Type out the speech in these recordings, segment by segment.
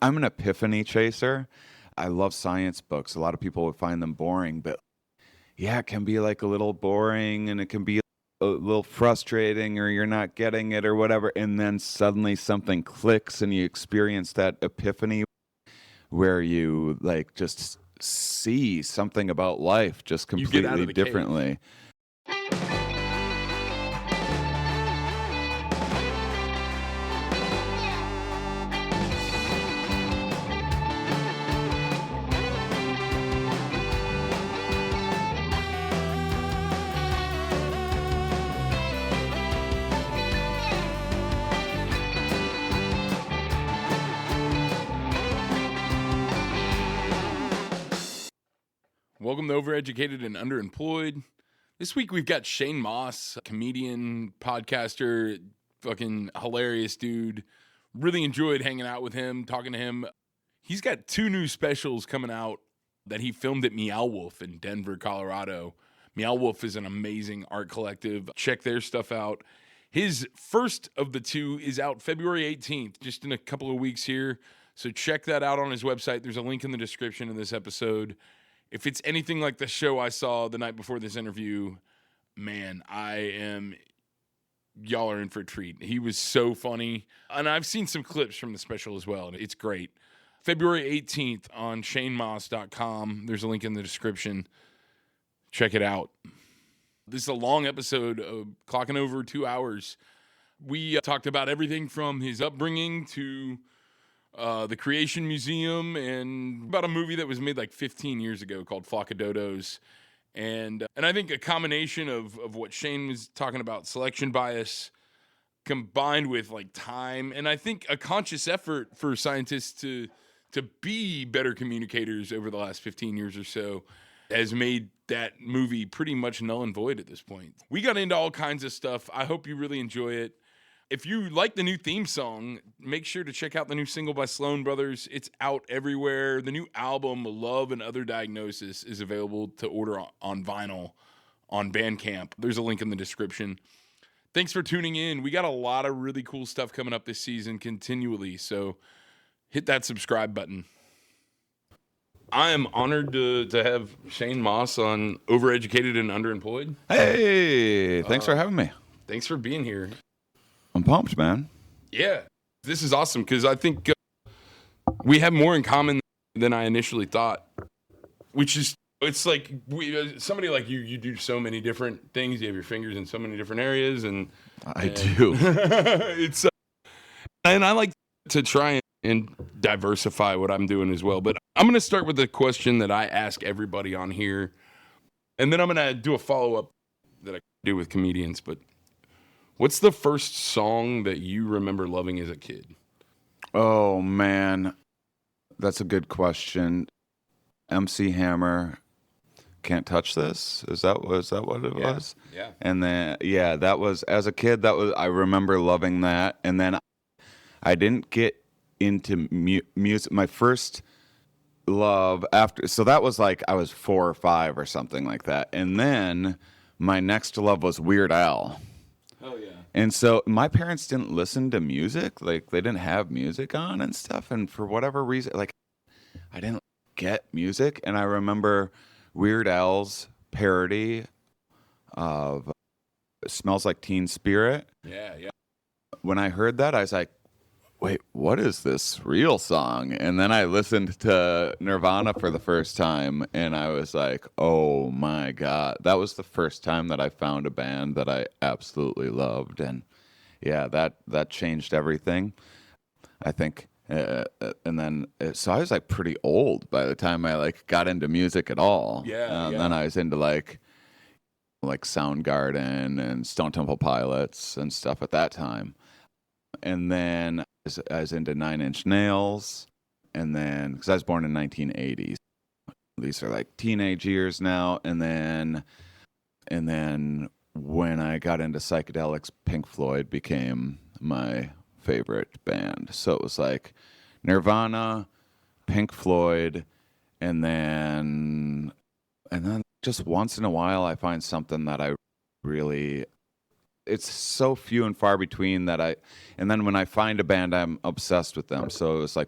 I'm an epiphany chaser. I love science books. A lot of people would find them boring, but yeah, it can be like a little boring and it can be a little frustrating or you're not getting it or whatever. And then suddenly something clicks and you experience that epiphany where you like just see something about life just completely differently. Welcome to Overeducated and Underemployed. This week we've got Shane Mauss, comedian, podcaster, fucking hilarious dude. Really enjoyed hanging out with him, talking to him. He's got 2 new specials coming out that he filmed at Meow Wolf in Denver, Colorado. Meow Wolf is an amazing art collective. Check their stuff out. His first of the 2 is out February 18th, just in a couple of weeks here. So check that out on his website. There's a link in the description of this episode. If it's anything like the show I saw the night before this interview, man, y'all are in for a treat. He was so funny. And I've seen some clips from the special as well. It's great. February 18th on shanemauss.com. There's a link in the description. Check it out. This is a long episode, clocking over 2 hours. We talked about everything from his upbringing to the Creation Museum and about a movie that was made like 15 years ago called Flock of Dodos. And I think a combination of what Shane was talking about, selection bias, combined with like time, and I think a conscious effort for scientists to be better communicators over the last 15 years or so has made that movie pretty much null and void at this point. We got into all kinds of stuff. I hope you really enjoy it. If you like the new theme song, make sure to check out the new single by Sloan Brothers. It's out everywhere. The new album, Love and Other Diagnosis, is available to order on vinyl on Bandcamp. There's a link in the description. Thanks for tuning in. We got a lot of really cool stuff coming up this season continually, so hit that subscribe button. I am honored to have Shane Mauss on Overeducated and Underemployed. Hey, thanks for having me. Thanks for being here. I'm pumped, man. Yeah, this is awesome because I think we have more in common than I initially thought, which is, it's like somebody like you do so many different things. You have your fingers in so many different areas. And I do. It's and I like to try and diversify what I'm doing as well. But I'm going to start with the question that I ask everybody on here, and then I'm going to do a follow-up that I do with comedians. But what's the first song that you remember loving as a kid? Oh, man. That's a good question. MC Hammer, Can't Touch This? Was that what it was? Yeah. And then, yeah, that was, as a kid, I remember loving that. And then I didn't get into music. My first love so that was like, I was 4 or 5 or something like that. And then my next love was Weird Al. Oh, yeah. And so my parents didn't listen to music. Like, they didn't have music on and stuff. And for whatever reason, like, I didn't get music. And I remember Weird Al's parody of Smells Like Teen Spirit. Yeah. When I heard that, I was like, wait, what is this real song? And then I listened to Nirvana for the first time, and I was like, oh my God. That was the first time that I found a band that I absolutely loved. And yeah, that changed everything, I think. And then, so I was like pretty old by the time I like got into music at all. Yeah. And then I was into like Soundgarden and Stone Temple Pilots and stuff at that time. And then I was into Nine Inch Nails, and then, because I was born in 1980s, these are like teenage years now, and then when I got into psychedelics, Pink Floyd became my favorite band. So it was like Nirvana, Pink Floyd, and then just once in a while I find something that I really, it's so few and far between and then when I find a band, I'm obsessed with them. So it was like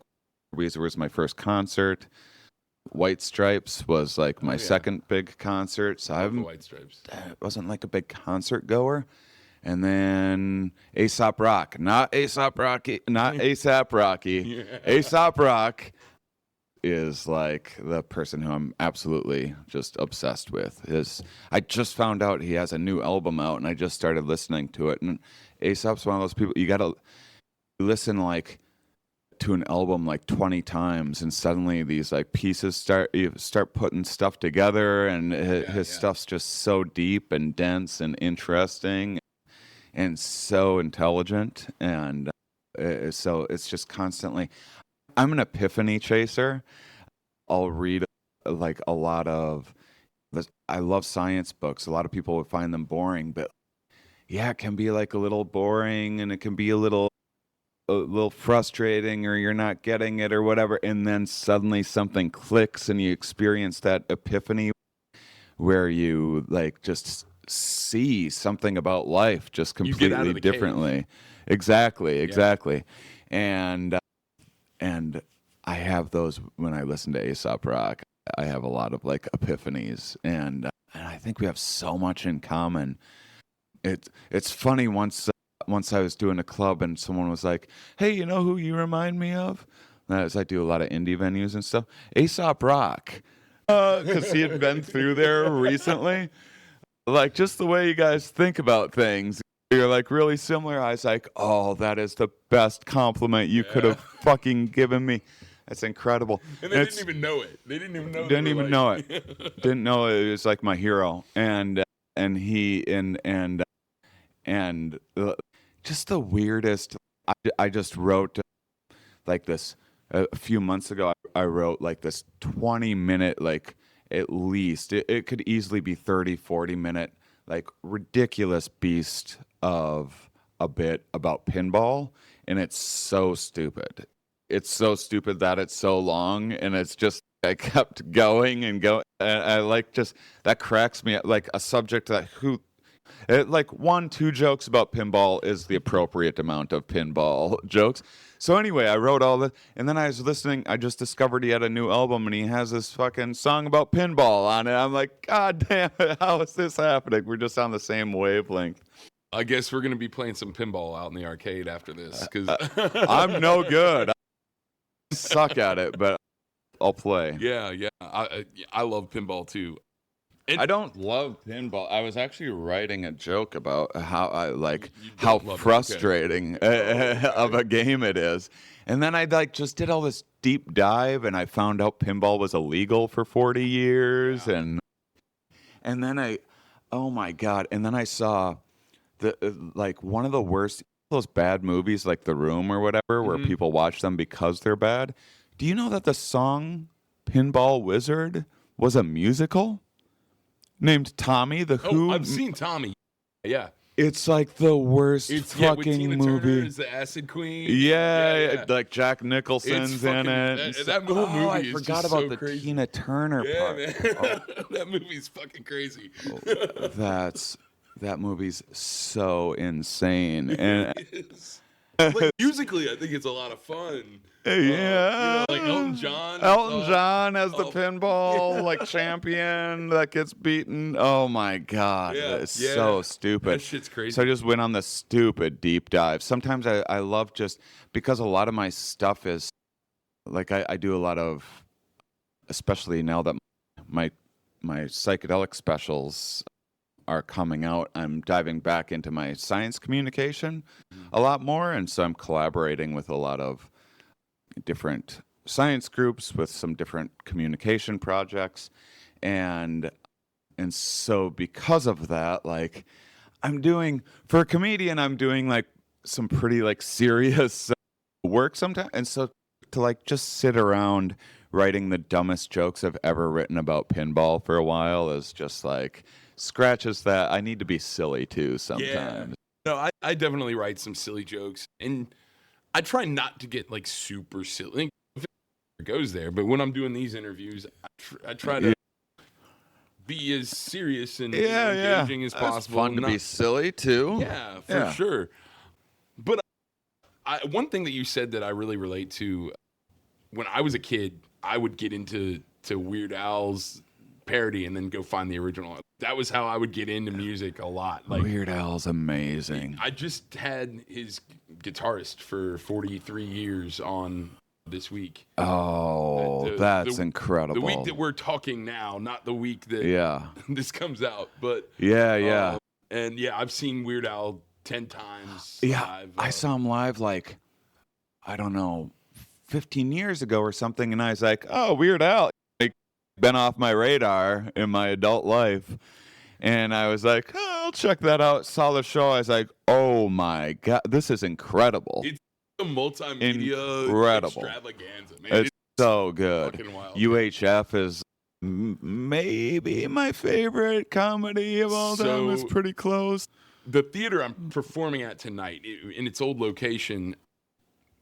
because it was my first concert. White Stripes was like my second big concert. So I The White Stripes. wasn't like a big concert goer. And then Aesop Rock, not Aesop Rocky, not ASAP Rocky. Aesop Rock is like the person who I'm absolutely just obsessed with. I just found out he has a new album out, and I just started listening to it. And Aesop's one of those people you got to listen like to an album like 20 times, and suddenly these like pieces you start putting stuff together, and his stuff's just so deep and dense and interesting and so intelligent, and so it's just constantly. I'm an epiphany chaser. I'll read like a lot of this. I love science books. A lot of people would find them boring, but yeah, it can be like a little boring, and it can be a little frustrating, or you're not getting it or whatever, and then suddenly something clicks and you experience that epiphany where you like just see something about life just completely differently. Cave. Exactly. And I have those when I listen to Aesop Rock. I have a lot of like epiphanies, and I think we have so much in common. It's funny, once I was doing a club and someone was like, "Hey, you know who you remind me of?" As I do a lot of indie venues and stuff, Aesop Rock, because he had been through there recently. Like, just the way you guys think about things, you're like really similar. I was like, "Oh, that is the best compliment you could have fucking given me." That's incredible. And they didn't even know it. They didn't even know. Know it. Didn't know it. It was like my hero, and he and just the weirdest. I just wrote like this a few months ago. I wrote like this 20-minute, like at least it could easily be 30-40 minute, like ridiculous beast of a bit about pinball, and it's so stupid. It's so stupid that it's so long, and it's just I kept going and going. And I like just that cracks me up, like a subject that like 1-2 jokes about pinball is the appropriate amount of pinball jokes. So anyway, I wrote all this, and then I was listening. I just discovered he had a new album, and he has this fucking song about pinball on it. I'm like, God damn it, how is this happening? We're just on the same wavelength. I guess we're gonna be playing some pinball out in the arcade after this, because I'm no good. I suck at it, but I'll play. Yeah. I love pinball too. I don't love pinball. I was actually writing a joke about how frustrating of a game it is. And then I like just did all this deep dive, and I found out pinball was illegal for 40 years. Yeah. And then oh my God. And then I saw like one of the worst, those bad movies like The Room or whatever, where people watch them because they're bad. Do you know that the song Pinball Wizard was a musical? Named Tommy, the Who. I've seen Tommy. Yeah. It's like the worst fucking with Tina movie. Turner as the Acid Queen. Yeah, like Jack Nicholson's in it. That whole movie I is forgot just about so the crazy. Tina Turner part. Man. That movie's fucking crazy. That movie's so insane. And like, musically, I think it's a lot of fun. Yeah, like Elton John. Elton John as the pinball like champion that gets beaten. Oh my God, it's so stupid. That shit's crazy. So I just went on the stupid deep dive. Sometimes I love just because a lot of my stuff is like I do a lot of, especially now that my psychedelic specials are coming out, I'm diving back into my science communication a lot more, and so I'm collaborating with a lot of different science groups with some different communication projects, and so because of that, like for a comedian, I'm doing like some pretty like serious work sometimes, and so to like just sit around writing the dumbest jokes I've ever written about pinball for a while is just like scratches that. I need to be silly too sometimes. No, I definitely write some silly jokes, and I try not to get like super silly. If it goes there, but when I'm doing these interviews, I try to be as serious and engaging as possible. It's fun to be silly too. Yeah, for sure. But one thing that you said that I really relate to when I was a kid, I would get into Weird Al's parody and then go find the original. That was how I would get into music a lot. Like, Weird Al's amazing. I just had his guitarist for 43 years on this week. Oh, that's incredible. The week that we're talking now, not the week that this comes out. But yeah. And yeah, I've seen Weird Al 10 times. Yeah, live. I saw him live like, I don't know, 15 years ago or something, and I was like, oh, Weird Al. Like, been off my radar in my adult life. And I was like, oh, I'll check that out. Saw the show. I was like, oh my God, this is incredible. It's a multimedia extravaganza, man. It's so good. Fucking wild. UHF is maybe my favorite comedy of all time. It's pretty close. The theater I'm performing at tonight, in its old location,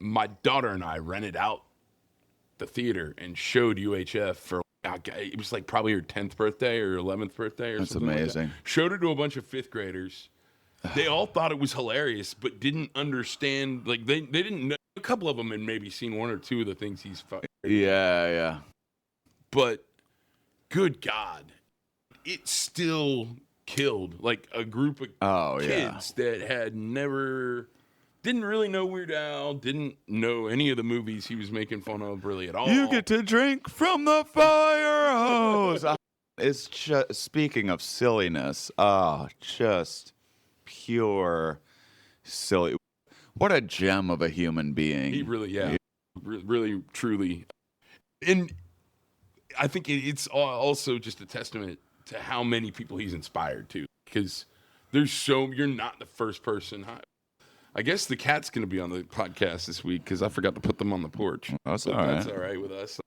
my daughter and I rented out the theater and showed UHF for, it was like probably her 10th birthday or 11th birthday or something. That's amazing. Like that. Showed it to a bunch of 5th graders. They all thought it was hilarious, but didn't understand. Like, they didn't know. A couple of them had maybe seen 1 or 2 of the things he's fucking. Yeah. But good God, it still killed like a group of kids that had didn't really know Weird Al, didn't know any of the movies he was making fun of really at all. You get to drink from the fire hose. It's just, speaking of silliness, just pure silly. What a gem of a human being. He really, really, truly. And I think it's also just a testament to how many people he's inspired too. Because you're not the first person. I guess the cat's going to be on the podcast this week because I forgot to put them on the porch. That's all right. That's all right with us.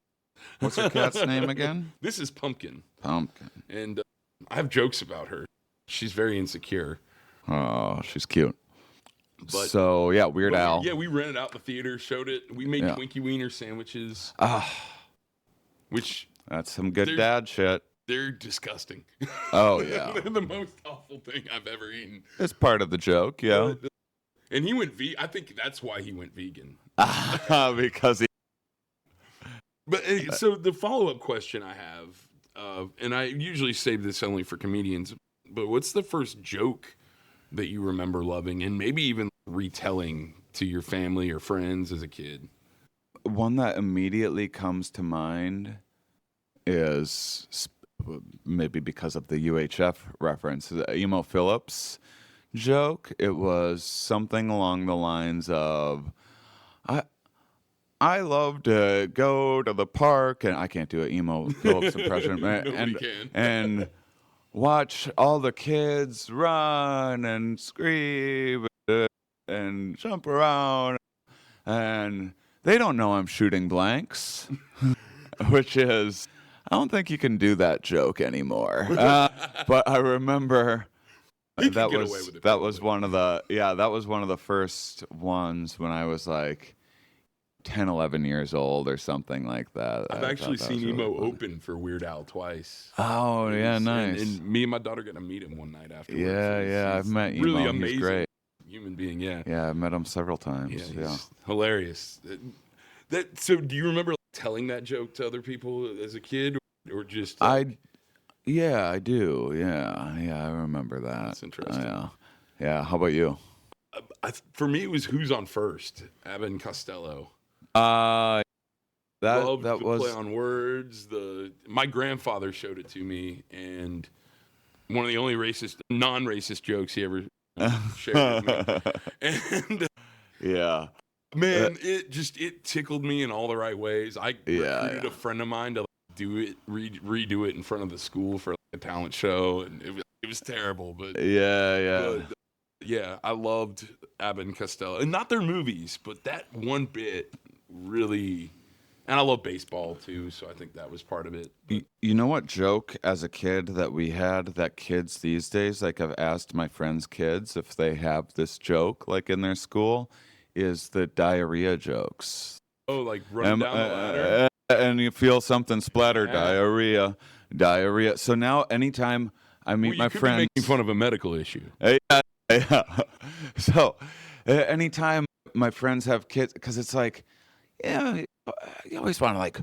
What's your cat's name again? This is Pumpkin. Pumpkin. And I have jokes about her. She's very insecure. Oh, she's cute. But, so, yeah, Weird Al. Yeah, we rented out the theater, showed it. We made Twinkie Wiener sandwiches. Which... That's some good dad shit. They're disgusting. Oh, yeah. They're the most awful thing I've ever eaten. It's part of the joke, yeah. And he went vegan. I think that's why he went vegan. Because he... But so the follow-up question I have, and I usually save this only for comedians, but what's the first joke that you remember loving and maybe even retelling to your family or friends as a kid? One that immediately comes to mind is maybe because of the UHF reference, the Emo Phillips joke. It was something along the lines of, I love to go to the park, and I can't do an Emo Phillips impression, and watch all the kids run and scream and jump around, and they don't know I'm shooting blanks, which is, I don't think you can do that joke anymore. But I remember that was one of the first ones when I was like 10, 11 years old or something like that. I've actually seen Emo open for Weird Al twice. Oh, yeah, nice. And me and my daughter got to meet him one night afterwards. Yeah, I've met Emo. Really amazing. He's great. Human being, yeah. Yeah, I've met him several times. Yeah, he's hilarious. So do you remember telling that joke to other people as a kid, or just like... I do. Yeah, I remember that. That's interesting. Yeah. How about you? For me, it was Who's on First, Abbott and Costello. That Loved was play on words. My grandfather showed it to me, and one of the only non-racist jokes he ever shared with me. And yeah. Man, it tickled me in all the right ways. I recruited a friend of mine to redo it in front of the school for a talent show, and it was terrible. But I loved Abbott and Costello, and not their movies, but that one bit really. And I love baseball too, so I think that was part of it. You know what joke as a kid that we had that kids these days, like I've asked my friends' kids if they have this joke like in their school, is the diarrhea jokes. Oh, like running down the ladder? And you feel something splatter, diarrhea. So now anytime I meet my friends... Be making fun of a medical issue. Yeah. So anytime my friends have kids, because it's like, you always want to like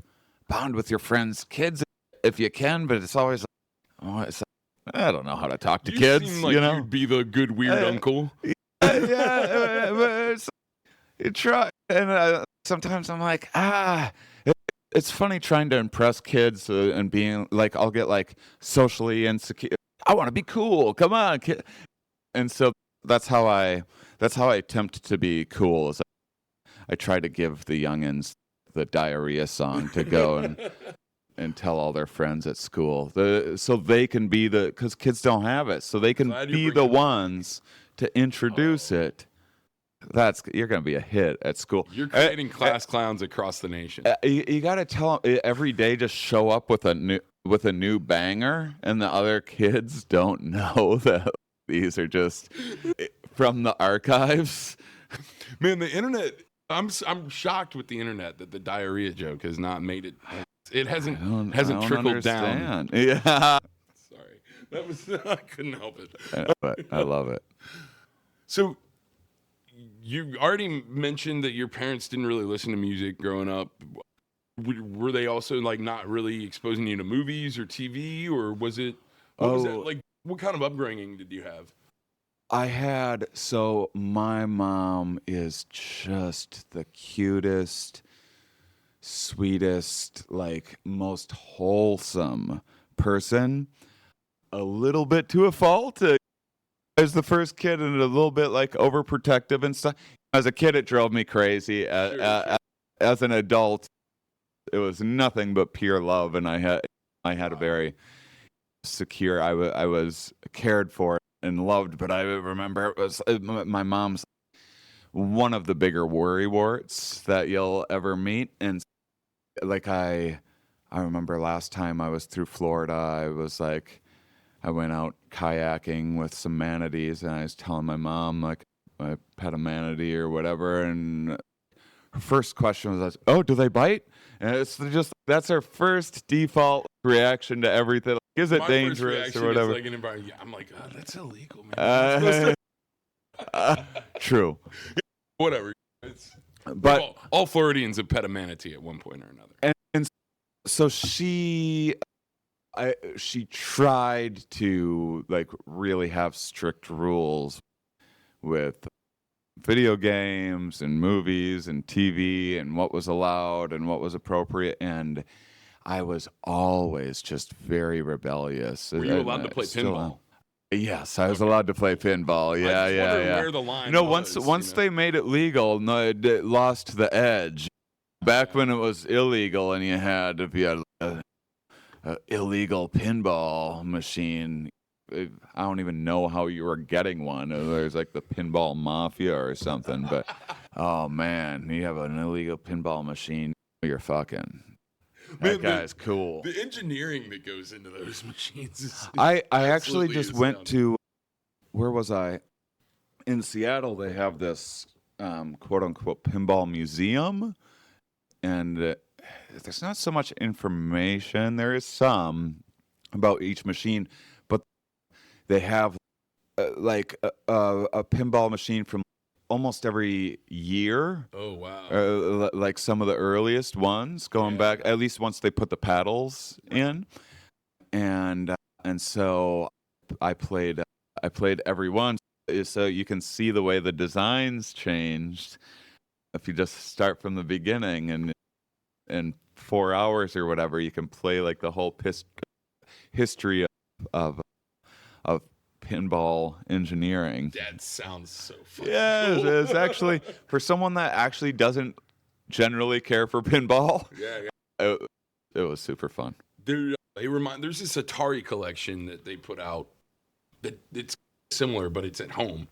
bond with your friends' kids if you can, but it's always like, oh, I don't know how to talk to You kids. seem like you'd be the good weird uncle. But you try, and sometimes I'm like, it's funny trying to impress kids and being like, I'll get like socially insecure. I want to be cool. Come on, kid. And so that's how I attempt to be cool. Is I try to give the youngins the diarrhea song to go and tell all their friends at school, so they can be because kids don't have it, so they can be the ones to introduce it. You're going to be a hit at school. You're creating class clowns across the nation. You got to tell them every day. Just show up with a new banger, and the other kids don't know that these are just from the archives. Man, the internet. I'm shocked with the internet that the diarrhea joke has not made it. It hasn't trickled down. Yeah. Sorry, that was I couldn't help it. But I love it. So, you already mentioned that your parents didn't really listen to music growing up. Were they also like not really exposing you to movies or TV, or was it? What was that like? What kind of upbringing did you have? So my mom is just the cutest, sweetest, like most wholesome person. A little bit to a fault. As the first kid and a little bit like overprotective and stuff. As a kid, it drove me crazy. Sure. As an adult, it was nothing but pure love, and I had a very secure. I was cared for and loved, but I remember it was my mom's one of the bigger worry warts that you'll ever meet. And like I remember last time I was through Florida, I went out kayaking with some manatees, and I was telling my mom like I pet a manatee or whatever, and her first question was, "Oh, do they bite?" And it's just that's her first default reaction to everything. Like, is it My dangerous or whatever? Is like I'm like, oh, that's illegal, man. True. Whatever. But all Floridians have pet a manatee at one point or another. And so she tried to like really have strict rules with video games and movies and TV and what was allowed and what was appropriate, and I was always just very rebellious. Were you allowed to play pinball? Yes, I was allowed to play pinball. Yeah. Where the line was, once they made it legal, no, it lost the edge. Back when it was illegal, and if you had a illegal pinball machine, I don't even know how you were getting one. There's like the pinball mafia or something. But oh man, you have an illegal pinball machine, you're fucking. That guy's cool. The engineering that goes into those machines is I actually just went to, where was I? In Seattle, they have this quote unquote pinball museum, and there's not so much information. There is some about each machine, but they have like a pinball machine from almost every year. Oh wow! Like some of the earliest ones, going back at least once they put the paddles in, and so I played every one, so you can see the way the designs changed. If you just start from the beginning, and in 4 hours or whatever, you can play like the whole history of pinball engineering. That sounds so fun. Yeah, it's actually, for someone that actually doesn't generally care for pinball. Yeah. It was super fun. There's this Atari collection that they put out that it's similar, but it's at home,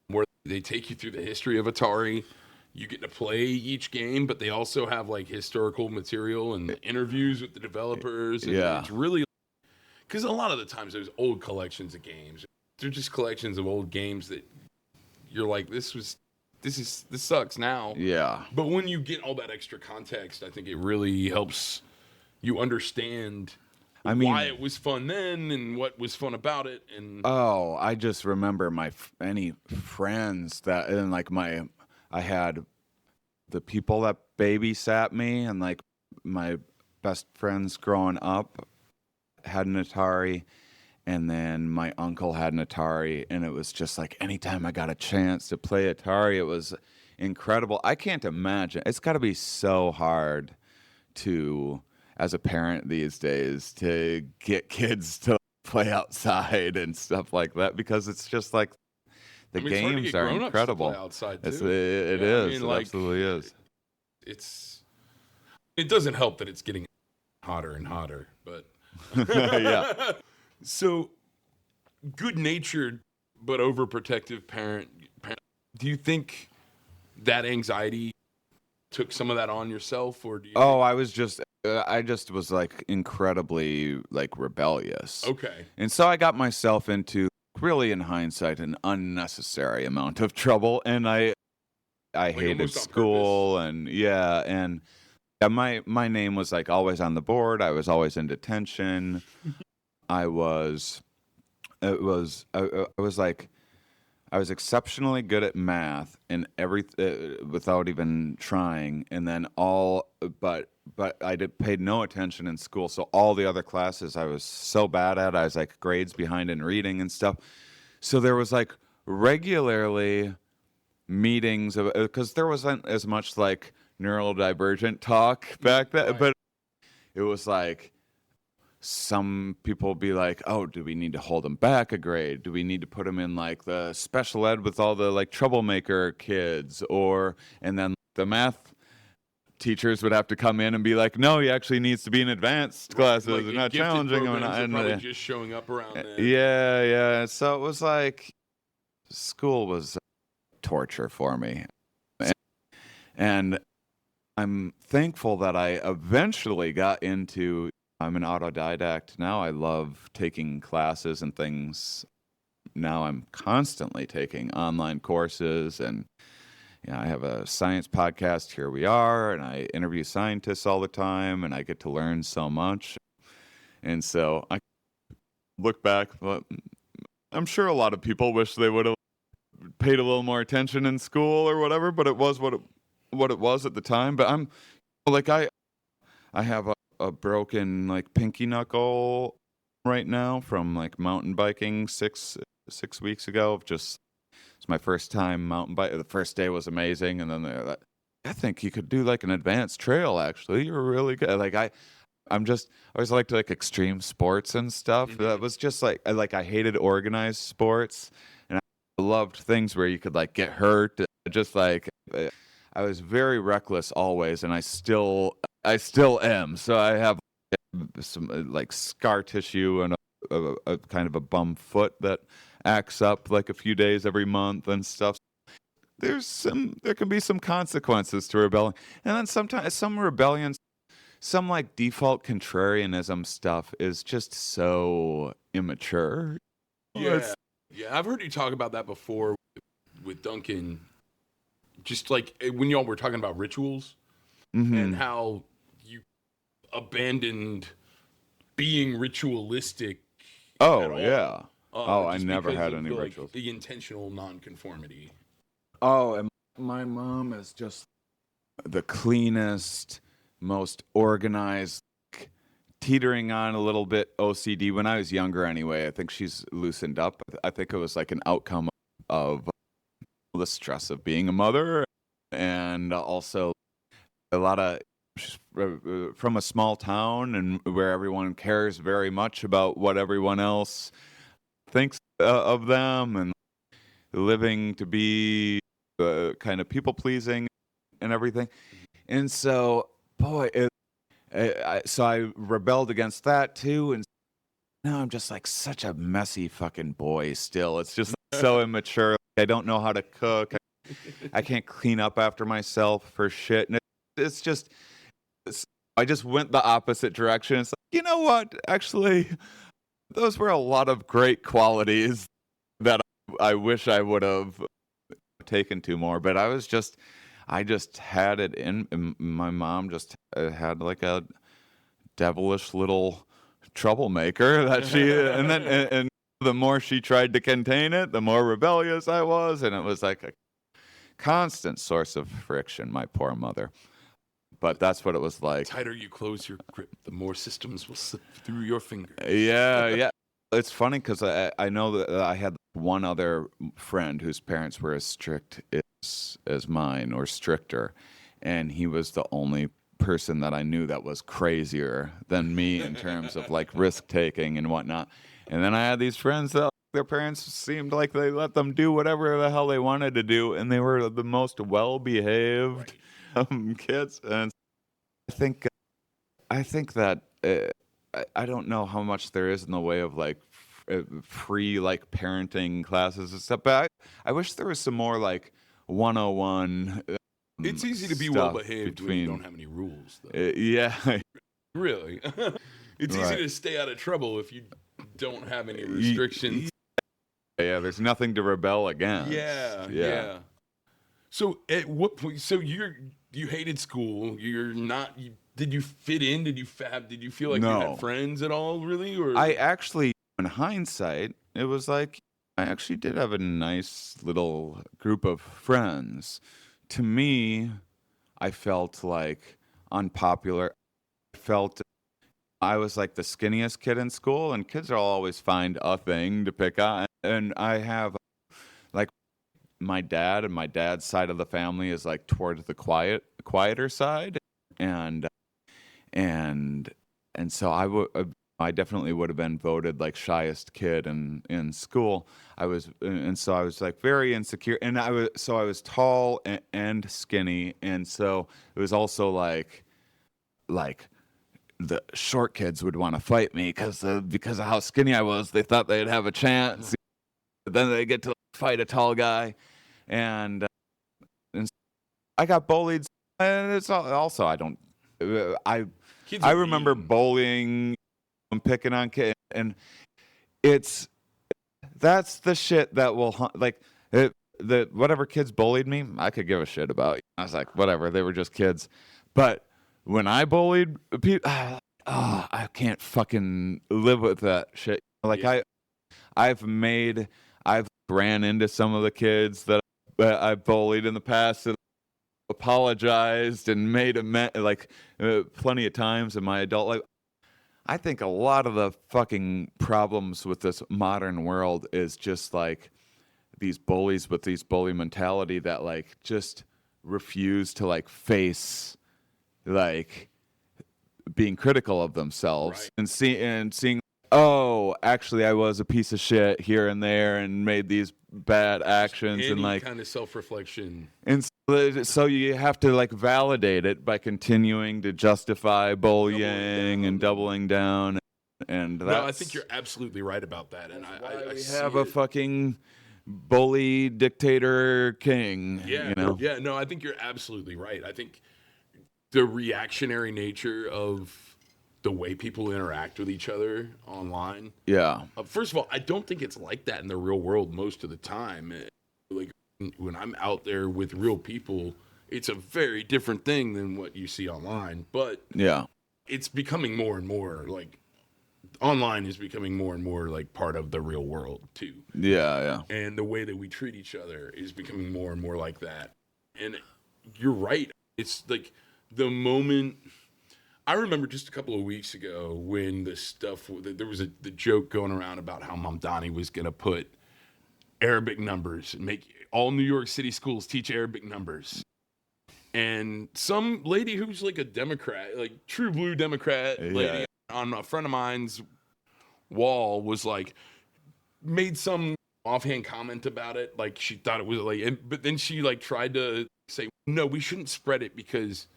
where they take you through the history of Atari. You get to play each game, but they also have like historical material and interviews with the developers. And it's really, because a lot of the times there's old collections of games. They're just collections of old games that you're like, this sucks now. Yeah. But when you get all that extra context, I think it really helps you understand why it was fun then and what was fun about it. And I just remember any friends that, and like I had the people that babysat me and like my best friends growing up had an Atari, and then my uncle had an Atari, and it was just like anytime I got a chance to play Atari, it was incredible. I can't imagine. It's got to be so hard to, as a parent these days, to get kids to play outside and stuff like that, because it's just like the it's hard to games get are grown-ups incredible. to play outside too. It Yeah, is. It absolutely is. It doesn't help that it's getting hotter and hotter, but Yeah. So, good-natured but overprotective parent. Do you think that anxiety took some of that on yourself, or do you? Oh, I just was like incredibly like rebellious. Okay. And so I got myself into, really in hindsight, an unnecessary amount of trouble, and I hated school, and my name was like always on the board. I was always in detention. I was like, I was exceptionally good at math and without even trying, and then but paid no attention in school. So all the other classes I was so bad at, I was like grades behind in reading and stuff. So there was like regularly meetings because there wasn't as much like neurodivergent talk back then, Right. but it was like, some people be like, oh, do we need to hold them back a grade? Do we need to put them in like the special ed with all the like troublemaker kids? And then the math teachers would have to come in and be like, no, he actually needs to be in advanced classes Like, and not gifted challenging him. programs are And, probably just showing up around then. yeah. So it was like, school was torture for me. And I'm thankful that I eventually got into, I'm an autodidact now. I love taking classes and things. Now I'm constantly taking online courses, and I have a science podcast, Here We Are, and I interview scientists all the time, and I get to learn so much. And so I look back, but I'm sure a lot of people wish they would have paid a little more attention in school or whatever, but it was what it was at the time. But I'm like, I have a broken like pinky knuckle right now from like mountain biking 6 weeks ago. It's my first time mountain bike. The first day was amazing, and then they're like, I think you could do like an advanced trail. Actually, you're really good. Like I always liked like extreme sports and stuff. Mm-hmm. That was just like I hated organized sports, and I loved things where you could like get hurt. Just like I was very reckless always, and I still am. So I have some like scar tissue and a kind of a bum foot that acts up like a few days every month and stuff. There can be some consequences to rebelling, and then sometimes some rebellions, some like default contrarianism stuff is just so immature. Yeah, I've heard you talk about that before with Duncan. Just like when y'all were talking about rituals, Mm-hmm. and how you abandoned being ritualistic. Oh yeah. I just never because had of any the, rituals. Like, the intentional nonconformity. Oh, and my mom is just the cleanest, most organized, teetering on a little bit OCD when I was younger anyway. I think she's loosened up. I think it was like an outcome of the stress of being a mother, and also a lot of, she's from a small town and where everyone cares very much about what everyone else thinks of them, and living to be kind of people pleasing and everything. And so, boy, so I rebelled against that too, and now I'm just like such a messy fucking boy still. It's just so immature. I don't know how to cook. I can't clean up after myself for shit. And it's just, I just went the opposite direction. It's like, you know what? Actually, those were a lot of great qualities that I wish I would have taken to more. But I just had it in. My mom just had like a devilish little troublemaker that and the more she tried to contain it, the more rebellious I was, and it was like constant source of friction, my poor mother. But that's what it was like. The tighter you close your grip, the more systems will slip through your fingers. Yeah. It's funny because I know that I had one other friend whose parents were as strict as mine, or stricter, and he was the only person that I knew that was crazier than me in terms of like risk taking and whatnot. And then I had these friends that their parents seemed like they let them do whatever the hell they wanted to do, and they were the most well-behaved kids. And I think that I don't know how much there is in the way of like free like parenting classes and stuff, but I wish there was some more like 101. It's easy to be stuff well behaved when you don't have any rules, though. Yeah. Really. It's easy to stay out of trouble if you don't have any restrictions. Yeah, there's nothing to rebel against. Yeah. So at what point? So you hated school. You're not. Did you fit in? Did you feel like you had friends at all? Really? Or I actually, in hindsight, it was like I actually did have a nice little group of friends. To me, I felt like unpopular. I felt I was like the skinniest kid in school, and kids will always find a thing to pick on. And I have like my dad, and my dad's side of the family is like toward the quieter side, and so I definitely would have been voted like shyest kid in school. So I was like very insecure, and I was tall and skinny, and so it was also like the short kids would want to fight me because of how skinny I was. They thought they'd have a chance. But then they get to fight a tall guy, and I got bullied. And it's also I remember bullying and picking on kids, and that's the shit that will like the whatever kids bullied me, I could give a shit about. I was like, whatever, they were just kids. But when I bullied people, I can't fucking live with that shit. Like I've ran into some of the kids that I bullied in the past, and apologized and made plenty of times in my adult life. I think a lot of the fucking problems with this modern world is just like these bullies with these bully mentality that like just refuse to like face like being critical of themselves, and seeing, oh, actually I was a piece of shit here and there and made these bad actions, and like kind of self-reflection. And so you have to like validate it by continuing to justify bullying and doubling down. And that's, no, I think you're absolutely right about that. And I have a fucking bully dictator king. Yeah, you know? Yeah, no, I think you're absolutely right. I think the reactionary nature of the way people interact with each other online. Yeah. First of all, I don't think it's like that in the real world most of the time. Like when I'm out there with real people, it's a very different thing than what you see online. But yeah, it's becoming more and more like online is becoming more and more like part of the real world too. Yeah. And the way that we treat each other is becoming more and more like that. And you're right. It's like the moment. I remember just a couple of weeks ago when there was the joke going around about how Mamdani was going to put Arabic numbers and make all New York City schools teach Arabic numbers. And some lady who's like a Democrat, like true blue Democrat lady on a friend of mine's wall was like, made some offhand comment about it. Like she thought it was like, but then she like tried to say, no, we shouldn't spread it because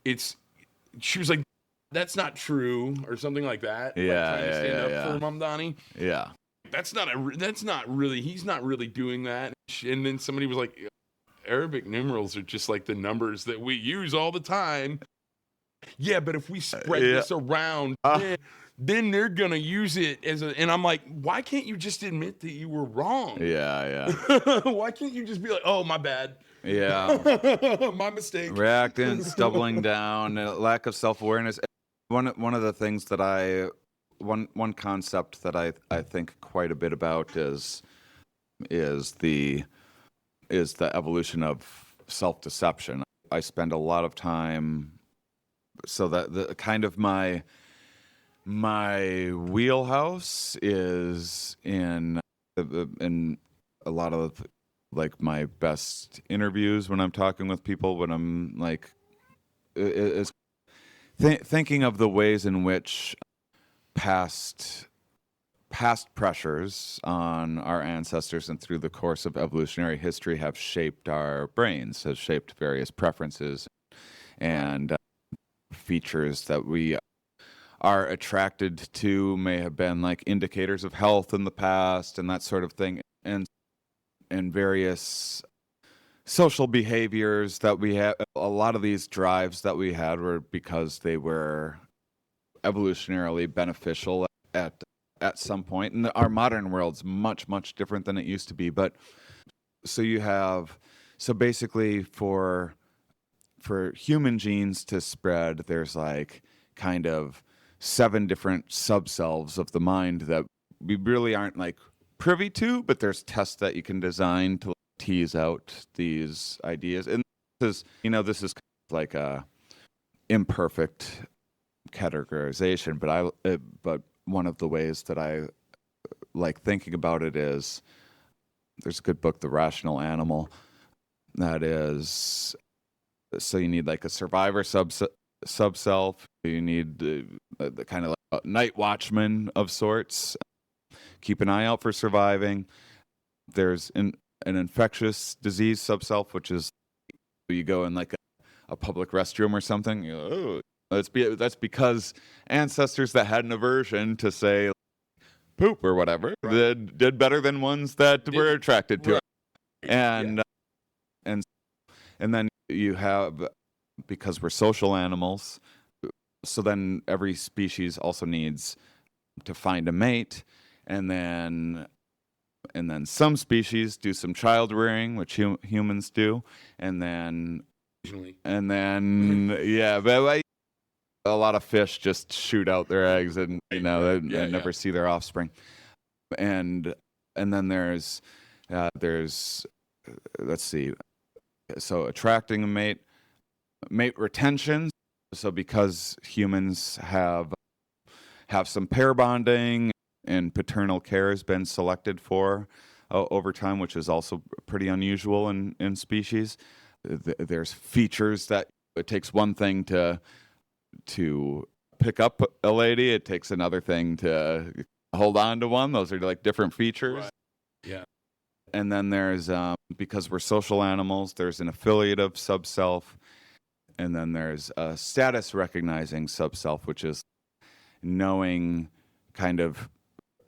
she was like, that's not true, or something like that. Yeah, like trying to stand up for Mamdani. Yeah, that's not really. He's not really doing that. And then somebody was like, Arabic numerals are just like the numbers that we use all the time. Yeah, but if we spread this around, then they're gonna use it as a. And I'm like, why can't you just admit that you were wrong? Yeah. Why can't you just be like, oh, my bad. Yeah, my mistake. Reactance, doubling down, lack of self-awareness. One of the things that one concept that I think quite a bit about is the is the evolution of self-deception. I spend a lot of time, so that the kind of my wheelhouse is in a lot of like my best interviews when I'm talking with people, when I'm like is thinking of the ways in which past pressures on our ancestors and through the course of evolutionary history have shaped our brains, has shaped various preferences and features that we are attracted to, may have been like indicators of health in the past and that sort of thing, and various social behaviors that we have. A lot of these drives that we had were because they were evolutionarily beneficial at some point, and our modern world's much different than it used to be. But so basically for human genes to spread, there's like kind of 7 different subselves of the mind that we really aren't like privy to, but there's tests that you can design to tease out these ideas. And this is like a imperfect categorization, but one of the ways that I like thinking about it is, there's a good book, The Rational Animal, that is, so you need like a survivor sub-self, you need the kind of like a night watchman of sorts, keep an eye out for surviving. There's an infectious disease sub-self, which is you go in like a public restroom or something, you go, oh, that's because ancestors that had an aversion to, say, poop or whatever, did better than ones that were attracted to it. And and then you have, because we're social animals, so then every species also needs to find a mate, and then some species do some child rearing, which humans do, and then yeah, but like, a lot of fish just shoot out their eggs and they never see their offspring. And then there's let's see, so attracting a mate retention. So because humans have some pair bonding and paternal care has been selected for over time, which is also pretty unusual in species. There's features that it takes one thing to pick up a lady, it takes another thing to hold on to one. Those are like different features. Right. Yeah. And then there's because we're social animals, there's an affiliative sub-self, and then there's a status recognizing sub-self, which is knowing, kind of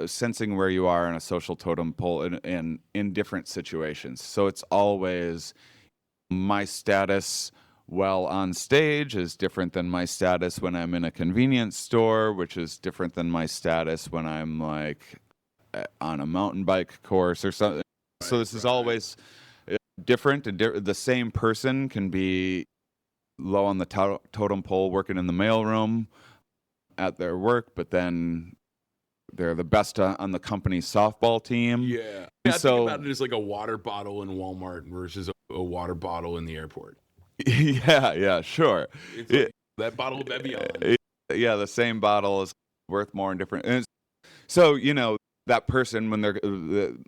sensing where you are in a social totem pole in different situations. So it's always, my status while on stage is different than my status when I'm in a convenience store, which is different than my status when I'm like on a mountain bike course or something. Right, so this is always different, and the same person can be low on the totem pole working in the mailroom at their work, but then they're the best on the company softball team. Yeah. I think about it as like a water bottle in Walmart versus a water bottle in the airport. Yeah, sure. It's like that bottle of Evian. Yeah, the same bottle is worth more in different. And so that person, when they're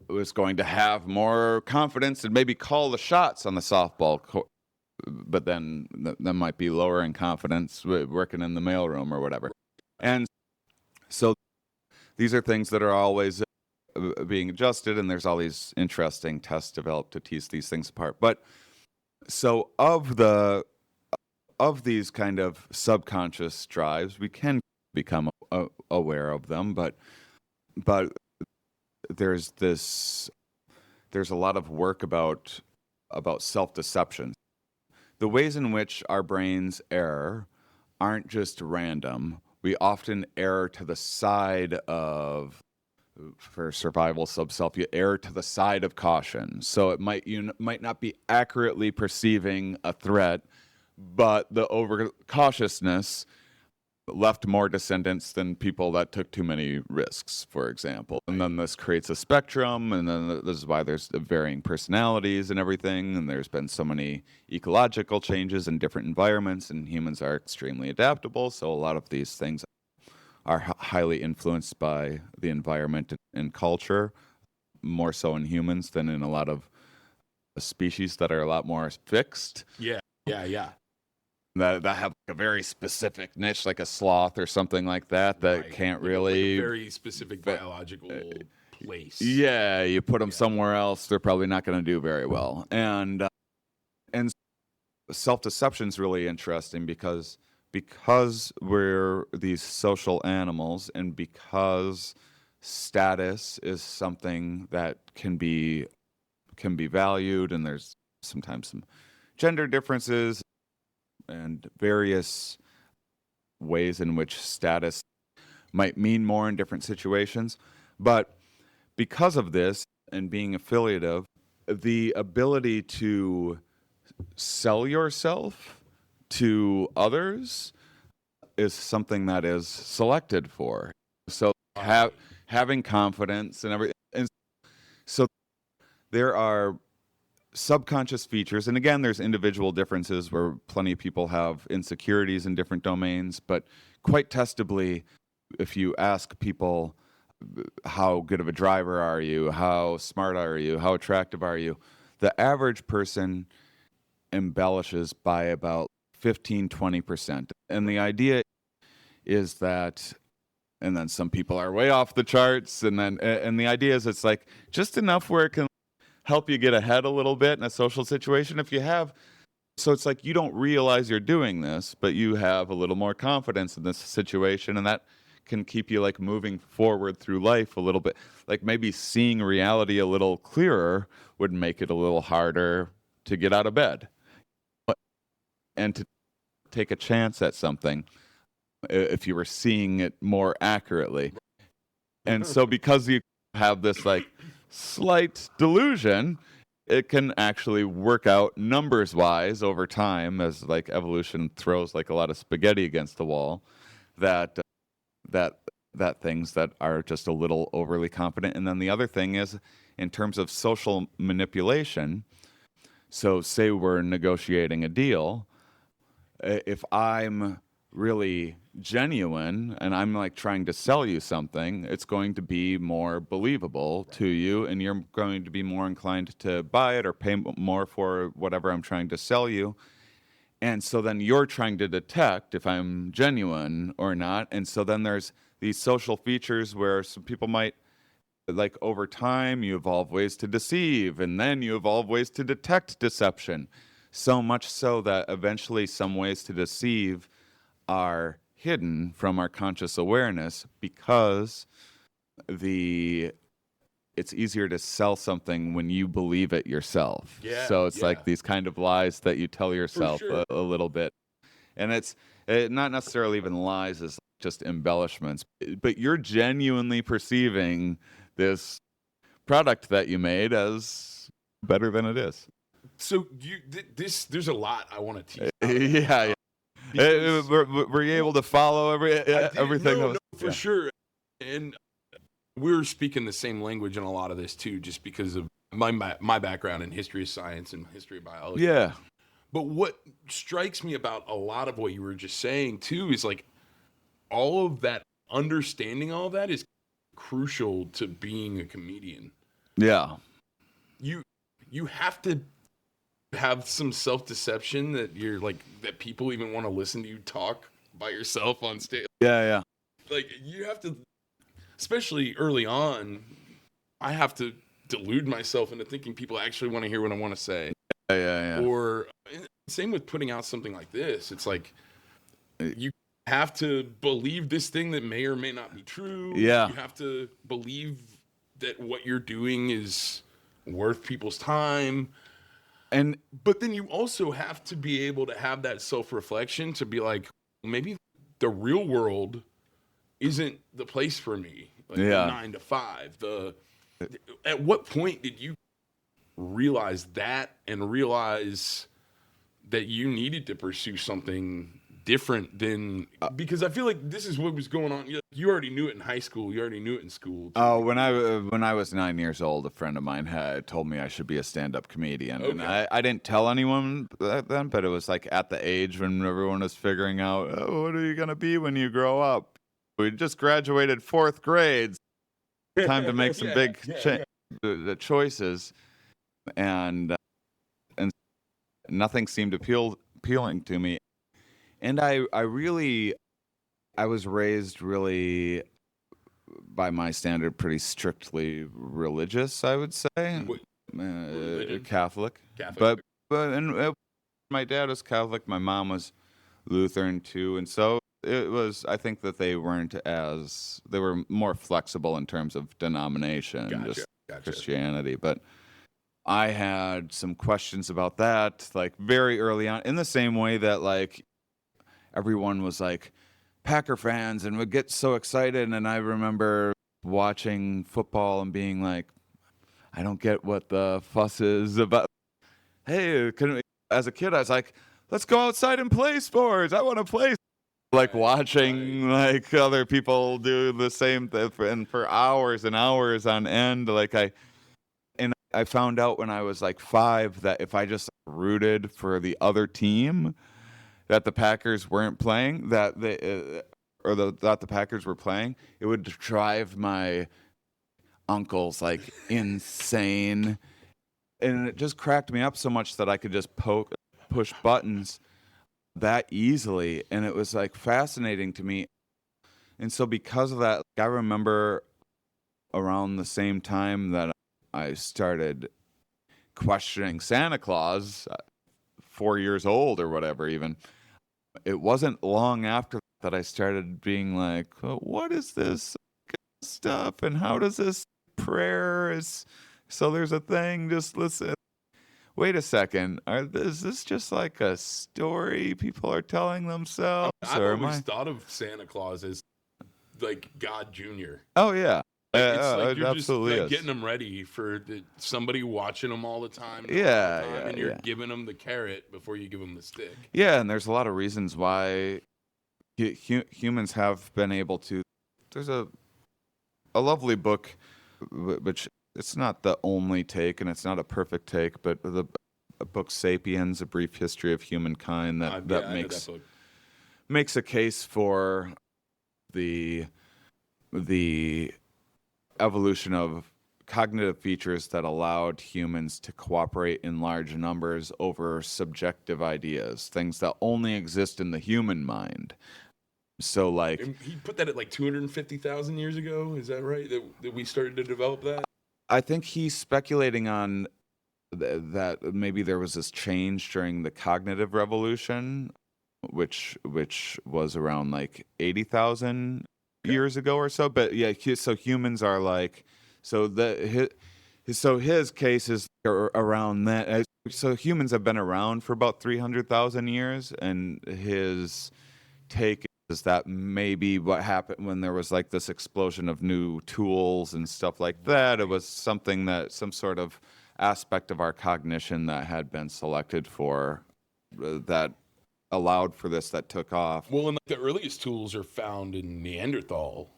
was going to have more confidence and maybe call the shots on the softball court, but then that might be lower in confidence working in the mailroom or whatever. And so these are things that are always being adjusted, and there's all these interesting tests developed to tease these things apart. But so of these kind of subconscious drives, we can become aware of them, but there's a lot of work about self-deception. The ways in which our brains err aren't just random. We often err to the side of, for survival sub-self, you err to the side of caution. So you might not be accurately perceiving a threat, but the over cautiousness left more descendants than people that took too many risks, for example. And then this creates a spectrum, and then this is why there's varying personalities and everything, and there's been so many ecological changes in different environments, and humans are extremely adaptable, so a lot of these things are highly influenced by the environment and culture, more so in humans than in a lot of species that are a lot more fixed. Yeah. That have a very specific niche, like a sloth or something like that, that can't really... Like a very specific biological place. Yeah, you put them somewhere else, they're probably not going to do very well. And self-deception is really interesting because we're these social animals, and because status is something that can be valued, and there's sometimes some gender differences and various ways in which status might mean more in different situations. But because of this and being affiliative, the ability to sell yourself to others is something that is selected for. So having confidence and everything. And so there are subconscious features, and again, there's individual differences where plenty of people have insecurities in different domains, but quite testably, if you ask people, how good of a driver are you, how smart are you, how attractive are you, the average person embellishes by about 15-20%. And the idea is that, and then some people are way off the charts, and the idea is it's like just enough where it can help you get ahead a little bit in a social situation. If you have, so it's like you don't realize you're doing this, but you have a little more confidence in this situation, and that can keep you like moving forward through life a little bit. Like maybe seeing reality a little clearer would make it a little harder to get out of bed and to take a chance at something if you were seeing it more accurately. And so because you have this like slight delusion, it can actually work out numbers wise over time, as like evolution throws like a lot of spaghetti against the wall, that things that are just a little overly confident. And then the other thing is in terms of social manipulation. So say we're negotiating a deal, if I'm really genuine and I'm like trying to sell you something, it's going to be more believable to you, and you're going to be more inclined to buy it or pay more for whatever I'm trying to sell you. And so then you're trying to detect if I'm genuine or not. And so then there's these social features where some people might, like over time, you evolve ways to deceive, and then you evolve ways to detect deception. So much so that eventually some ways to deceive are hidden from our conscious awareness because it's easier to sell something when you believe it yourself. Yeah, so it's like these kind of lies that you tell yourself sure. a little bit. And it's not necessarily even lies, it's just embellishments. But you're genuinely perceiving this product that you made as better than it is. So there's a lot I want to teach. Yeah. Were you able to follow everything? No, for sure. And we're speaking the same language in a lot of this too, just because of my background in history of science and history of biology. Yeah. But what strikes me about a lot of what you were just saying too is like all of that, understanding all of that is crucial to being a comedian. Yeah. You have to have some self-deception that you're like, that people even want to listen to you talk by yourself on stage. Yeah. Like you have to, especially early on, I have to delude myself into thinking people actually want to hear what I want to say. Yeah. Or same with putting out something like this. It's like you have to believe this thing that may or may not be true. Yeah. You have to believe that what you're doing is worth people's time. But then you also have to be able to have that self-reflection to be like, maybe the real world isn't the place for me. Like the 9 to 5. At what point did you realize that and realize that you needed to pursue something different than, because I feel like this is what was going on. You already knew it in high school. You already knew it in school. Oh, when I was 9 years old, a friend of mine had told me I should be a stand-up comedian, and Okay. I didn't tell anyone then, but it was like at the age when everyone was figuring out, oh, what are you gonna be when you grow up? We just graduated fourth grade. Time to make some big the choices, and and nothing seemed appealing to me. And I was raised really, by my standard, pretty strictly religious, I would say. What religion? Catholic. Catholic. But my dad was Catholic, my mom was Lutheran too, and so it was. I think that they were more flexible in terms of denomination, just Christianity. But I had some questions about that, like very early on, in the same way that like everyone was like Packer fans and would get so excited. And I remember watching football and being like, I don't get what the fuss is about. Hey, as a kid, I was like, let's go outside and play sports. I want to play. Like watching like other people do the same thing and for hours and hours on end. I found out when I was like 5 that if I just rooted for the other team, that the Packers weren't playing, that the Packers were playing, it would drive my uncles like insane, and it just cracked me up so much that I could just push buttons that easily, and it was like fascinating to me. And so because of that, I remember around the same time that I started questioning Santa Claus, 4 years old or whatever, even. It wasn't long after that I started being like, well, what is this stuff? And how does this prayer is? So there's a thing, just listen. Wait a second. Is this just like a story people are telling themselves? I've always thought of Santa Claus as like God Jr. Oh, yeah. It's like you're just absolutely like getting them ready for somebody watching them all the time. And you're giving them the carrot before you give them the stick. Yeah, and there's a lot of reasons why humans have been able to. There's a lovely book, which it's not the only take, and it's not a perfect take, but the book *Sapiens: A Brief History of Humankind* that makes a case for the evolution of cognitive features that allowed humans to cooperate in large numbers over subjective ideas, things that only exist in the human mind. So, like, and he put that at like 250,000 years ago. Is that right? That we started to develop that? I think he's speculating on that maybe there was this change during the cognitive revolution, which was around like 80,000 years ago or so. But yeah, so humans are like, so his case is around that. So humans have been around for about 300,000 years, and his take is that maybe what happened when there was like this explosion of new tools and stuff like that, it was something that some sort of aspect of our cognition that had been selected for that allowed for this, that took off. Well, and like the earliest tools are found in Neanderthal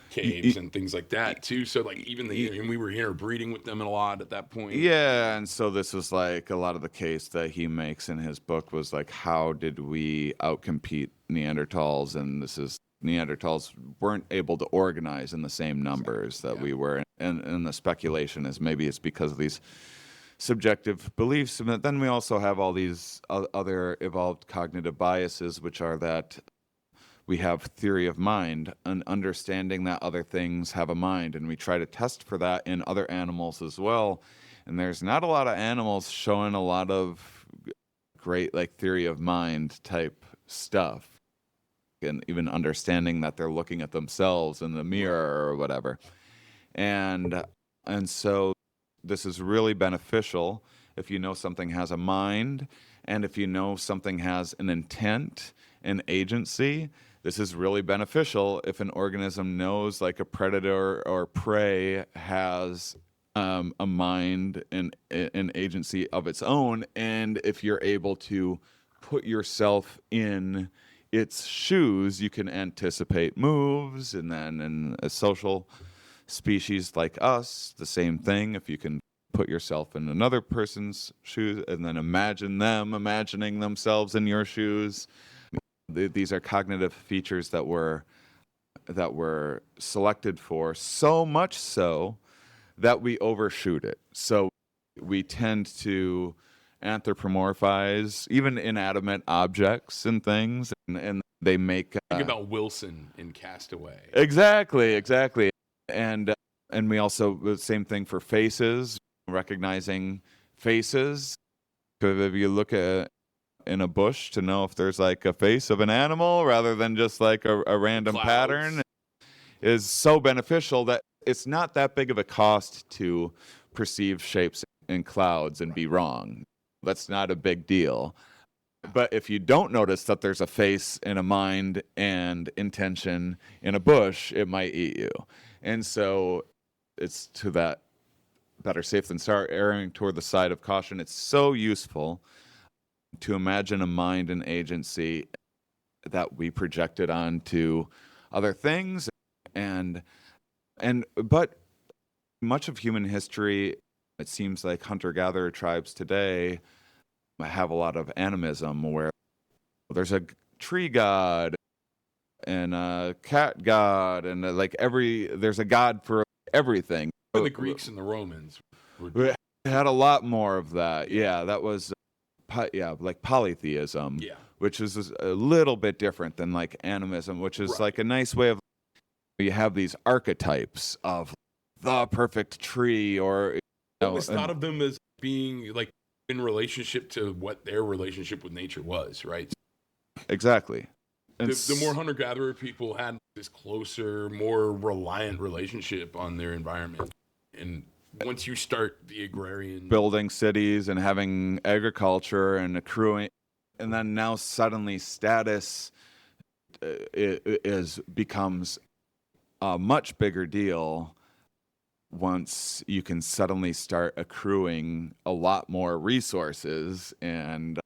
caves and things like that too. So like even and we were interbreeding with them a lot at that point. Yeah, and so this was like a lot of the case that he makes in his book was like, how did we outcompete Neanderthals? And Neanderthals weren't able to organize in the same numbers that we were. And the speculation is maybe it's because of these subjective beliefs. But then we also have all these other evolved cognitive biases, which are that we have theory of mind, an understanding that other things have a mind, and we try to test for that in other animals as well. And there's not a lot of animals showing a lot of great like theory of mind type stuff, and even understanding that they're looking at themselves in the mirror or whatever. And so this is really beneficial if you know something has a mind, and if you know something has an intent and agency. This is really beneficial if an organism knows like a predator or prey has a mind and an agency of its own, and if you're able to put yourself in its shoes, you can anticipate moves, and then in a social species like us, the same thing. If you can put yourself in another person's shoes and then imagine them imagining themselves in your shoes, these are cognitive features that were selected for, so much so that we overshoot it. So we tend to anthropomorphize even inanimate objects and things, and they make Think about Wilson in Castaway. exactly, and we also the same thing for faces, recognizing faces. If you look at in a bush to know if there's like a face of an animal rather than just like a random Clouds. pattern is so beneficial that it's not that big of a cost to perceive shapes in clouds and be wrong. That's not a big deal. But if you don't notice that there's a face and a mind and intention in a bush, it might eat you. And so it's to that better safe than sorry, erring toward the side of caution. It's so useful to imagine a mind and agency that we projected onto other things, but much of human history, it seems like hunter-gatherer tribes today have a lot of animism, where there's a tree god and a cat god, and there's a god for everything. The Greeks and the Romans had a lot more of that. Yeah, that was like polytheism, which is a little bit different than like animism, which is like a nice way of, you have these archetypes of the perfect tree, or I always thought of them as being like in relationship to what their relationship with nature was, right? Exactly. And the more hunter-gatherer people had this closer, more reliant relationship on their environment. And once you start the agrarian building cities and having agriculture and accruing, and then now suddenly status becomes a much bigger deal once you can suddenly start accruing a lot more resources and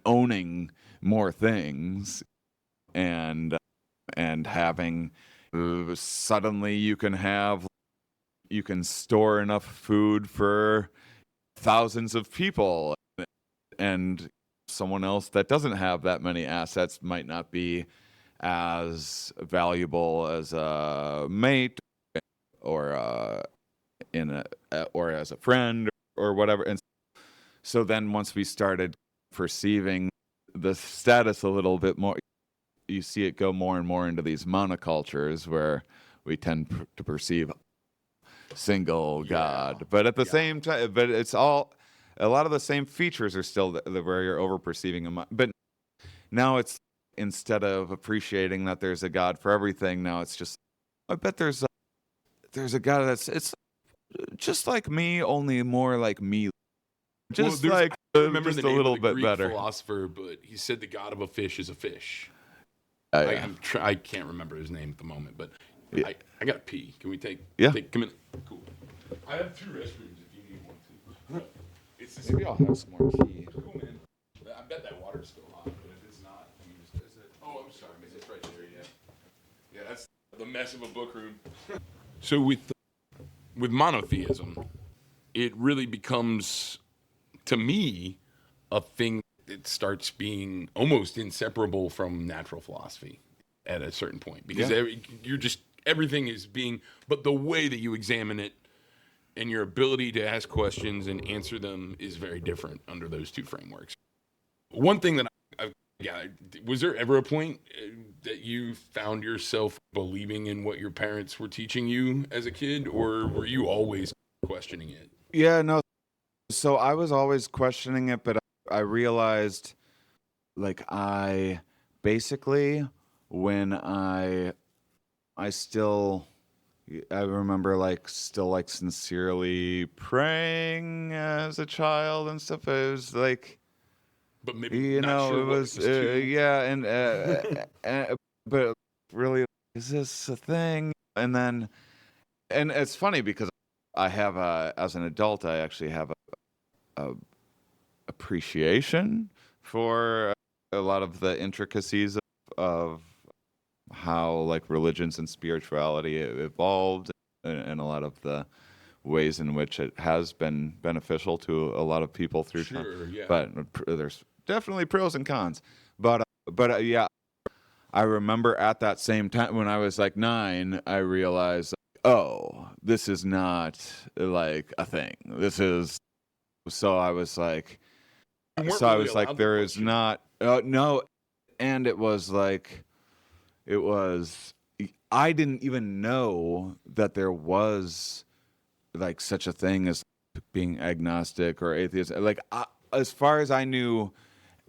owning more things, and having suddenly you can store enough food for thousands of people, and someone else that doesn't have that many assets might not be as valuable as a mate or or as a friend or whatever. And so then once we started perceiving the status a little bit more, you see it go more and more into these monocultures where we tend to perceive single God, but at the same time, but it's all, a lot of the same features are still where you're over perceiving them. But now it's, instead of appreciating that there's a God for everything, now it's just, I bet there's a God it's just like me, only more like me, just like remember just the a name little of the bit Greek better philosopher, but he said the god of a fish is a fish. Yeah. I can't remember his name at the moment, but Yeah. I got to pee. Can we take come in? Cool. I have 2 restrooms if you need one to. It's this, Maybe I'll have some more tea. cool, man. I bet that water's still hot, but if it's not, you just, is it? Oh, I'm sorry, man. It's right there, yeah. Yeah, that's the mess of a book room. So with monotheism, it really becomes, to me, a thing that starts being almost inseparable from natural philosophy at a certain point, because everything is being, but the way that you examine it and your ability to ask questions and answer them is very different under those 2 frameworks. One thing that was there ever a point that you found yourself believing in what your parents were teaching you as a kid, or were you always questioning it? Yeah, no. So I was always questioning it, but I realized, like, I basically, when I remember, like, still, like, sincerely praying as a child and stuff. It was like, But maybe not sure it was, but really, is this a thing? And then, and it's funny because I have as an adult, I actually have a appreciation for a lot of the intricacies of how like religions and spirituality evolved, and a lot of the ways in which it has been beneficial to a lot of people through time. Sure, yeah. But there's definitely pros and cons. But yeah, I remember at that same time when I was like 9, I realized, oh, this is not like a thing. This is so I was like, You weren't so I really was like, allowed to there is question. not no, and it was like, it was. I didn't even know that there was like such a thing as being agnostic or atheist. Like as far as I knew,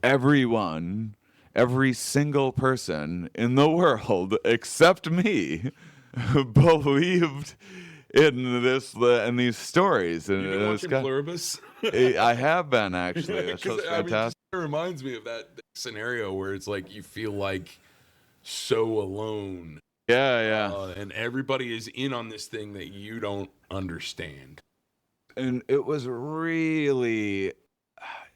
everyone, every single person in the world except me believed in this and these stories. And You've been watching Pluribus? I have been, actually. That Because show's I mean, fantastic. it reminds me of that scenario where it's like you feel like so alone, Yeah. and everybody is in on this thing that you don't understand. And it was really,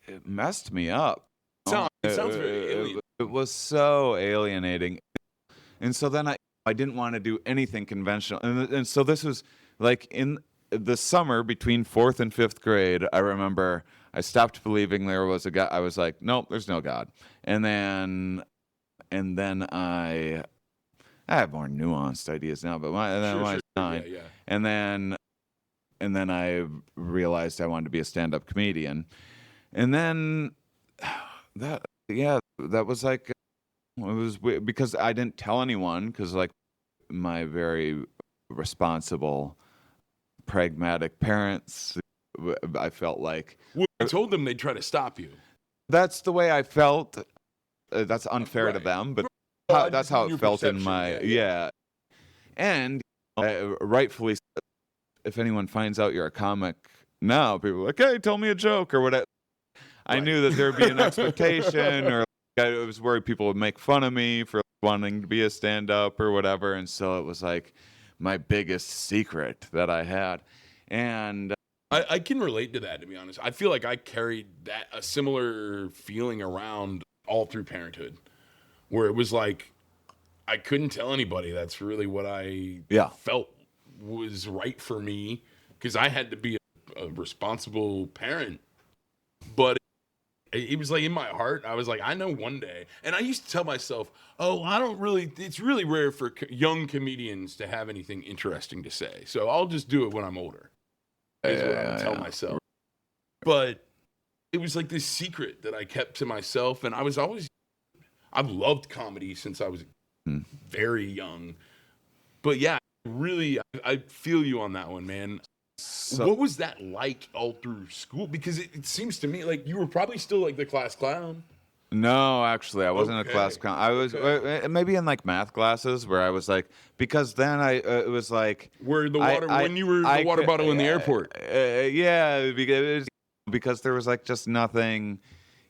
it messed me up. It sounds very alien. It was so alienating. And so then I didn't want to do anything conventional. And so this was like in the summer between 4th and 5th grade, I remember I stopped believing there was a God. I was like, nope, there's no God. And then I have more nuanced ideas now, but when I was 9, Yeah. and then I realized I wanted to be a stand-up comedian. And then that was like, it was weird because I didn't tell anyone, because like my very responsible, pragmatic parents, I felt like Well, I told them they'd try to stop you. that's the way I felt. That's unfair to Right. them, but Well, that's just how your it felt in perception, my yeah. And rightfully, if anyone finds out you're a comic now, people are like, hey, tell me a joke or whatever. I Right. knew that there'd be an expectation, or I was worried people would make fun of me for wanting to be a stand-up or whatever, and so it was like my biggest secret that I had. And I can relate to that, to be honest. I feel like I carried a similar feeling around all through parenthood, where it was like I couldn't tell anybody that's really what I felt was right for me, because I had to be a responsible parent. But it was like in my heart, I was like, I know one day. And I used to tell myself, oh, it's really rare for young comedians to have anything interesting to say. So I'll just do it when I'm older, is what I would tell myself. But it was like this secret that I kept to myself. And I've loved comedy since I was very young. But yeah, really, I feel you on that one, man. So, what was that like all through school? Because it seems to me like you were probably still like the class clown. No, actually, I wasn't a class clown. I was maybe in like math classes where I was like, because then it was like where the water when you were the water bottle in the airport. Yeah, because there was like just nothing.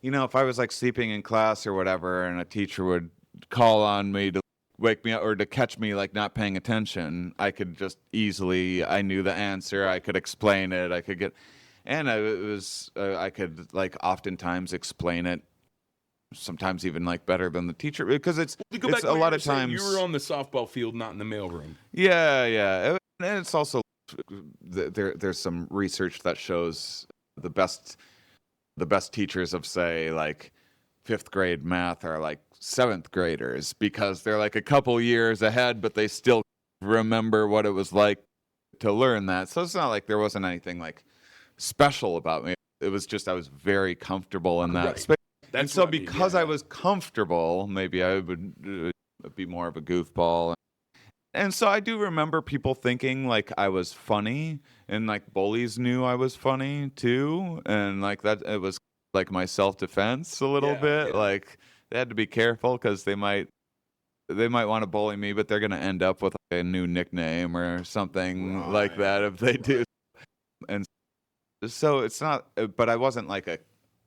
You know, if I was like sleeping in class or whatever, and a teacher would call on me to wake me up or to catch me like not paying attention, I could just easily, I knew the answer, I could explain it, I could get, and I could like oftentimes explain it, sometimes even like better than the teacher, because it's a lot of times you were on the softball field, not in the mailroom. Yeah, and it's also there's some research that shows the best teachers of, say, like 5th grade math are like 7th graders, because they're like a couple years ahead, but they still remember what it was like to learn that. So it's not like there wasn't anything like special about me. It was just I was very comfortable in that space. And so because I was comfortable, maybe I would be more of a goofball. And so I do remember people thinking like I was funny, and like bullies knew I was funny too, and like that it was like my self-defense a little bit. Like they had to be careful because they might want to bully me, but they're going to end up with like a new nickname or something like that if they do. And so it's not, but I wasn't like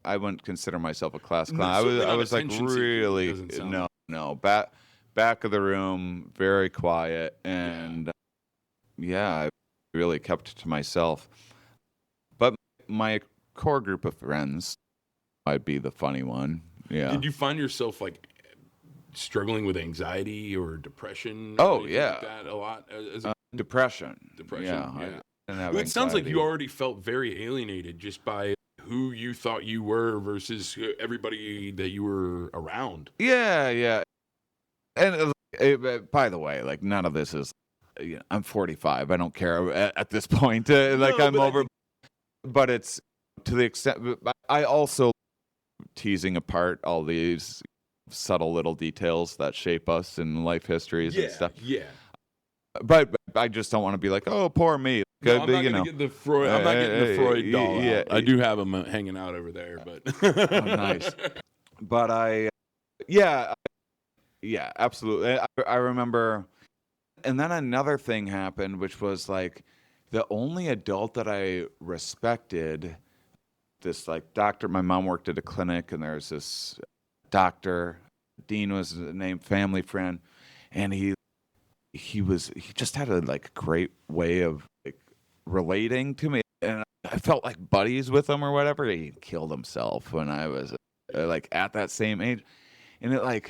I wouldn't consider myself a class clown. I was like really back of the room, very quiet, and I really kept to myself. But my core group of friends, I'd be the funny one. Yeah. Did you find yourself like struggling with anxiety or depression? Oh, or anything yeah. like that a lot as a Depression. depression. Yeah. I didn't have Well, it sounds like anxiety. you already felt very alienated just by who you thought you were versus everybody that you were around. Yeah, yeah. And by the way, like none of this is. I'm 45. I don't care at this point. Like No, I'm but I over. think- But it's to the extent. I also teasing apart all these subtle little details that shape us in life histories and stuff. Yeah. But I just don't want to be like, oh, poor me. No, I'm not gonna get the Freud. I'm not getting the Freud doll yeah, out. I do have him hanging out over there, but oh, nice. But yeah, absolutely. I remember, and then another thing happened, which was like the only adult that I respected. This like doctor. My mom worked at a clinic, and there's this doctor. Dean was the name, family friend, and he just had a like great way of like relating to me, and I felt like buddies with him or whatever. He killed himself when I was like at that same age, and it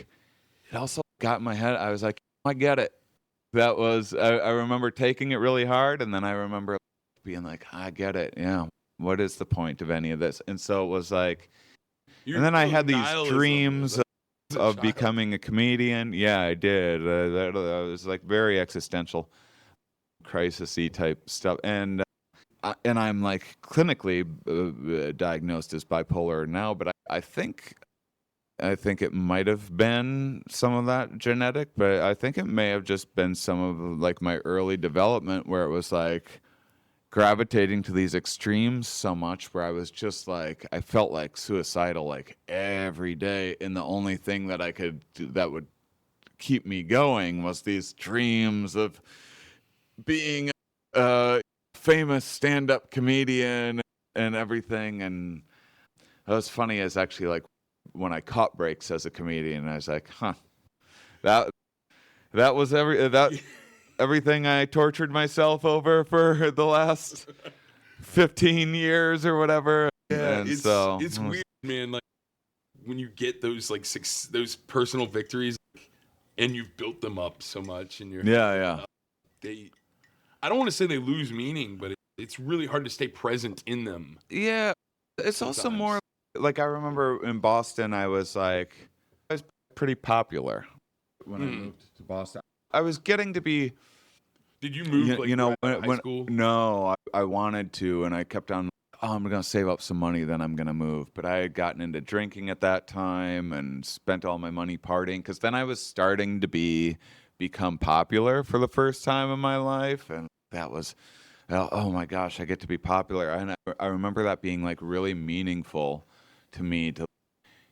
also got in my head. I was like, I get it. That was I remember taking it really hard, and then I remember being like, I get it. Yeah, what is the point of any of this? And so it was like, and then I had these dreams of becoming a comedian. Yeah, I did. That was like very existential, crisis-y type stuff, and I'm like clinically diagnosed as bipolar now, but I think it might have been some of that genetic, but I think it may have just been some of like my early development where it was like gravitating to these extremes so much where I was just like, I felt like suicidal like every day, and the only thing that I could do that would keep me going was these dreams of being a famous stand-up comedian and everything. And that was funny as actually like when I caught breaks as a comedian, I was like, that was everything I tortured myself over for the last 15 years or whatever. Yeah, and it's weird, man. Like when you get those like those personal victories, and you've built them up so much, and you're I don't want to say they lose meaning, but it's really hard to stay present in them. Yeah, it's sometimes. Also more like I remember in Boston, I was pretty popular when I moved to Boston. I was getting to be. Did you move when high school? No, I wanted to, and I kept on. Oh, I'm gonna save up some money, then I'm gonna move. But I had gotten into drinking at that time and spent all my money partying, because then I was starting to become popular for the first time in my life, and that was, oh my gosh, I get to be popular, and I remember that being like really meaningful to me to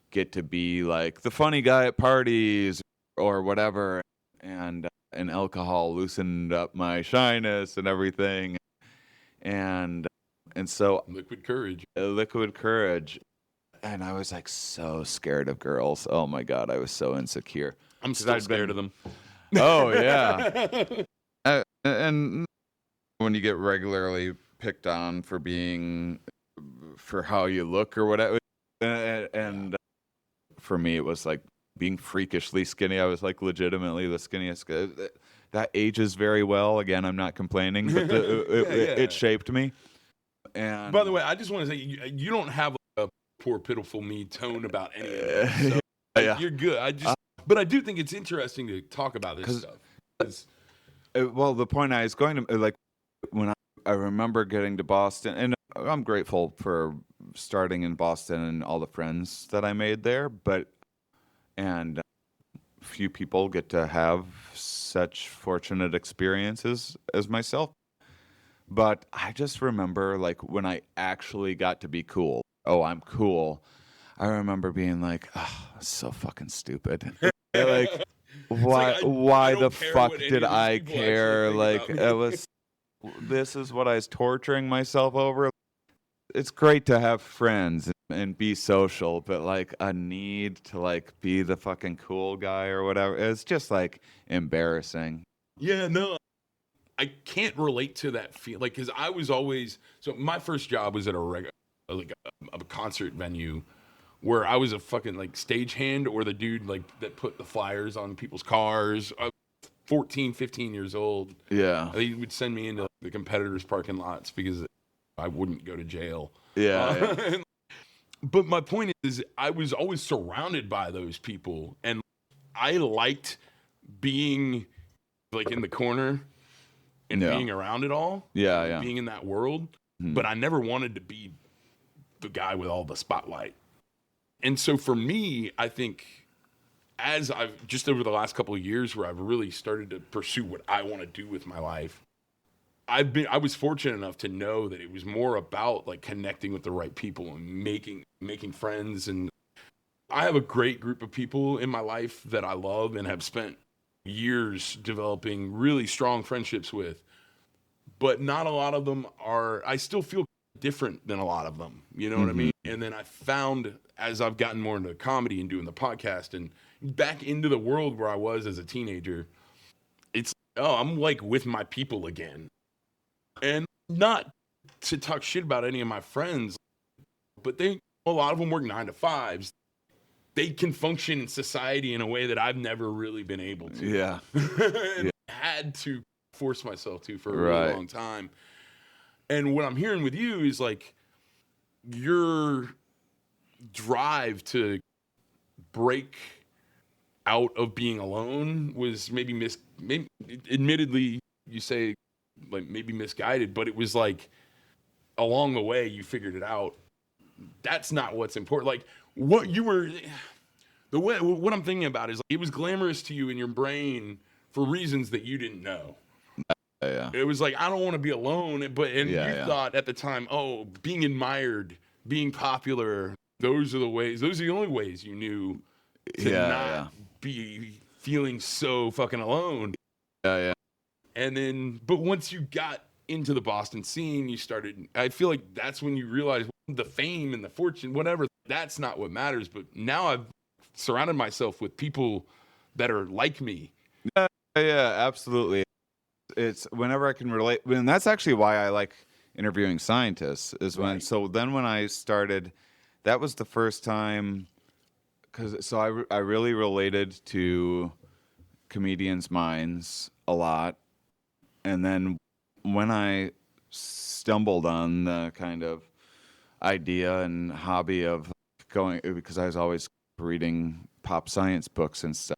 get to be like the funny guy at parties or whatever, and alcohol loosened up my shyness and everything, and so liquid courage, and I was like so scared of girls. Oh my god, I was so insecure. I'm still scared of them. Oh yeah. And when you get regularly picked on for how you look or whatever, and for me it was like being freakishly skinny. I was like legitimately the skinniest guy. That ages very well. Again, I'm not complaining, but it shaped me. And by the way, I just want to say you don't have a poor pitiful me tone about any of this. So you're good. But I do think it's interesting to talk about this stuff. Well, the point I was going to, like, when I remember getting to Boston, and I'm grateful for starting in Boston and all the friends that I made there, and few people get to have such fortunate experiences as myself. But I just remember, like, when I actually got to be cool. Oh, I'm cool. I remember being like, oh, so fucking stupid. Like, why the fuck did I care? Like, this is what I was torturing myself over. It's great to have friends and be social, but like a need to like be the fucking cool guy or whatever, it's just like embarrassing. Yeah, no, I can't relate to that feel, like, because I was always, so my first job was at a concert venue where I was a fucking like stagehand or the dude like that put the flyers on people's cars. I was 14, 15 years old. Yeah. He would send me into the competitors' parking lots because I wouldn't go to jail. Yeah. But my point is, I was always surrounded by those people, and I liked being like in the corner and being around it all. Being in that world. But I never wanted to be the guy with all the spotlight. And so for me, I think as I've just over the last couple of years where I've really started to pursue what I want to do with my life, I was fortunate enough to know that it was more about like connecting with the right people and making friends. And I have a great group of people in my life that I love and have spent years developing really strong friendships with. But not a lot of them I still feel different than a lot of them. You know what I mean? And then I found as I've gotten more into comedy and doing the podcast and back into the world where I was as a teenager, I'm like with my people again. And not to talk shit about any of my friends, but a lot of them work 9 to 5s. They can function in society in a way that I've never really been able to. Yeah. And I had to force myself to for a really long time. And what I'm hearing with you is like your drive to break out of being alone was maybe admittedly you say like maybe misguided, but it was like along the way you figured it out. That's not what's important. Like what I'm thinking about is like, it was glamorous to you in your brain for reasons that you didn't know. Yeah. It was like, I don't want to be alone, you thought at the time, oh, being admired, being popular, those are the only ways you knew to not be feeling so fucking alone. Yeah. And then, but once you got into the Boston scene, I feel like that's when you realized the fame and the fortune, whatever, that's not what matters. But now I've surrounded myself with people that are like me. Yeah, absolutely. It's whenever I can relate, and that's actually why I like interviewing scientists is when, so then when I started, that was the first time, I really related to comedians' minds a lot. And then when I stumbled on the kind of idea and hobby of going, because I was always reading pop science books and stuff.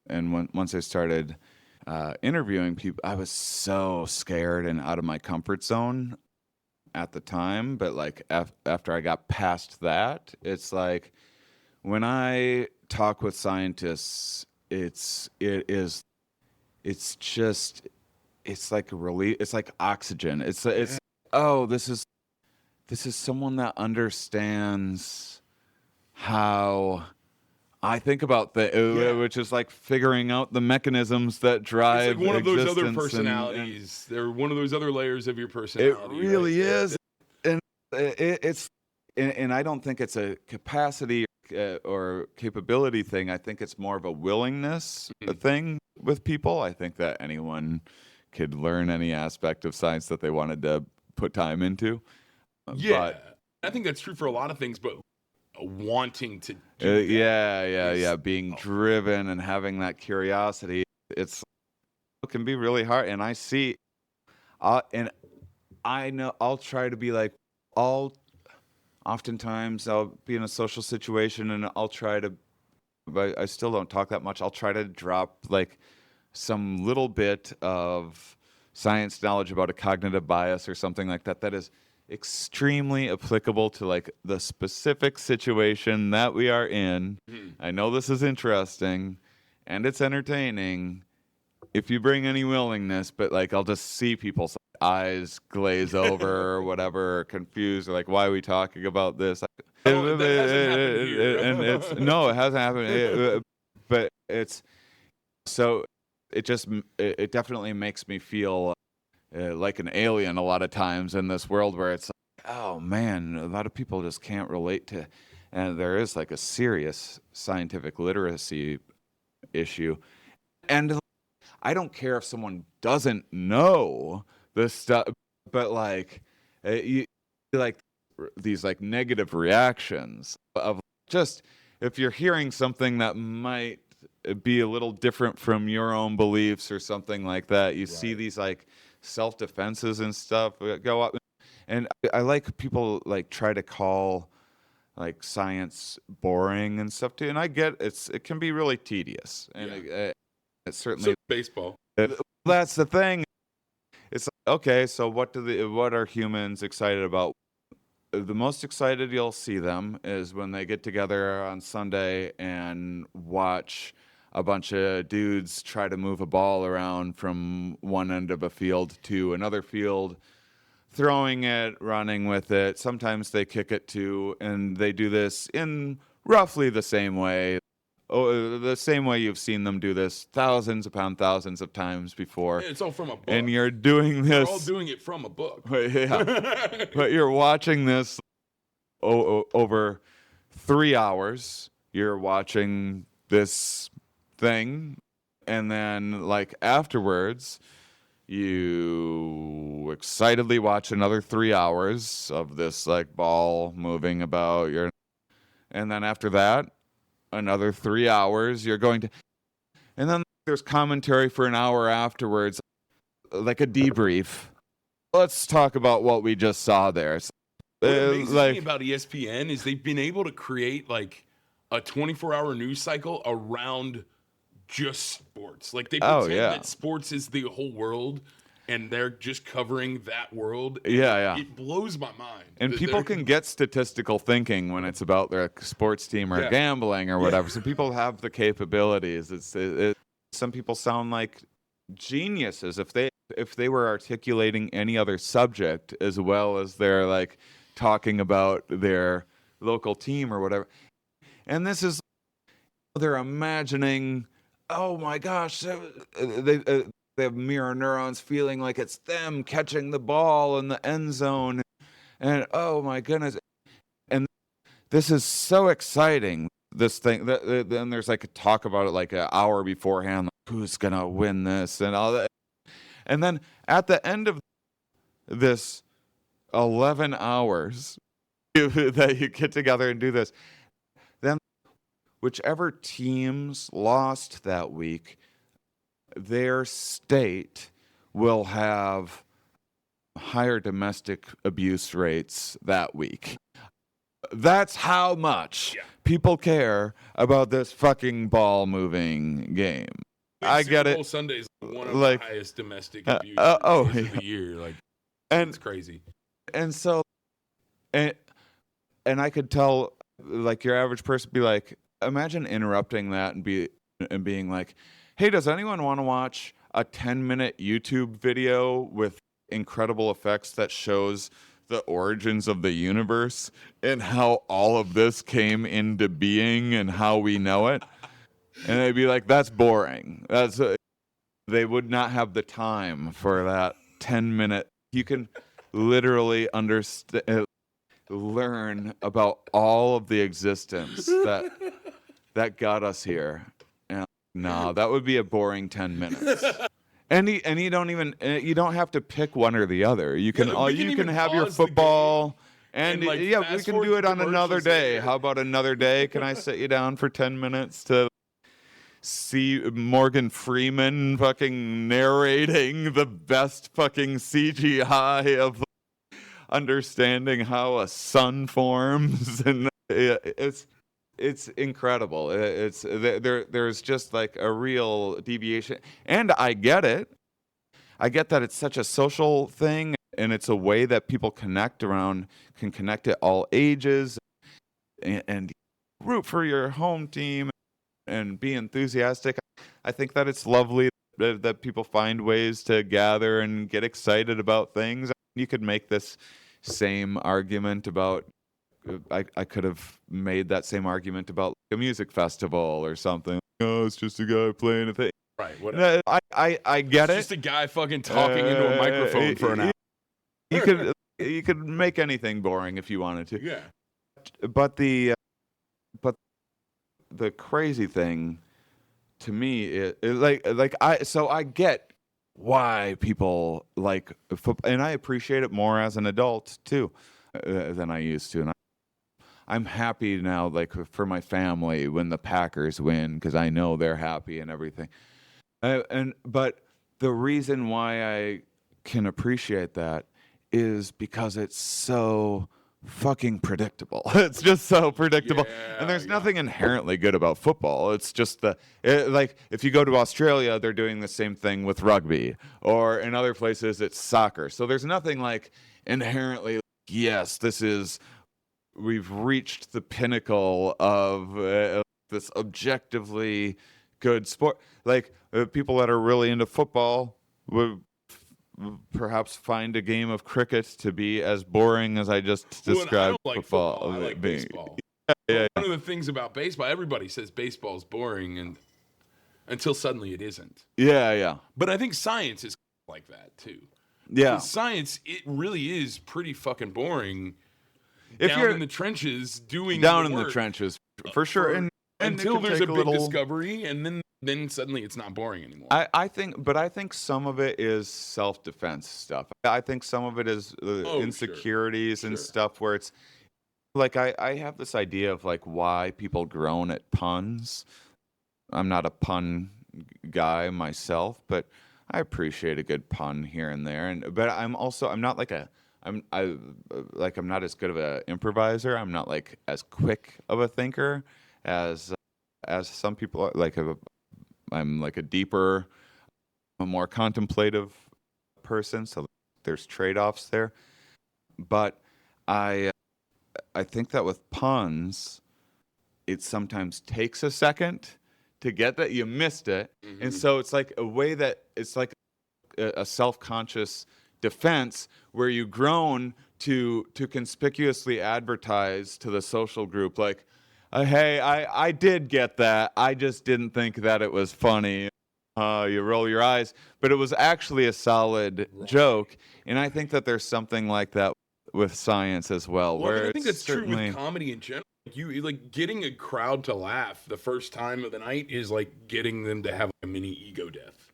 And once I started interviewing people, I was so scared and out of my comfort zone at the time. But like after I got past that, it's like when I talk with scientists, it's like a relief. It's like oxygen. It's oh, this is someone that understands how I think about which is like figuring out the mechanisms that drive. It's like one of those other existence personalities. They're one of those other layers of your personality. It really is, and and I don't think it's a capacity or capability thing. I think it's more of a willingness thing with people. I think that anyone could learn any aspect of science that they wanted to put time into. But I think that's true for a lot of things, but wanting to do being driven and having that curiosity, it can be really hard. And I see, and I know I'll try to be like, oftentimes I'll be in a social situation and I'll try to, but I still don't talk that much. I'll try to drop like some little bit of science knowledge about a cognitive bias or something like that is extremely applicable to like the specific situation that we are in. I know this is interesting and it's entertaining if you bring any willingness, but like I'll just see people's eyes glaze over or whatever, or confused, or like, why are we talking about this? That hasn't happened here. And it hasn't happened. But it's so it definitely makes me feel like an alien a lot of times in this world where it's like, oh man, a lot of people just can't relate to, and there is like a serious scientific literacy issue. And I don't care if someone doesn't know this stuff, but like you like these like negative reactions of just if you're hearing something that might be a little different from your own beliefs or something like that, you see these like self-defenses and stuff go up. And I like people like try to call like science boring and stuff too. And I get it can be really tedious. And it certainly baseball. That's the thing. It's like, okay, so what are humans excited about? The most excited you'll see them is when they get together on Sunday and watch a bunch of dudes try to move a ball around from one end of a field to another field, throwing it, running with it. Sometimes they kick it too, and they do this in roughly the same way. The same way you've seen them do this thousands upon thousands of times before. It's all from a book. And you're doing this. We're all doing it from a book. Yeah. But you're watching this over 3 hours. You're watching this thing. And then, like, afterwards, you excitedly watch another 3 hours of this, like, ball moving about. And then after that, another 3 hours, you're going to, and then there's commentary for an hour afterwards, like a debrief. Let's talk about what we just saw there. What amazes me about ESPN is they've been able to create like a 24-hour news cycle around just sports. Like they pretend that sports is the whole world, and they're just covering that world. It blows my mind. And people can get statistical thinking when it's about their sports team or gambling or whatever. So people have the capabilities. Some people sound like geniuses if they were articulating any other subject as well as they're like talking about their local team or whatever. And this is, they're imagining, oh my gosh, they have mirror neurons feeling like it's them catching the ball in the end zone. And oh my goodness. And this is so exciting, this thing. Then there's like a talk about it like an hour beforehand, like who's going to win this and all that. And then at the end of this 11 hours that you get together and do this, then whichever teams lost that week, their state will have higher domestic abuse rates that week. That's how much people care about this fucking ball moving game. I get it. Sunday is one of the highest domestic abuse of the year. Like, it's crazy. And so, and I could tell, like, your average person be like, imagine interrupting that and being like, hey, does anyone want to watch a 10-minute YouTube video with incredible effects that shows the origins of the universe and how all of this came into being and how we know it? And they'd be like, that's boring. They would not have the time for that 10-minute. You can literally learn about all of the existence that got us here. And no, that would be a boring 10 minutes. And you don't have to pick one or the other. You can have your football. And we can do it on another day. How about another day? Can I sit you down for 10 minutes to see Morgan Freeman fucking narrating the best fucking CGI of understanding how a sun forms? And it's incredible. There's just like a real deviation, and I get it. I get that it's such a social thing, and it's a way that people can connect at all ages, and root for your home team and be enthusiastic. I think that it's lovely that people find ways to gather and get excited about things. You could make this same argument about, I could have made that same argument about like a music festival or something. Oh, it's just a guy playing a thing. Right, whatever. I get it's just a guy fucking talking into a microphone for an hour. You could make anything boring if you wanted to. Yeah. But the crazy thing to me is I get why people like football, and I appreciate it more as an adult too than I used to. And I'm happy now, like for my family when the Packers win, because I know they're happy and everything. But the reason why I can appreciate that is because it's so fucking predictable. It's just so predictable. And there's nothing inherently good about football. It's just like if you go to Australia, they're doing the same thing with rugby, or in other places it's soccer. So there's nothing like inherently like, yes, we've reached the pinnacle of this objectively good sport. Like people that are really into football would perhaps find a game of cricket to be as boring as I just described. I don't like football. I like baseball. Yeah. One of the things about baseball, everybody says baseball's boring, and until suddenly it isn't. Yeah. But I think science is like that too. Yeah. Because science, it really is pretty fucking boring. If down you're in the trenches doing down the in work, the trenches for sure, and until there's a big discovery, and then suddenly it's not boring anymore. I think some of it is self-defense stuff. I think some of it is insecurities and stuff where it's like I have this idea of like why people groan at puns. I'm not a pun guy myself, but I appreciate a good pun here and there. But I'm not like I'm not as good of an improviser. I'm not like as quick of a thinker as some people are. I'm like a more contemplative person. So there's trade-offs there. But I think that with puns, it sometimes takes a second to get that you missed it, and so it's like a way that it's like a self-conscious defense where you groan to conspicuously advertise to the social group like, hey, I did get that, I just didn't think that it was funny. You roll your eyes, but it was actually a solid joke, and I think that there's something like that with science as well. Where I think that's true with comedy in general. You like getting a crowd to laugh the first time of the night is like getting them to have a mini ego death.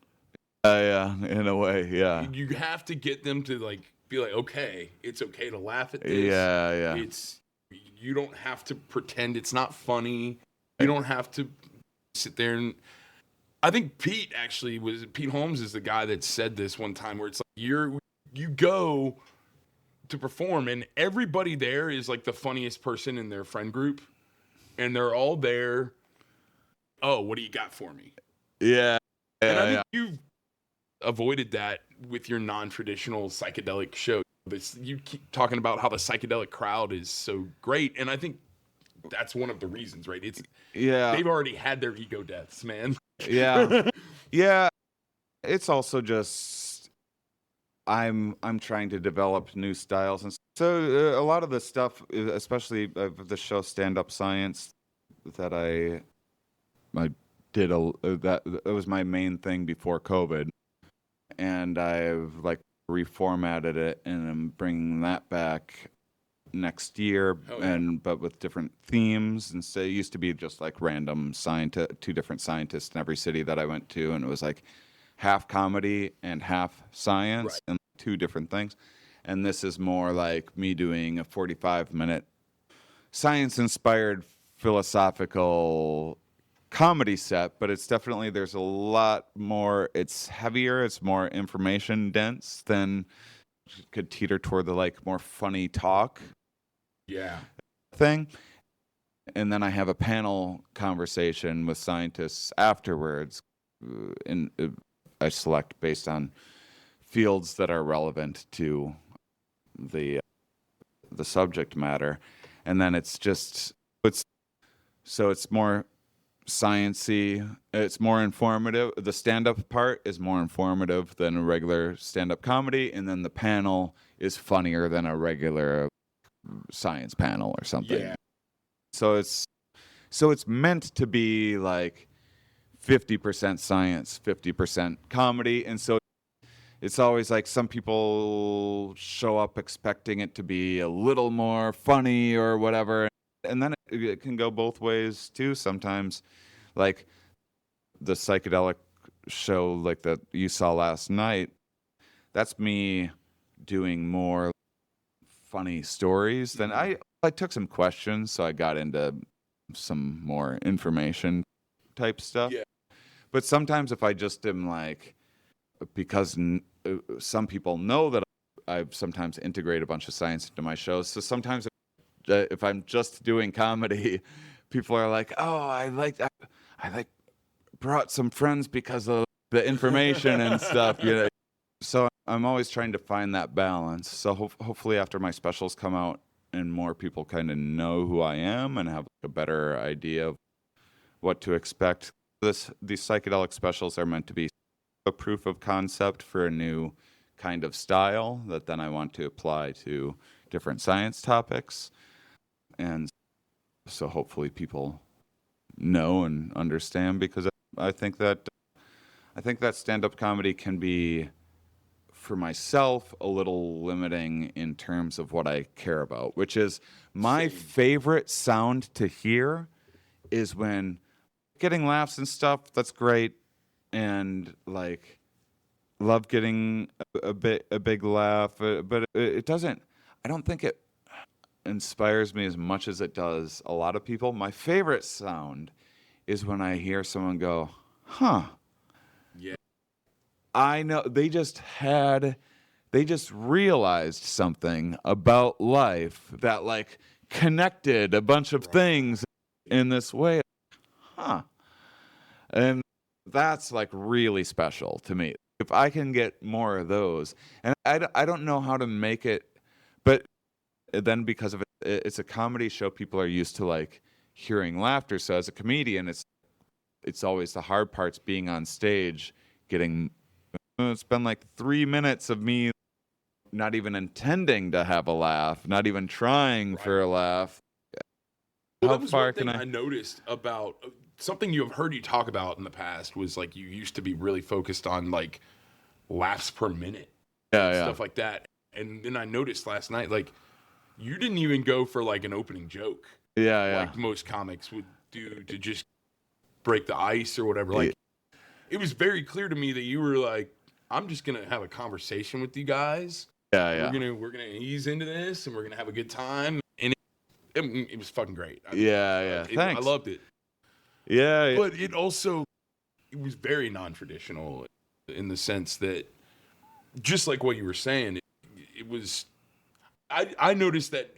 Yeah, in a way, yeah. You have to get them to like be like, okay, it's okay to laugh at this. Yeah. You don't have to pretend it's not funny. You don't have to sit there and. I think Pete Holmes is the guy that said this one time where it's like you go to perform and everybody there is like the funniest person in their friend group, and they're all there. Oh, what do you got for me? Yeah. And I think you avoided that with your non-traditional psychedelic show. You keep talking about how the psychedelic crowd is so great, and I think that's one of the reasons, right? They've already had their ego deaths, man. Yeah. It's also just I'm trying to develop new styles, and so a lot of the stuff, especially the show Stand Up Science, that I did that was my main thing before COVID, and I've like reformatted it, and I'm bringing that back next year, but with different themes. And so it used to be just like random two different scientists in every city that I went to, and it was like half comedy and half science, and two different things. And this is more like me doing a 45-minute science-inspired philosophical comedy set, but it's definitely, there's a lot more, it's heavier, it's more information dense than could teeter toward the like more funny talk thing. And then I have a panel conversation with scientists afterwards, and I select based on fields that are relevant to the subject matter, and then it's more sciencey, it's more informative. The stand-up part is more informative than a regular stand-up comedy, and then the panel is funnier than a regular science panel or something. Yeah. So it's meant to be like 50% science, 50% comedy, and so it's always like some people show up expecting it to be a little more funny or whatever, and then it can go both ways too sometimes. Like the psychedelic show like that you saw last night, that's me doing more funny stories than I I took some questions, so I got into some more information type stuff. Yeah. But sometimes if I just am like, because some people know that I've sometimes integrate a bunch of science into my shows. So sometimes if I'm just doing comedy, people are like, "Oh, I like brought some friends because of the information and stuff." So I'm always trying to find that balance. So hopefully after my specials come out and more people kind of know who I am and have a better idea of what to expect. These psychedelic specials are meant to be a proof of concept for a new kind of style that then I want to apply to different science topics. And so hopefully people know and understand, because I think that stand-up comedy can be, for myself, a little limiting in terms of what I care about, which is my favorite sound to hear is when getting laughs and stuff. That's great. And like, love getting a big laugh, but it doesn't, I don't think it inspires me as much as it does a lot of people. My favorite sound is when I hear someone go, huh. Yeah. I know they just realized something about life that like connected a bunch of things in this way. Huh. And that's like really special to me. If I can get more of those, and I don't know how to make it, but then because of it's a comedy show, people are used to like hearing laughter. So as a comedian, it's always the hard parts being on stage, getting. It's been like 3 minutes of me not even intending to have a laugh, not even trying for a laugh. Well, How that was far one thing can I noticed about something you have heard you talk about in the past was like you used to be really focused on like laughs per minute, stuff like that. And then I noticed last night, like you didn't even go for like an opening joke, like most comics would do to just break the ice or whatever. Like it was very clear to me that you were like, I'm just gonna have a conversation with you guys. We're gonna ease into this and we're gonna have a good time. And it was fucking great. Thanks. I loved it. Yeah. But it was very non-traditional in the sense that, just like what you were saying, it was. I noticed that.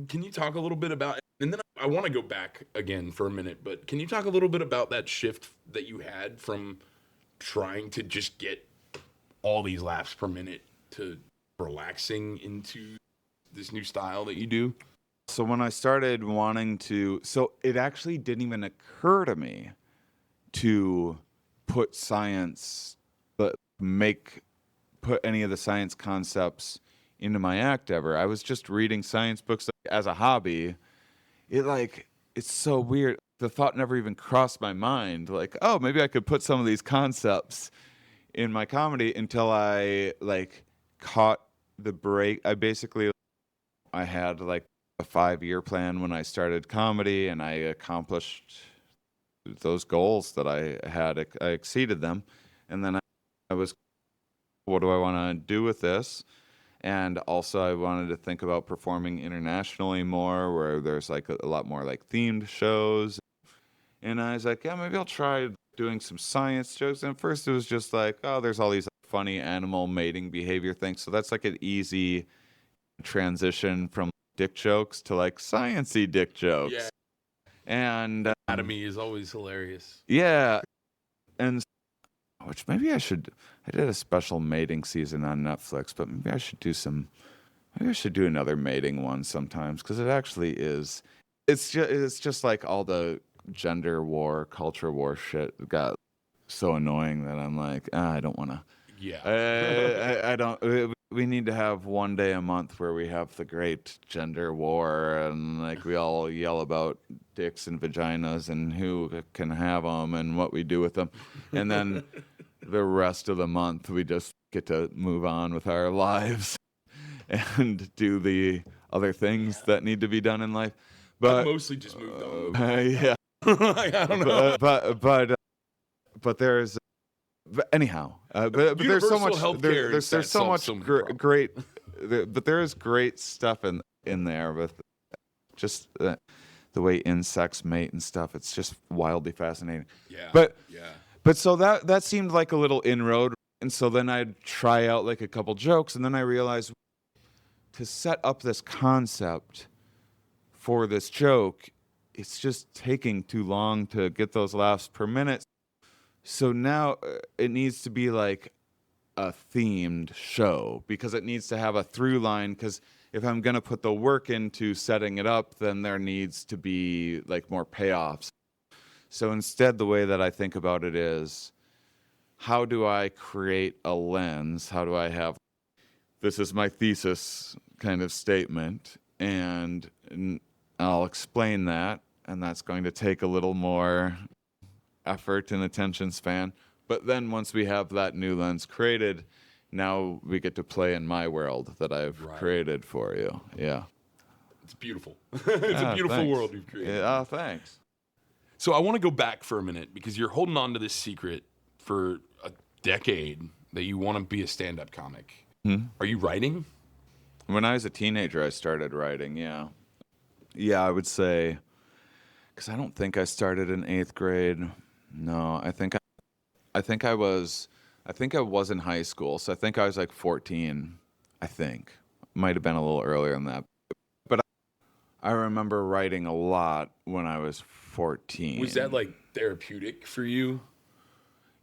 Can you talk a little bit about? And then I want to go back again for a minute. But can you talk a little bit about that shift that you had from trying to just get all these laughs per minute to relaxing into this new style that you do? So when I started wanting to, so it actually didn't even occur to me to put science, put any of the science concepts into my act ever. I was just reading science books as a hobby. It's so weird. The thought never even crossed my mind. Like, oh, maybe I could put some of these concepts in my comedy, until I like caught the break. I had like a 5-year plan when I started comedy, and I accomplished those goals that I had. I exceeded them. And then I was, what do I want to do with this? And also I wanted to think about performing internationally more, where there's like a lot more like themed shows. And I was like, yeah, maybe I'll try doing some science jokes. And at first it was just like, oh, there's all these funny animal mating behavior things. So that's like an easy transition from dick jokes to like sciencey dick jokes. Yeah. And Anatomy is always hilarious. Yeah. And which maybe I did a special mating season on Netflix, but maybe I should do another mating one sometimes, because it actually is. It's just like all the gender war, culture war shit got so annoying that I'm like, I don't want to. Yeah. I don't. We need to have one day a month where we have the great gender war, and like we all yell about dicks and vaginas and who can have them and what we do with them, and then the rest of the month we just get to move on with our lives and do the other things that need to be done in life. But I mostly just moved on. Yeah. I don't know. But there's. But anyhow, but there's so much. There's so much great. But there is great stuff in there with just the way insects mate and stuff. It's just wildly fascinating. Yeah. But Yeah. but so that seemed like a little inroad, and so then I'd try out like a couple jokes, and then I realized to set up this concept for this joke, it's just taking too long to get those laughs per minute. So now it needs to be like a themed show because it needs to have a through line, because if I'm going to put the work into setting it up, then there needs to be like more payoffs. So instead, the way that I think about it is, how do I create a lens? How do I have, this is my thesis kind of statement, and I'll explain that, and that's going to take a little more effort and attention span. But then once we have that new lens created, now we get to play in my world that I've created for you. Yeah. It's beautiful. It's a beautiful thanks. world you've created. Yeah, thanks. So I want to go back for a minute because you're holding on to this secret for a decade that you want to be a stand-up comic. Are you writing? When I was a teenager, I started writing, yeah. Yeah, I would say, because I don't think I started in 8th grade. No, I think I was in high school, so I think I was like 14, I think. Might have been a little earlier than that. But I remember writing a lot when I was 14. Was that like therapeutic for you?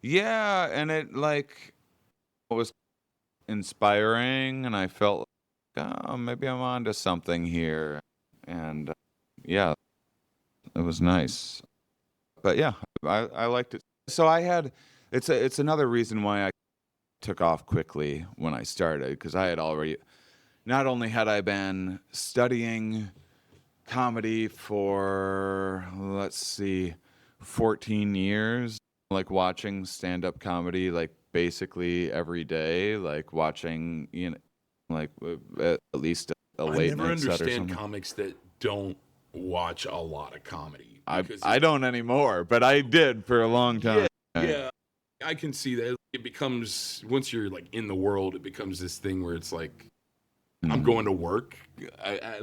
Yeah, and it was inspiring, and I felt like, oh, maybe I'm onto something here. And yeah, it was nice. But yeah, I liked it. So it's another reason why I took off quickly when I started, because I had already, not only had I been studying comedy for, let's see, 14 years, like watching stand-up comedy like basically every day, like watching, like at least a late night set or something. I never understand comics that don't watch a lot of comedy. I don't anymore, but I did for a long time. Yeah, I can see that. It becomes, once you're like in the world, it becomes this thing where it's like, I'm going to work at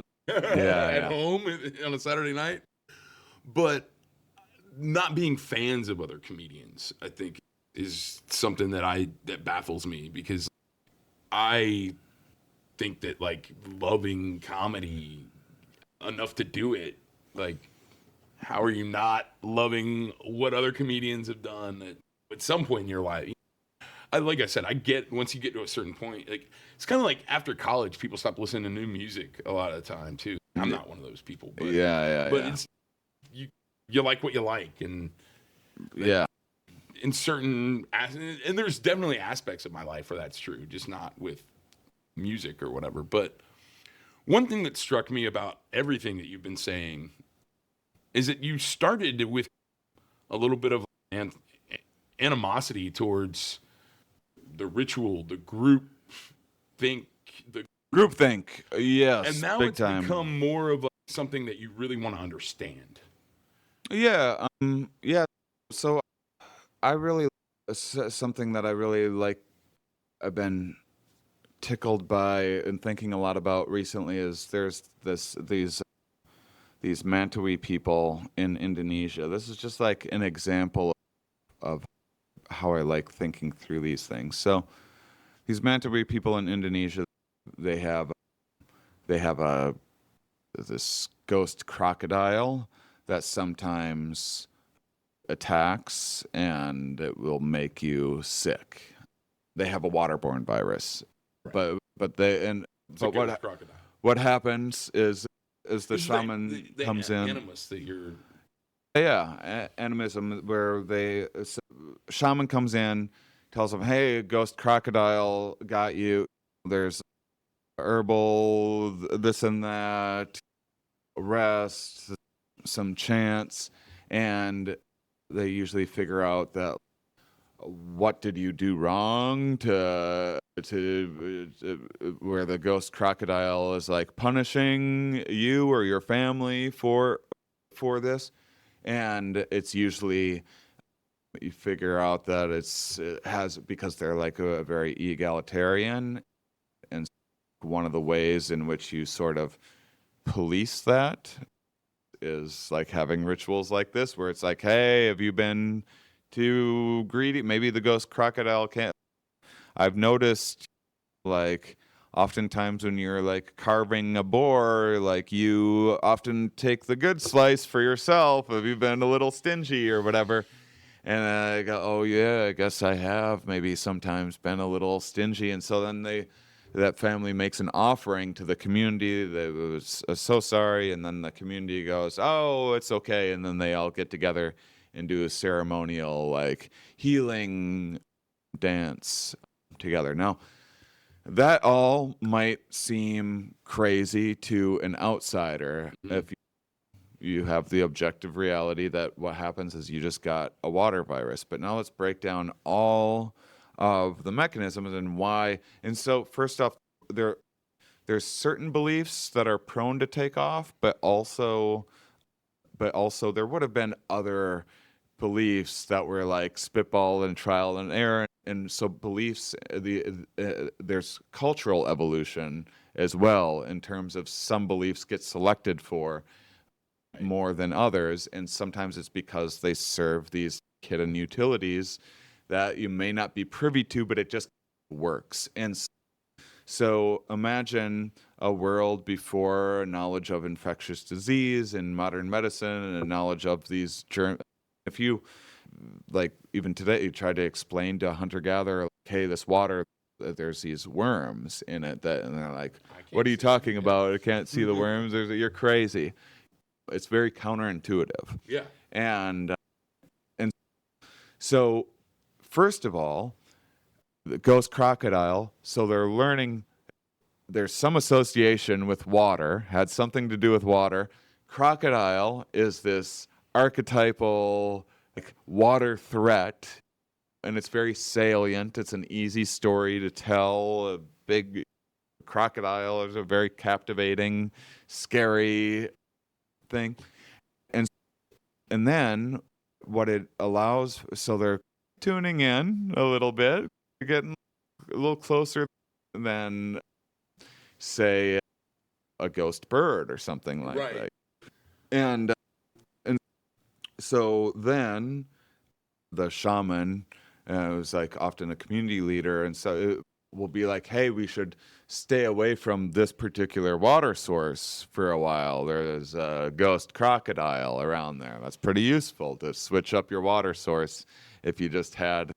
home on a Saturday night. But not being fans of other comedians, I think, is something that baffles me, because I think that like loving comedy enough to do it, like, how are you not loving what other comedians have done at some point in your life? Like I said, I get, once you get to a certain point, like, it's kind of like after college, people stop listening to new music a lot of the time too. I'm not one of those people, but it's, you like what you like, and in certain, and there's definitely aspects of my life where that's true, just not with music or whatever. But one thing that struck me about everything that you've been saying is that you started with a little bit of animosity towards the ritual, the group think, yes, and now it's become more of something that you really want to understand. Yeah, So I really, something that I really like, I've been tickled by and thinking a lot about recently is there's these Mantui people in Indonesia. This is just like an example of how I like thinking through these things. So these Mantui people in Indonesia, they have this ghost crocodile that sometimes attacks, and it will make you sick. They have a waterborne virus, Right. what happens is the shaman comes in. Animus that you're. Yeah, animism, where shaman comes in, tells them, "Hey, ghost crocodile got you. There's herbal, this and that, rest, some chants," and they usually figure out that what did you do wrong to where the ghost crocodile is like punishing you or your family for this, and it's usually you figure out that it has, because they're like a very egalitarian, and one of the ways in which you sort of police that is like having rituals like this where it's like, hey, have you been too greedy? Maybe the ghost crocodile can't. I've noticed like oftentimes when you're like carving a boar, like you often take the good slice for yourself. Have you been a little stingy or whatever? And I go, oh yeah, I guess I have maybe sometimes been a little stingy. And so then that family makes an offering to the community that was so sorry. And then the community goes, oh, it's okay. And then they all get together and do a ceremonial like healing dance together. Now, that all might seem crazy to an outsider if you have the objective reality that what happens is you just got a water virus. But now let's break down all of the mechanisms and why. And so first off, there's certain beliefs that are prone to take off, but also there would have been other beliefs that were like spitball and trial and error. And so beliefs, there's cultural evolution as well in terms of some beliefs get selected for more than others, and sometimes it's because they serve these hidden utilities that you may not be privy to, but it just works. And so imagine a world before knowledge of infectious disease and modern medicine and a knowledge of these germs. If you, like even today, you try to explain to a hunter-gatherer, like, hey, this water, there's these worms in it, and they're like, what are you talking about? I can't see the worms. You're crazy. It's very counterintuitive. Yeah. And so, first of all, the ghost crocodile, so they're learning there's some association with water, had something to do with water. Crocodile is this archetypal like water threat, and it's very salient. It's an easy story to tell. A big crocodile is a very captivating, scary thing. And then what it allows, so they're tuning in a little bit, getting a little closer than, say, a ghost bird or something like that. And so then the shaman was like often a community leader, and so it will be like, hey, we should stay away from this particular water source for a while. There's a ghost crocodile around there. That's pretty useful to switch up your water source if you just had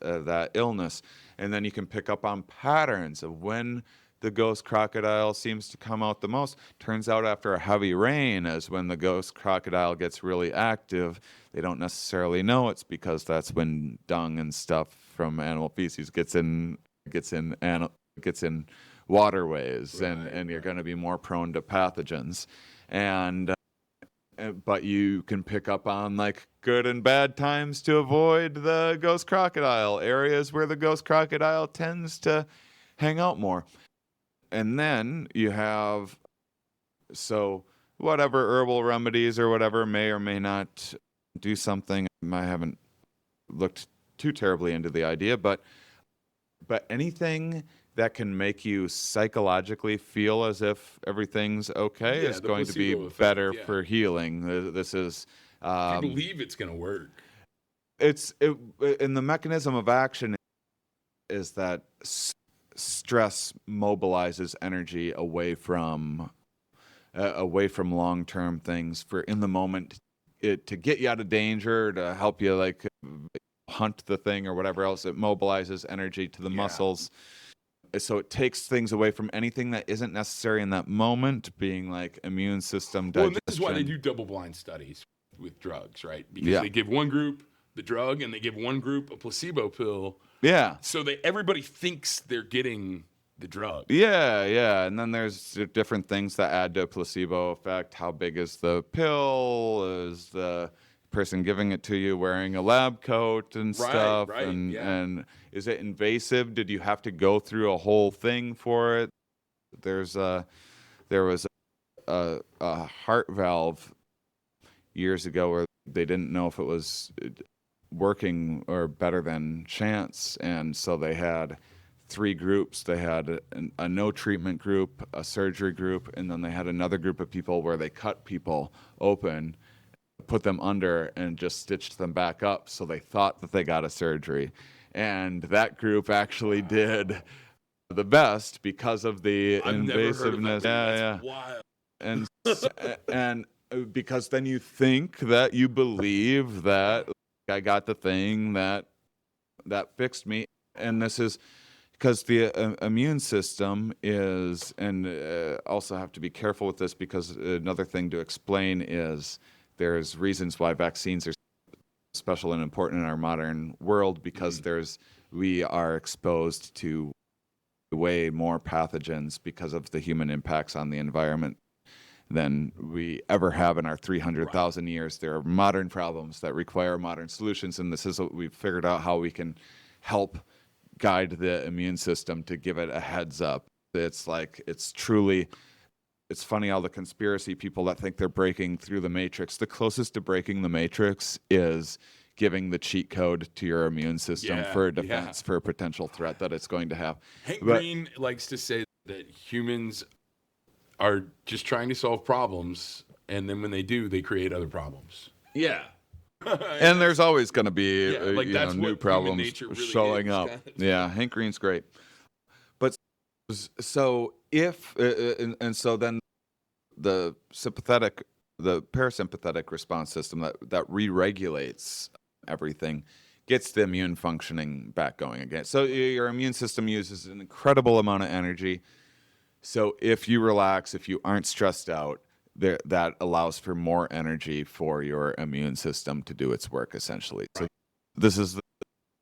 that illness. And then you can pick up on patterns of when the ghost crocodile seems to come out the most. Turns out after a heavy rain is when the ghost crocodile gets really active. They don't necessarily know it's because that's when dung and stuff from animal feces gets in waterways, and you're going to be more prone to pathogens. And but you can pick up on like good and bad times to avoid the ghost crocodile, areas where the ghost crocodile tends to hang out more. And then you have, so whatever herbal remedies or whatever may or may not do something. I haven't looked too terribly into the idea, but anything that can make you psychologically feel as if everything's okay is going to be better for healing. This is, I believe it's going to work. And the mechanism of action is that stress mobilizes energy away from long-term things for in the moment, to get you out of danger, to help you like hunt the thing or whatever else. It mobilizes energy to the muscles, so it takes things away from anything that isn't necessary in that moment, being like immune system, digestion. Well, this is why they do double-blind studies with drugs, right? Because they give one group the drug and they give one group a placebo pill. Yeah. So everybody thinks they're getting the drug. Yeah. And then there's different things that add to a placebo effect. How big is the pill? Is the person giving it to you wearing a lab coat and stuff? And is it invasive? Did you have to go through a whole thing for it? There was a heart valve years ago where they didn't know if it was working or better than chance, and so they had three groups. They had a no treatment group, a surgery group, and then they had another group of people where they cut people open, put them under, and just stitched them back up, so they thought that they got a surgery. And that group actually did the best because of the I've never heard of invasiveness. that. That's wild. And and because then you think that you believe that I got the thing that fixed me, and this is because the immune system is, and also have to be careful with this, because another thing to explain is there's reasons why vaccines are special and important in our modern world, because we are exposed to way more pathogens because of the human impacts on the environment than we ever have in our 300,000 years. There are modern problems that require modern solutions, and this is what we've figured out, how we can help guide the immune system to give it a heads up. It's like, it's funny how the conspiracy people that think they're breaking through the matrix, the closest to breaking the matrix is giving the cheat code to your immune system for defense for a potential threat that it's going to have. Hank Green likes to say that humans are just trying to solve problems, and then when they do, they create other problems. Yeah. And there's always going to be that's new what problems really showing is, up. kind of. Yeah, Hank Green's great. But so if and so then the parasympathetic response system that re-regulates everything gets the immune functioning back going again. So your immune system uses an incredible amount of energy. So if you relax, if you aren't stressed out, that allows for more energy for your immune system to do its work, essentially. So this is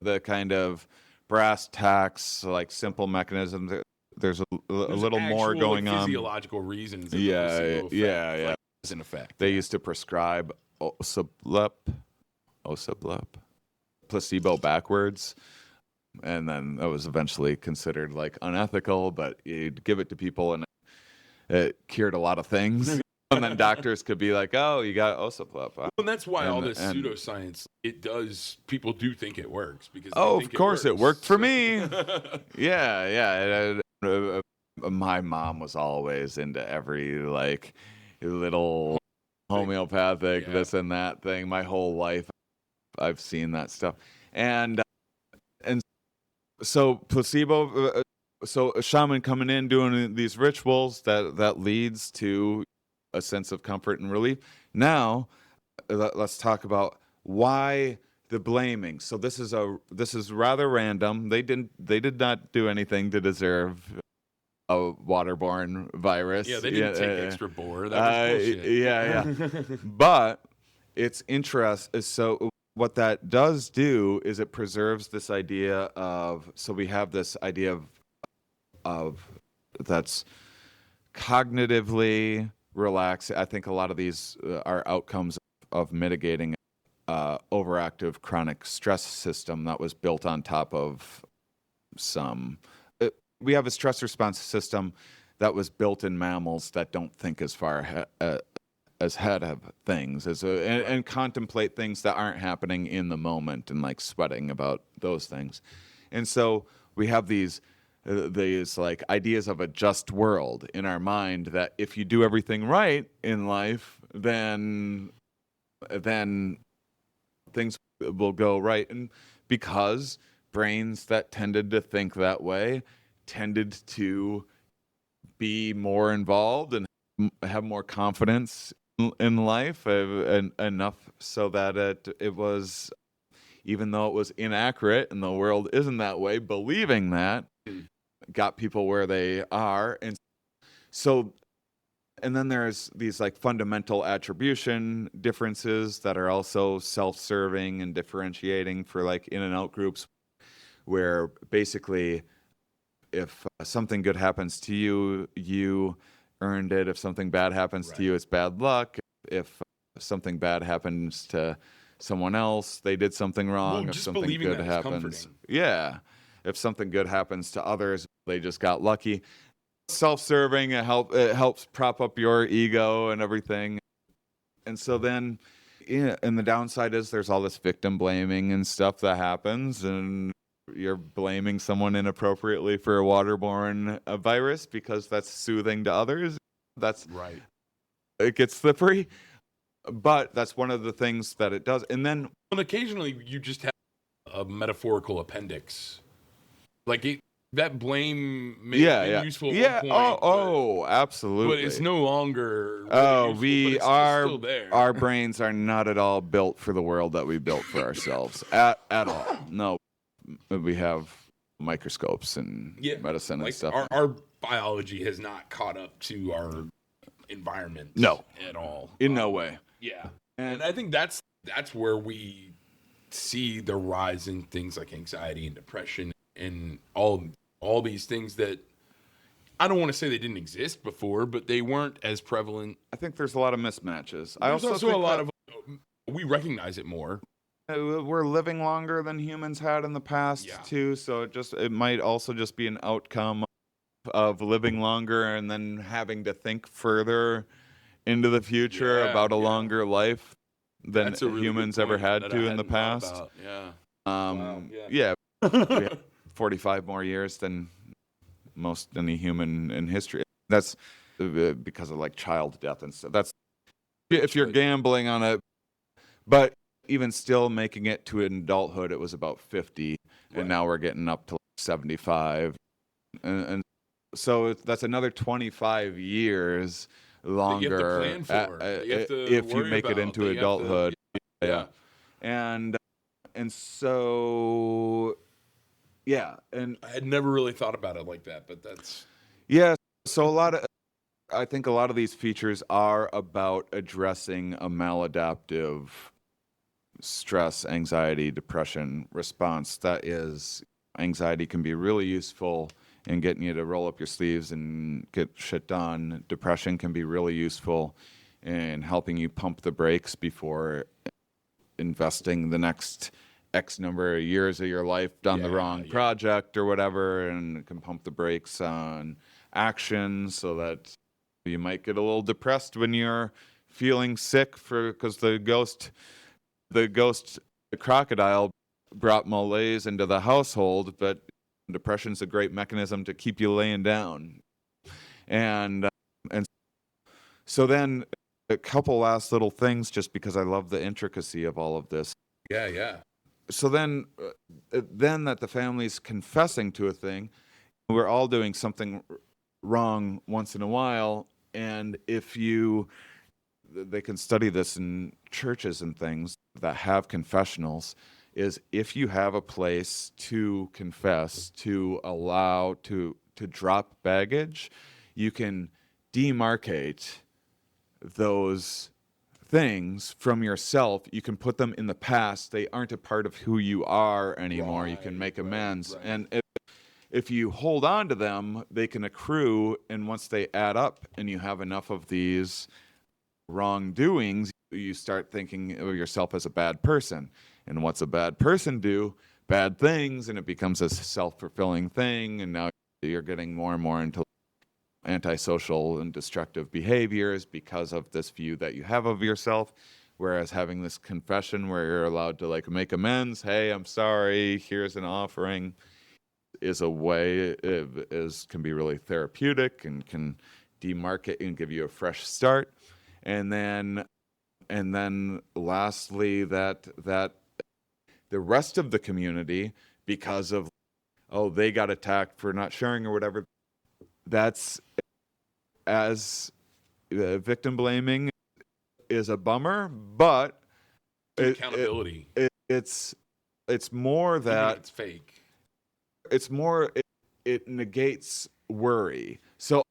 the kind of brass tacks, like simple mechanism. There's a little more going on. Physiological reasons. Yeah. Is in effect. They used to prescribe osablep, placebo backwards. And then that was eventually considered like unethical, but you'd give it to people and it cured a lot of things. And then doctors could be like, "Oh, you got osablep." Well, and that's why all this pseudoscience, people do think it works, because of course it worked for me. Yeah. My mom was always into every like little homeopathic this and that thing. My whole life, I've seen that stuff, and so placebo. So a shaman coming in doing these rituals that leads to a sense of comfort and relief. Now, let's talk about why the blaming. So this is rather random. They did not do anything to deserve a waterborne virus. Yeah, they didn't take extra bore. That was bullshit. Yeah. But it's interesting. So what that does do is it preserves this idea of. So we have this idea of that's cognitively relaxed. I think a lot of these are outcomes of mitigating overactive chronic stress system that was built on top of some. We have a stress response system that was built in mammals that don't think as far ahead of things and contemplate things that aren't happening in the moment and like sweating about those things. And so we have these like ideas of a just world in our mind that if you do everything right in life, then things will go right. And because brains that tended to think that way tended to be more involved and have more confidence in life, enough so that it was, even though it was inaccurate and the world isn't that way, believing that got people where they are. And so, and then there's these like fundamental attribution differences that are also self-serving and differentiating for like in and out groups, where basically if something good happens to you, you earned it. If something bad happens to you, it's bad luck. If something bad happens to someone else, they did something wrong. Well, if just something believing good that is happens, comforting. if something good happens to others, they just got lucky. Self-serving, it helps prop up your ego and everything. And so then, and the downside is there's all this victim blaming and stuff that happens, and you're blaming someone inappropriately for a waterborne virus because that's soothing to others. That's Right. It gets slippery, but that's one of the things that it does. And then occasionally you just have a metaphorical appendix. Like that blame may have been useful at one point. Absolutely. But it's no longer really useful, but it's still there. Our brains are not at all built for the world that we built for ourselves at all. No, we have microscopes and medicine and stuff. Our biology has not caught up to our environment. No, at all. In no way. Yeah, and I think that's where we see the rise in things like anxiety and depression and all these things that I don't want to say they didn't exist before, but they weren't as prevalent. I think there's a lot of mismatches. There's also a lot of we recognize it more. We're living longer than humans had in the past too, so it might also just be an outcome of living longer and then having to think further into the future about a longer life than humans ever had to in the past. We have 45 more years than most any human in history. That's because of like child death and stuff. That's if you're gambling on it, but even still making it to adulthood, it was about 50, and now we're getting up to like 75, and so that's another 25 years longer. You have to plan for. If you make it into adulthood. And so and I had never really thought about it like that, but that's so I think a lot of these features are about addressing a maladaptive stress, anxiety, depression response. That is, anxiety can be really useful in getting you to roll up your sleeves and get shit done. Depression can be really useful in helping you pump the brakes before investing the next X number of years of your life down the wrong project or whatever, and it can pump the brakes on action so that you might get a little depressed when you're feeling sick because the ghost crocodile brought malaise into the household, but depression's a great mechanism to keep you laying down. And so then a couple last little things, just because I love the intricacy of all of this. So then that the family's confessing to a thing, we're all doing something wrong once in a while, and they can study this in churches and things that have confessionals, is if you have a place to confess, to allow, to drop baggage, you can demarcate those things from yourself. You can put them in the past. They aren't a part of who you are anymore. You can make amends. And if you hold on to them, they can accrue, and once they add up and you have enough of these wrongdoings, you start thinking of yourself as a bad person. And what's a bad person do? Bad things, and it becomes a self-fulfilling thing, and now you're getting more and more into antisocial and destructive behaviors because of this view that you have of yourself. Whereas having this confession where you're allowed to like make amends, hey, I'm sorry, here's an offering, is a way, can be really therapeutic and can demarcate and give you a fresh start. And then lastly, that the rest of the community, because of, they got attacked for not sharing or whatever, that's as victim blaming is a bummer, but accountability. It's more that it's fake. It's more it negates worry. So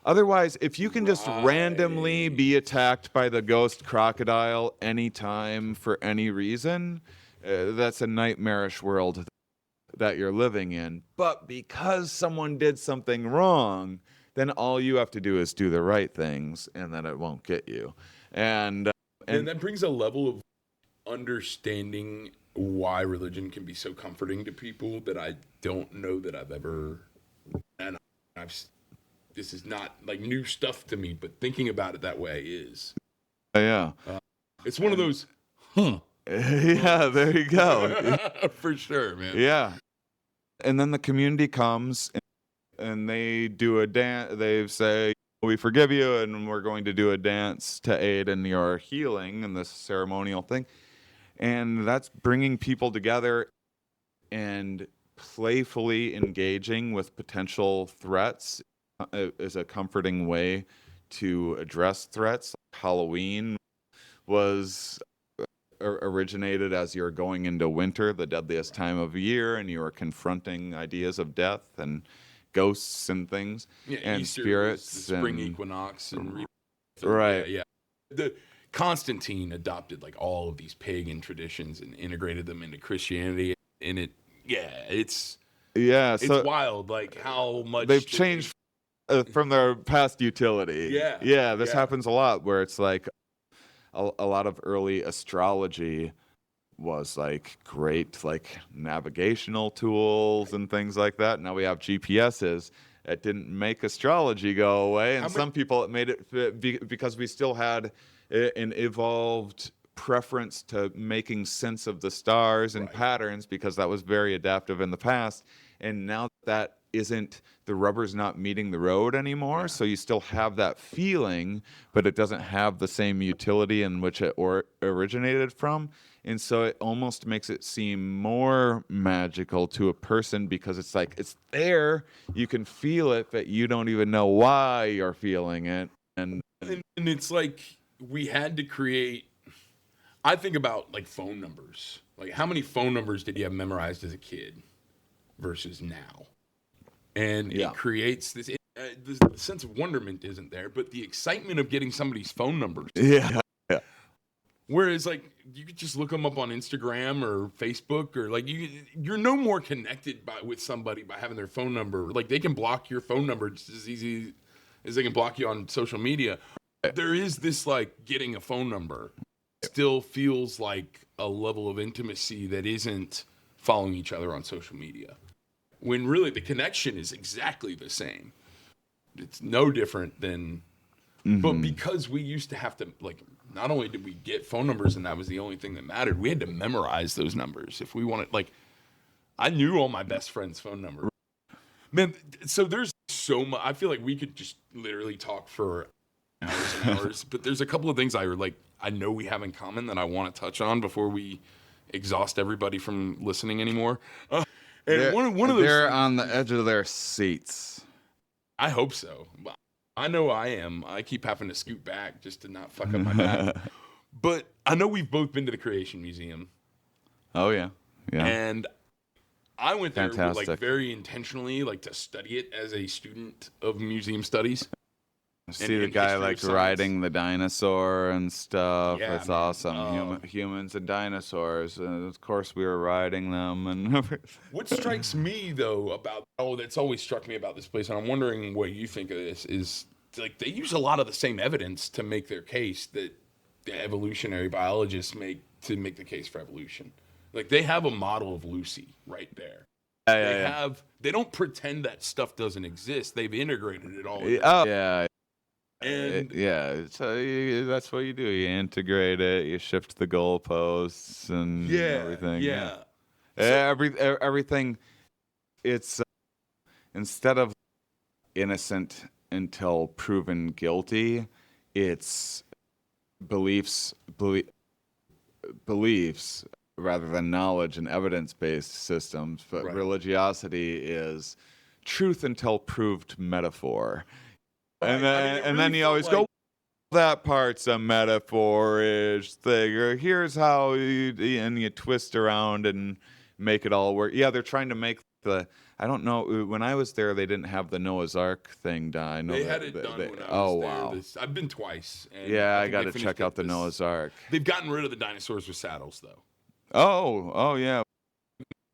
otherwise, if you can just randomly be attacked by the ghost crocodile anytime for any reason, that's a nightmarish world that you're living in. But because someone did something wrong, then all you have to do is do the right things, and then it won't get you. And that brings a level of understanding why religion can be so comforting to people that I don't know that I've ever. And this is not like new stuff to me, but thinking about it that way is. Yeah. It's one of those, Yeah, there you go. For sure, man. Yeah. And then the community comes and they do a dance. They say, "We forgive you, and we're going to do a dance to aid in your healing," and this ceremonial thing. And that's bringing people together and playfully engaging with potential threats is a comforting way to address threats. Halloween was originated as you're going into winter, the deadliest time of year, and you are confronting ideas of death and ghosts and things, Yeah, and Easter spirits, was the spring and equinox, and right. yeah. The Constantine adopted like all of these pagan traditions and integrated them into Christianity, and it's Yeah, so wild, like how much they've changed from their past utility. Yeah, This happens a lot where it's like a lot of early astrology was like great, like navigational tools and things like that. Now we have GPSs. It didn't make astrology go away, and some people it made it because we still had an evolved preference to making sense of the stars and patterns, because that was very adaptive in the past. And now that isn't, the rubber's not meeting the road anymore, so you still have that feeling, but it doesn't have the same utility in which it originated from. And so it almost makes it seem more magical to a person, because it's like it's there, you can feel it, but you don't even know why you're feeling it. And it's like we had to create. I think about like phone numbers. Like, how many phone numbers did you have memorized as a kid versus now? And it creates this. The sense of wonderment isn't there, but the excitement of getting somebody's phone numbers. Yeah. Whereas, like, you could just look them up on Instagram or Facebook, or like you're no more connected with somebody by having their phone number. Like, they can block your phone number just as easy as they can block you on social media. There is this, like, getting a phone number still feels like a level of intimacy that isn't following each other on social media, when really the connection is exactly the same. It's no different than, but because we used to have to, like, not only did we get phone numbers and that was the only thing that mattered, we had to memorize those numbers if we wanted. Like, I knew all my best friends' phone numbers. Man, so there's so much. I feel like we could just literally talk for hours and hours, but there's a couple of things I know we have in common that I want to touch on before we exhaust everybody from listening anymore. And one of those they're things, on the edge of their seats. I hope so. I know I am. I keep having to scoot back just to not fuck up my back. But I know we've both been to the Creation Museum. Oh yeah. And I went there Fantastic. very intentionally, like, to study it as a student of museum studies. See the guy like riding the dinosaur and stuff. Yeah, it's man. awesome. Humans and dinosaurs. Of course, we were riding them. And what strikes me, though, that's always struck me about this place, and I'm wondering what you think of this, is like they use a lot of the same evidence to make their case that the evolutionary biologists make to make the case for evolution. Like, they have a model of Lucy right there. They don't pretend that stuff doesn't exist. They've integrated it all. Yeah. And that's what you do. You integrate it. You shift the goalposts and everything. Yeah. Everything. It's instead of innocent until proven guilty, it's beliefs rather than knowledge and evidence-based systems. But religiosity is truth until proved metaphor. And then you always go, that part's a metaphor-ish thing, or here's how and you twist around and make it all work. Yeah, they're trying to make I don't know, when I was there, they didn't have the Noah's Ark thing done. They had it done when I was there. Wow. I've been twice. And I got to check out the Noah's Ark. They've gotten rid of the dinosaurs with saddles, though. Oh yeah.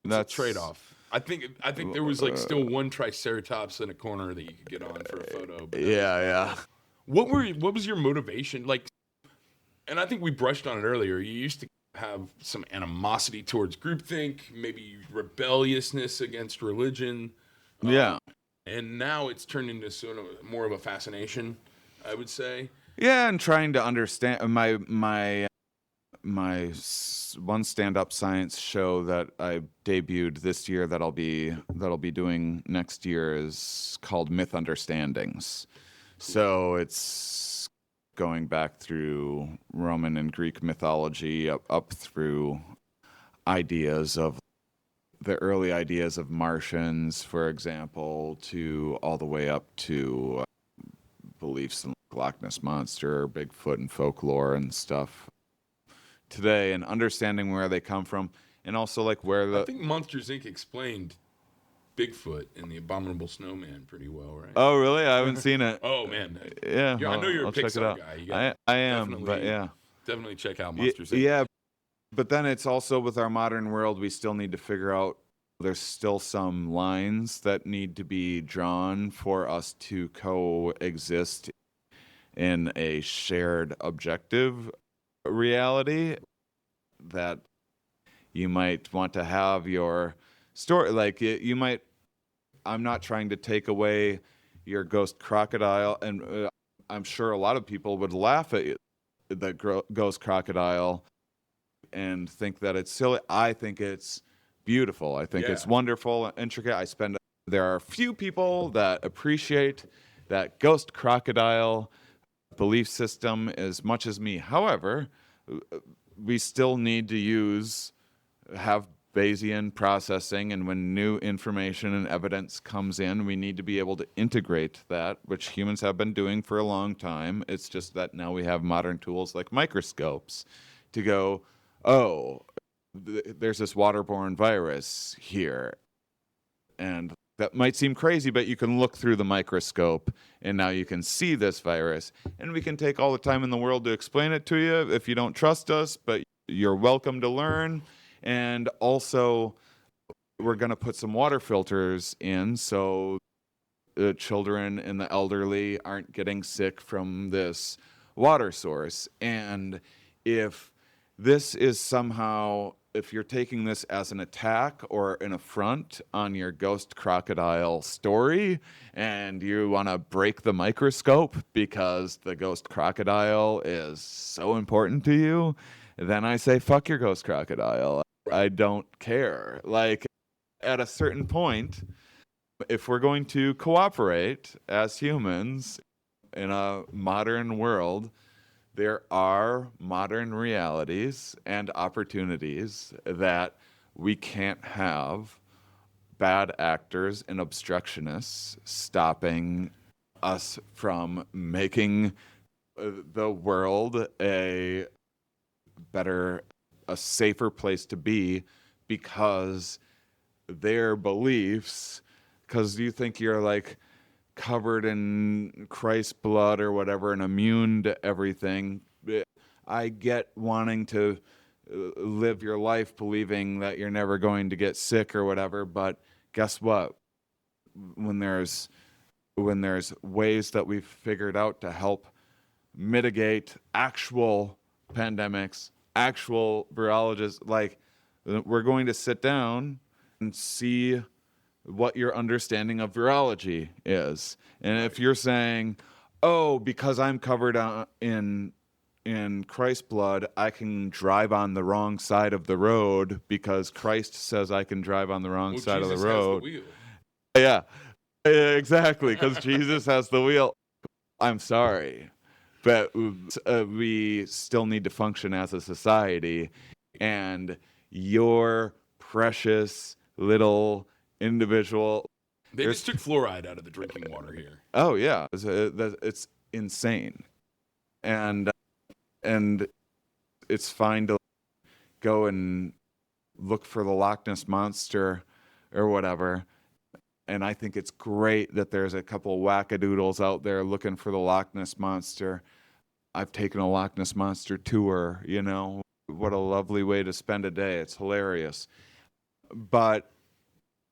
That's a trade-off. I think there was like still one Triceratops in a corner that you could get on for a photo. Yeah. What was your motivation? Like, and I think we brushed on it earlier. You used to have some animosity towards groupthink, maybe rebelliousness against religion. Yeah. And now it's turned into sort of more of a fascination, I would say. Yeah, and trying to understand one stand-up science show that I debuted this year that'll be doing next year is called Myth Understandings. So it's going back through Roman and Greek mythology up through ideas of the early ideas of Martians, for example, to all the way up to beliefs in Loch Ness Monster, Bigfoot, and folklore and stuff today, and understanding where they come from, and also like where I think Monsters Inc. explained Bigfoot and the Abominable Snowman pretty well, right? Oh, really? I haven't seen it. Oh man, Yeah, I know you're I'll a check it Pixar out. guy. You got I am, but yeah. definitely check out Monsters Inc. Yeah, but then it's also with our modern world, we still need to figure out there's still some lines that need to be drawn for us to coexist in a shared objective reality, that you might want to have your story, like you might, I'm not trying to take away your ghost crocodile, and I'm sure a lot of people would laugh at the ghost crocodile and think that it's silly. I think it's beautiful. I think it's wonderful and intricate. There are few people that appreciate that ghost crocodile belief system as much as me. However, we still need to have Bayesian processing, and when new information and evidence comes in, we need to be able to integrate that, which humans have been doing for a long time. It's just that now we have modern tools like microscopes to go, oh, there's this waterborne virus here. And that might seem crazy, but you can look through the microscope and now you can see this virus. And we can take all the time in the world to explain it to you if you don't trust us, but you're welcome to learn. And also, we're going to put some water filters in so the children and the elderly aren't getting sick from this water source. And if this is somehow, if you're taking this as an attack or an affront on your ghost crocodile story and you want to break the microscope because the ghost crocodile is so important to you, then I say, fuck your ghost crocodile. I don't care. Like, at a certain point, if we're going to cooperate as humans in a modern world, there are modern realities and opportunities that we can't have bad actors and obstructionists stopping us from making the world a better, a safer place to be, because their beliefs, because you think you're like covered in Christ's blood or whatever and immune to everything. I get wanting to live your life believing that you're never going to get sick or whatever, but guess what? When there's ways that we've figured out to help mitigate actual pandemics, actual virologists, like, we're going to sit down and see what your understanding of virology is. And if you're saying, oh, because I'm covered in Christ's blood, I can drive on the wrong side of the road because Christ says I can drive on the wrong side Jesus of the road. has the wheel. Yeah, exactly, because Jesus has the wheel. I'm sorry, but we still need to function as a society, and your precious little individual. They just took fluoride out of the drinking water here. Oh yeah, it's insane, and it's fine to go and look for the Loch Ness Monster or whatever. And I think it's great that there's a couple wackadoodles out there looking for the Loch Ness Monster. I've taken a Loch Ness Monster tour, you know. What a lovely way to spend a day. It's hilarious. But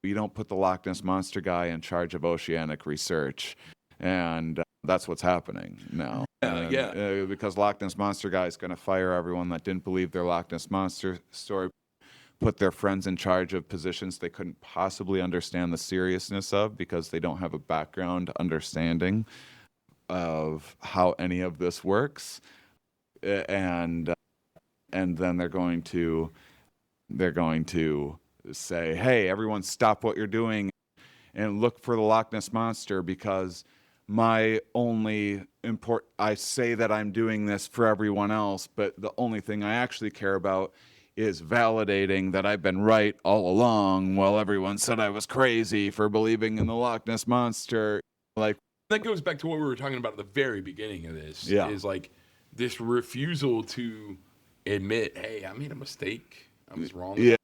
you don't put the Loch Ness Monster guy in charge of oceanic research. And that's what's happening now. Because Loch Ness Monster guy is going to fire everyone that didn't believe their Loch Ness Monster story, put their friends in charge of positions they couldn't possibly understand the seriousness of because they don't have a background understanding of how any of this works. And and then they're going to say, hey, everyone stop what you're doing and look for the Loch Ness Monster, because I say that I'm doing this for everyone else, but the only thing I actually care about is validating that I've been right all along, while everyone said I was crazy for believing in the Loch Ness Monster. Like, that goes back to what we were talking about at the very beginning of this. Yeah. Is like this refusal to admit, hey, I made a mistake. I was wrong. Yeah.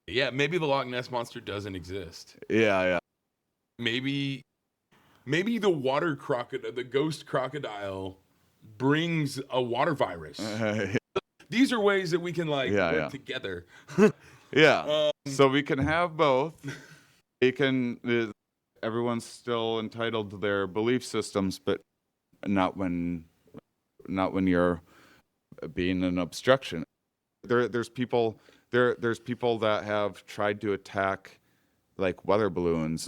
Yeah, maybe the Loch Ness Monster doesn't exist. Yeah. Maybe the ghost crocodile brings a water virus. These are ways that we can work together. Yeah. So we can have both. Everyone's still entitled to their belief systems, but not when you're being an obstruction. There's people that have tried to attack like weather balloons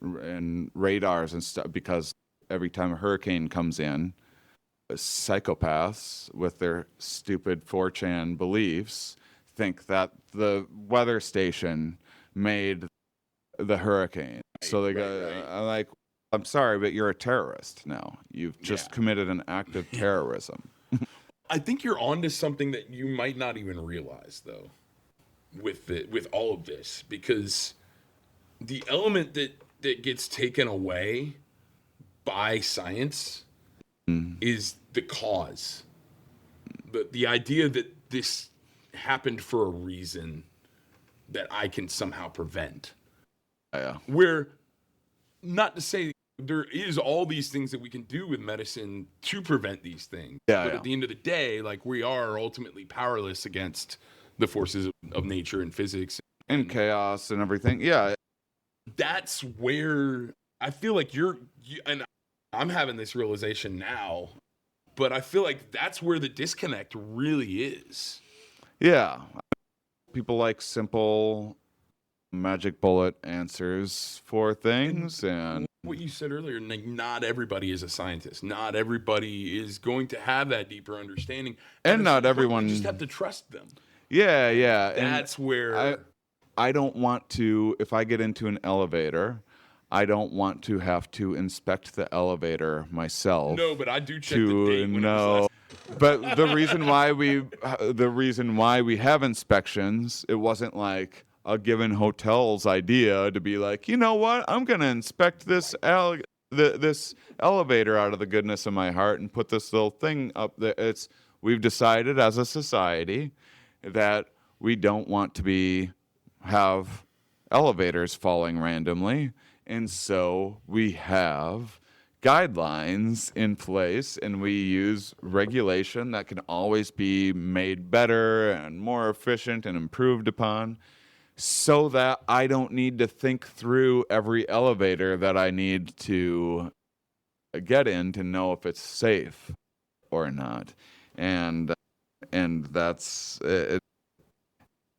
and radars and stuff, because every time a hurricane comes in, psychopaths with their stupid 4chan beliefs think that the weather station made the hurricane. So they go, like, I'm sorry, but you're a terrorist now. You've just committed an act of terrorism. I think you're onto something that you might not even realize, though, with all of this, because the element that gets taken away by science is the cause. The idea that this happened for a reason that I can somehow prevent. Yeah. Where, not to say there is all these things that we can do with medicine to prevent these things. Yeah, but at the end of the day, like, we are ultimately powerless against the forces of nature and physics. And chaos and everything. Yeah. That's where I feel like and I'm having this realization now, but I feel like that's where the disconnect really is. Yeah. People like simple magic bullet answers for things, and what you said earlier, like, not everybody is a scientist. Not everybody is going to have that deeper understanding. And not everyone, you just have to trust them. Yeah. That's where I don't want to, if I get into an elevator, I don't want to have to inspect the elevator myself. No, but I do check the date when it was last. But the reason why we have inspections, it wasn't like a given hotel's idea to be like, you know what, I'm going to inspect this this elevator out of the goodness of my heart and put this little thing up there. We've decided as a society that we don't want to have elevators falling randomly, and so we have guidelines in place, and we use regulation that can always be made better and more efficient and improved upon, so that I don't need to think through every elevator that I need to get in to know if it's safe or not. And that's it.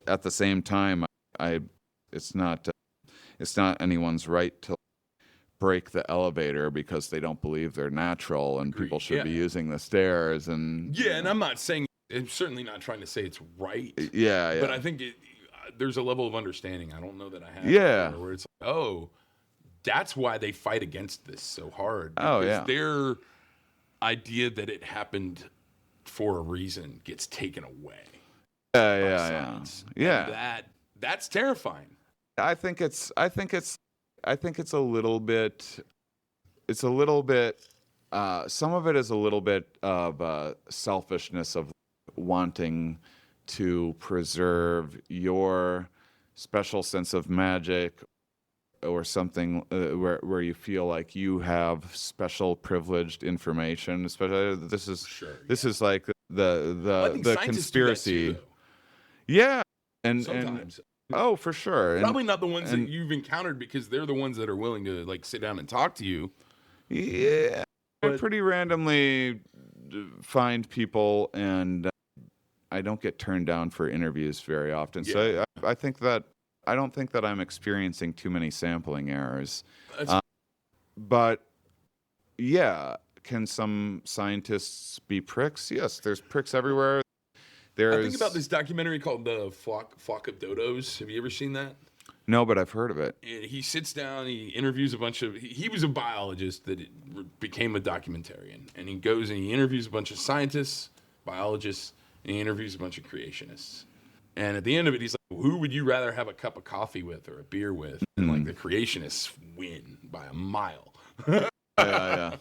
At the same time, it's not anyone's right to break the elevator because they don't believe they're natural, and people should be using the stairs. And and I'm certainly not trying to say it's right. Yeah. But I think there's a level of understanding I don't know that I have. Yeah. Where it's like, oh, that's why they fight against this so hard. Oh, yeah. Their idea that it happened for a reason gets taken away. Yeah. That's terrifying. I think it's a little bit. It's a little bit. Some of it is a little bit of selfishness of wanting to preserve your special sense of magic, or something where you feel like you have special privileged information. Especially this is like the conspiracy. Yeah, and sometimes. Oh, for sure. Probably not the ones that you've encountered, because they're the ones that are willing to sit down and talk to you. Yeah, I pretty randomly find people, and I don't get turned down for interviews very often. Yeah. So I don't think that I'm experiencing too many sampling errors. But yeah, can some scientists be pricks? Yes, there's pricks everywhere. There's I think about this documentary called The Flock of Dodos. Have you ever seen that? No, but I've heard of it. And he sits down, he interviews a bunch of, he was a biologist that became a documentarian. And he goes and he interviews a bunch of scientists, biologists, and he interviews a bunch of creationists. And at the end of it, he's like, who would you rather have a cup of coffee with or a beer with? And like the creationists win by a mile. Yeah.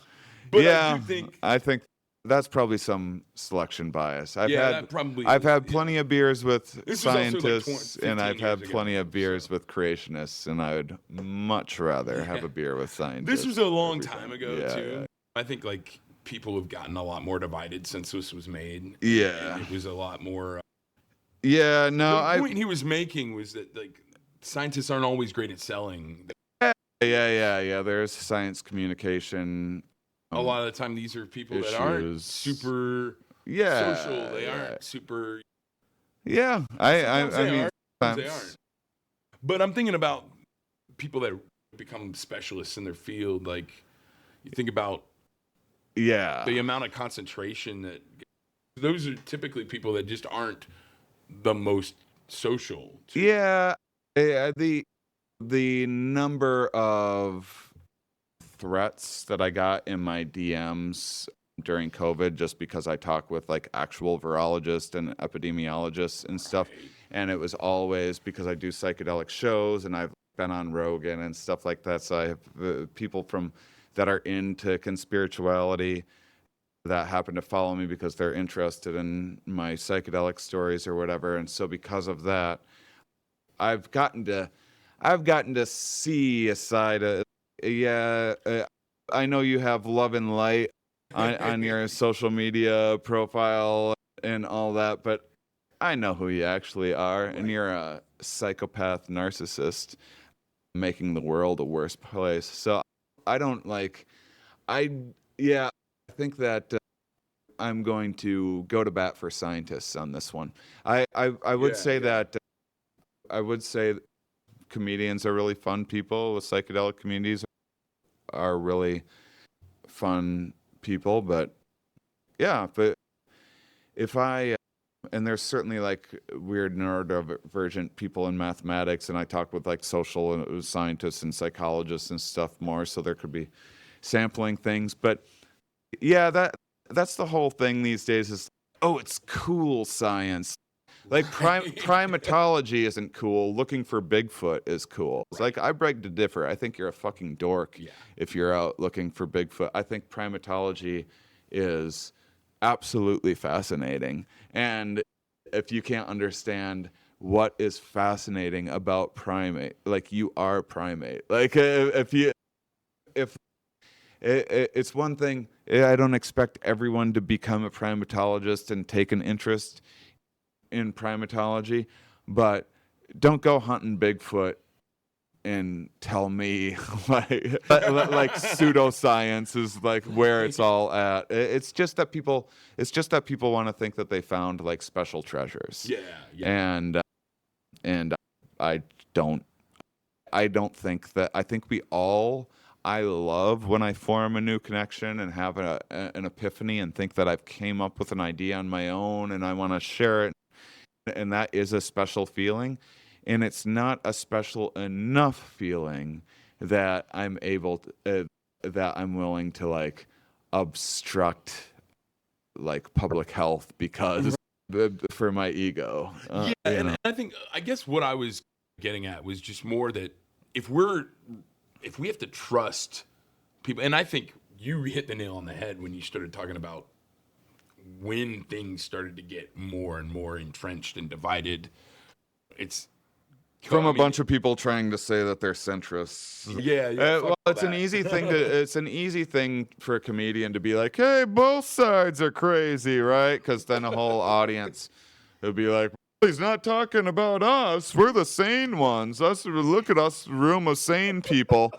But yeah, I do think, I think that's probably some selection bias. I've that probably had is, plenty of beers with This was also like scientists, 15 and I've had years plenty ago, of beers with creationists, and I would much rather have a beer with scientists. This was a long time ago, Yeah, too. yeah. I think, like, people have gotten a lot more divided since this was made. Yeah. And it was a lot more... Yeah, no, the point he was making was that, like, scientists aren't always great at selling. Yeah. There's science communication. A lot of the time, these are people that aren't issues. super Yeah, social. They aren't super... Yeah, I mean, they aren't. But I'm thinking about people that become specialists in their field. Like, you think about the amount of concentration that... Those are typically people that just aren't the most social. Yeah, the number of threats that I got in my DMs during COVID, just because I talk with like actual virologists and epidemiologists and stuff, and it was always because I do psychedelic shows and I've been on Rogan and stuff like that. So I have people that are into conspirituality that happen to follow me because they're interested in my psychedelic stories or whatever. And so because of that, I've gotten to see a side of, I know you have love and light on your social media profile and all that, but I know who you actually are, and you're a psychopath narcissist making the world a worse place. So I think that I'm going to go to bat for scientists on this one. I would say that I would say comedians are really fun people. The psychedelic communities are really fun people, but if I and there's certainly like weird neurodivergent people in mathematics, and I talk with like social scientists and psychologists and stuff more, so there could be sampling things. But yeah, that's the whole thing these days is, oh, it's cool science. Like primatology isn't cool. Looking for Bigfoot is cool. It's like, I beg to differ. I think you're a fucking dork if you're out looking for Bigfoot. I think primatology is absolutely fascinating. And if you can't understand what is fascinating about primate, like, you are primate. Like, it's one thing. I don't expect everyone to become a primatologist and take an interest in primatology, but don't go hunting Bigfoot and tell me like pseudoscience is like where it's all at. It's just that people want to think that they found like special treasures. And I don't think that. I think I love when I form a new connection and have an epiphany and think that I've came up with an idea on my own and I want to share it. And that is a special feeling. And it's not a special enough feeling that I'm that I'm willing to like obstruct like public health because for my ego. And I think, I guess what I was getting at was just more that if we have to trust people, and I think you hit the nail on the head when you started talking about when things started to get more and more entrenched and divided. It's from a bunch of people trying to say that they're centrists. Well, it's an easy thing it's an easy thing for a comedian to be like, hey, both sides are crazy, right? Because then a whole audience would be like, he's not talking about us. We're the sane ones. Look at us, room of sane people.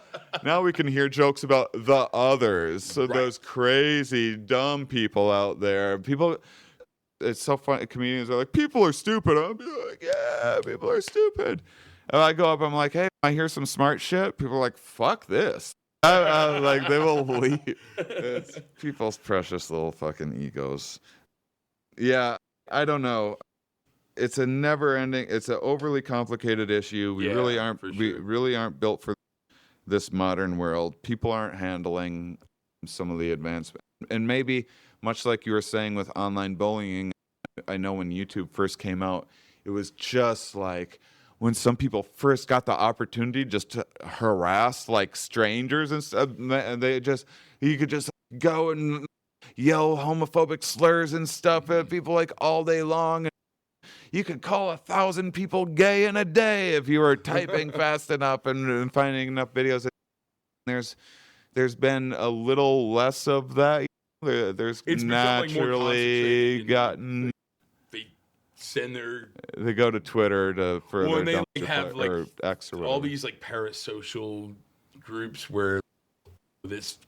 Now we can hear jokes about the others. So those crazy, dumb people out there. It's so funny. Comedians are like, people are stupid. I'll be like, yeah, people are stupid. And I go up, I'm like, hey, I hear some smart shit. People are like, fuck this. Like, they will leave. It's people's precious little fucking egos. Yeah. I don't know. It's a never-ending. It's an overly complicated issue. We really aren't. For We sure. really aren't built for this modern world. People aren't handling some of the advancement, and maybe much like you were saying with online bullying. I know when YouTube first came out, it was just like when some people first got the opportunity just to harass like strangers and stuff. And you could just go and yell homophobic slurs and stuff at people like all day long. You could call 1,000 people gay in a day if you were typing fast enough and finding enough videos. There's been a little less of that. There's It's become, like, more naturally concentrated gotten. They send their They go to Twitter to for Well, their and they, like, dumpster have, fire, or like, X or all whatever. these like parasocial groups where this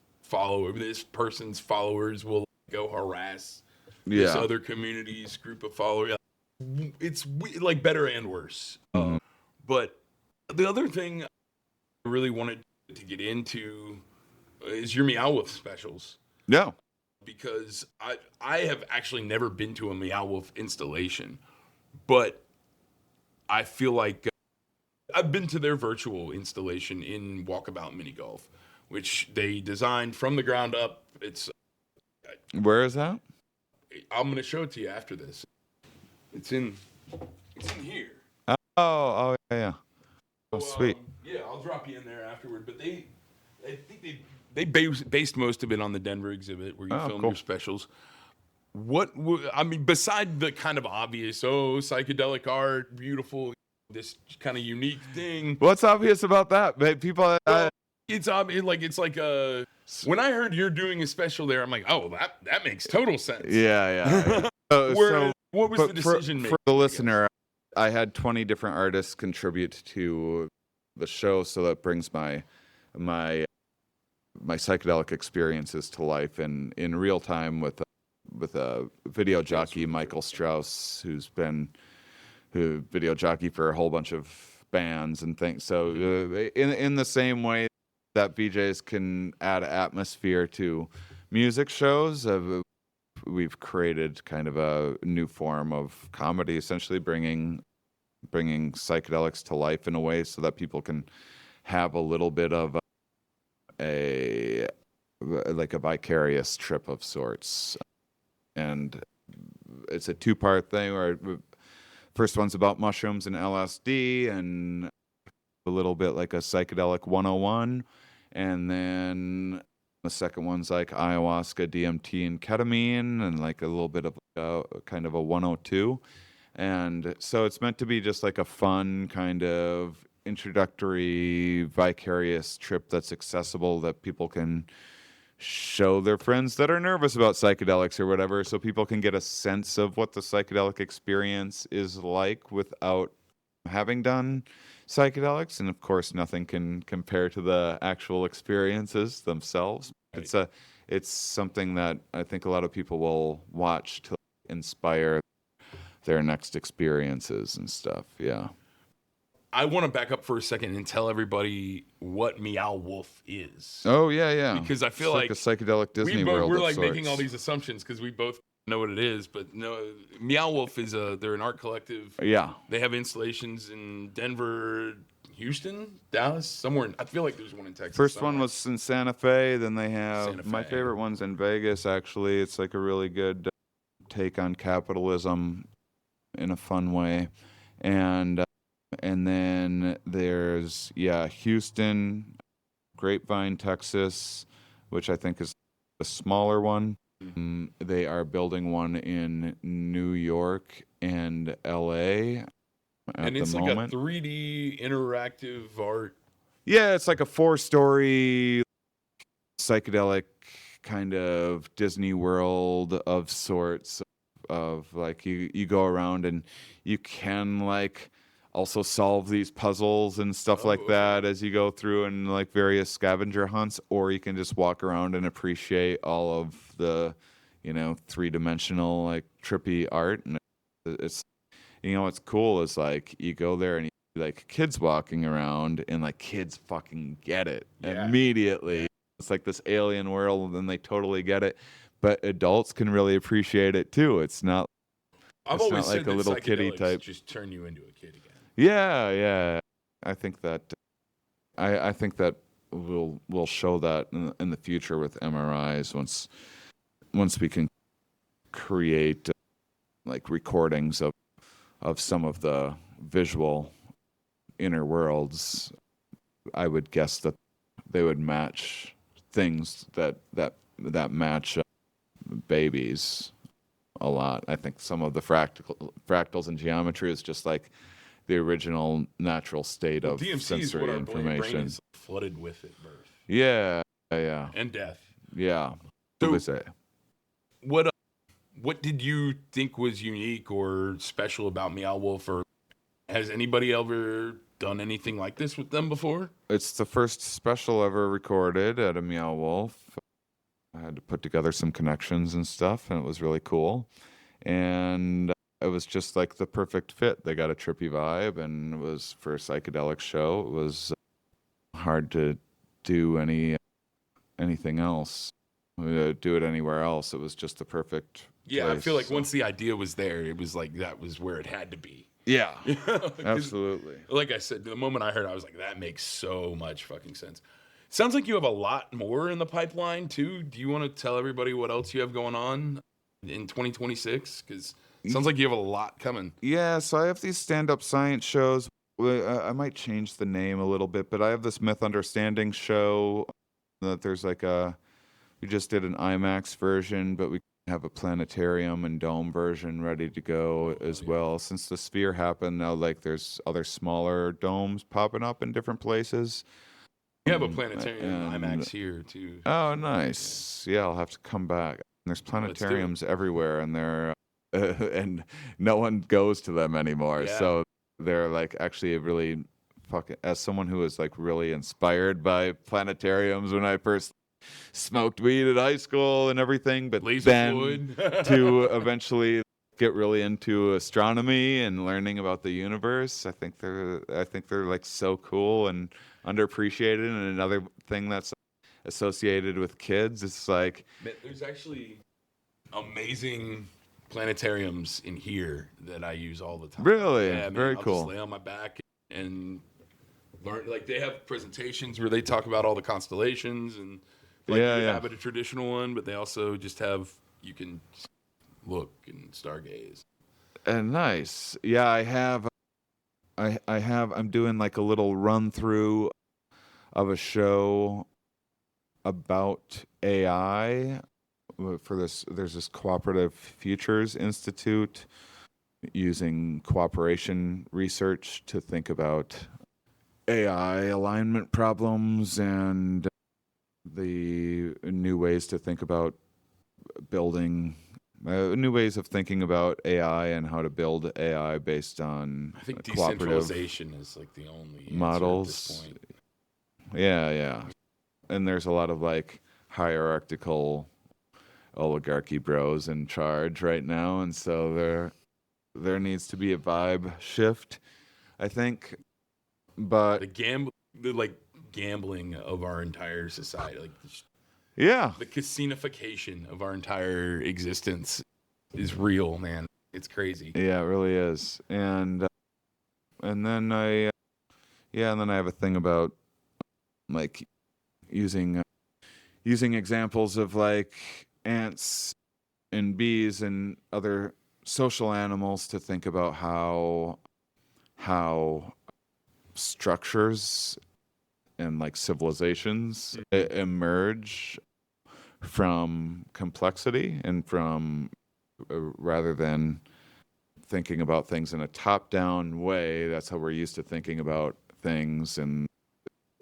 person's followers will go harass this other community's group of followers. It's like better and worse. Mhm. But the other thing I really wanted to get into is your Meow Wolf specials. Yeah. Because I have actually never been to a Meow Wolf installation, but I feel like I've been to their virtual installation in Walkabout Mini Golf, which they designed from the ground up. Where is that? I'm gonna show it to you after this. It's in here. Oh, yeah. Oh, sweet. Yeah, I'll drop you in there afterward. But I think they based most of it on the Denver exhibit where you film cool. your specials. I mean, beside the kind of obvious, psychedelic art, beautiful, this kind of unique thing. What's obvious about that? People. It's obvious. It's like when I heard you're doing a special there, I'm like, oh, that makes total sense. Yeah. What was the decision making? For the listener, I had 20 different artists contribute to the show, so that brings my psychedelic experiences to life in real time with a video jockey, Michael Strauss, who's been video jockey for a whole bunch of bands and things. So in the same way that VJs can add atmosphere to music shows, we've created kind of a new form of comedy, essentially bringing psychedelics to life in a way so that people can have a little bit of a vicarious trip of sorts. And it's a two-part thing where first one's about mushrooms and LSD and a little bit like a psychedelic 101, and then the second one's like ayahuasca, DMT, and ketamine, and like a little bit of kind of a 102. And so it's meant to be just like a fun kind of introductory vicarious trip that's accessible, that people can show their friends that are nervous about psychedelics or whatever, so people can get a sense of what the psychedelic experience is like without having done psychedelics. And of course, nothing can compare to the actual experiences themselves. Right. It's something that I think a lot of people will watch to inspire their next experiences and stuff. Yeah. I want to back up for a second and tell everybody what Meow Wolf is. Oh, yeah. Because I feel like a psychedelic Disney World. We're like making all these assumptions because we both know what it is. But no, Meow Wolf they're an art collective. Yeah. They have installations in Denver, Houston, Dallas, somewhere. I feel like there's one in Texas. First one was in Santa Fe. Then they have my favorite one's in Vegas, actually. It's like a really good take on capitalism in a fun way. And then there's, Houston, Grapevine, Texas, which I think is a smaller one. They are building one in New York and LA and it's like a 3D interactive art. Yeah, it's like a 4-story psychedelic kind of Disney World of sorts, of like you go around and you can like also solve these puzzles and stuff like that as you go through, and like various scavenger hunts, or you can just walk around and appreciate all of the, 3-dimensional like trippy art. And it's, what's cool is like you go there and you see, like, kids walking around, and like kids fucking get it immediately. Yeah. It's like this alien world, and they totally get it. But adults can really appreciate it too. It's not I've It's always not like said a that little kitty psychedelics type. just turn you into a kid again. Yeah, yeah. I think that I think that we'll show that in the future with MRIs once we can create like recordings of some of the visual inner worlds. I would guess that they would match things that match babies a lot. I think some of the fractals and geometry is just like the original natural state of DMC is what sensory our brain information. is flooded with at birth Yeah, yeah, and death. yeah. So- What they say? What did you think was unique or special about Meow Wolf, or has anybody ever done anything like this with them before? It's the first special ever recorded at a Meow Wolf. I had to put together some connections and stuff, and it was really cool. And it was just like the perfect fit. They got a trippy vibe, and it was for a psychedelic show. It was hard to do anything else, do it anywhere else. It was just the perfect Yeah, place. I feel like once the idea was there, it was like that was where it had to be. Yeah, 'Cause, absolutely. like I said, the moment I heard it, I was like, that makes so much fucking sense. Sounds like you have a lot more in the pipeline too. Do you want to tell everybody what else you have going on in 2026? Because it sounds like you have a lot coming. Yeah, so I have these stand-up science shows. I might change the name a little bit, but I have this myth understanding show that there's like we just did an IMAX version, but we have a planetarium and dome version ready to go as well. Since the sphere happened, now like there's other smaller domes popping up in different places. You have a planetarium and- IMAX here too. Oh, nice. Yeah, I'll have to come back. There's Let's do it. planetariums everywhere, and they're and no one goes to them anymore. Yeah. So they're like actually a really fucking. As someone who was like really inspired by planetariums when I first smoked weed at high school and everything, but Laser then Floyd. to eventually get really into astronomy and learning about the universe, I think they're like so cool and underappreciated. And another thing that's associated with kids, it's like There's actually amazing planetariums in here that I use all the time. really Yeah, man, very I'll cool. just lay on my back and learn. Like they have presentations where they talk about all the constellations and like Yeah, you yeah. have a traditional one, but they also just have you can look and stargaze. And nice. Yeah, I'm doing like a little run through of a show about AI for this. There's this Cooperative Futures Institute using cooperation research to think about AI alignment problems and the new ways to think about building new ways of thinking about AI and how to build AI based on I think cooperative decentralization is like the only answer models. at this point. Yeah. And there's a lot of like hierarchical oligarchy bros in charge right now, and so there needs to be a vibe shift, I think. But The like gambling of our entire society, like yeah, the casinification of our entire existence is real, man. It's crazy. yeah, it really is. And then I have a thing about like using examples of like ants and bees and other social animals to think about how structures and like civilizations emerge from complexity and from rather than thinking about things in a top-down way. That's how we're used to thinking about things, and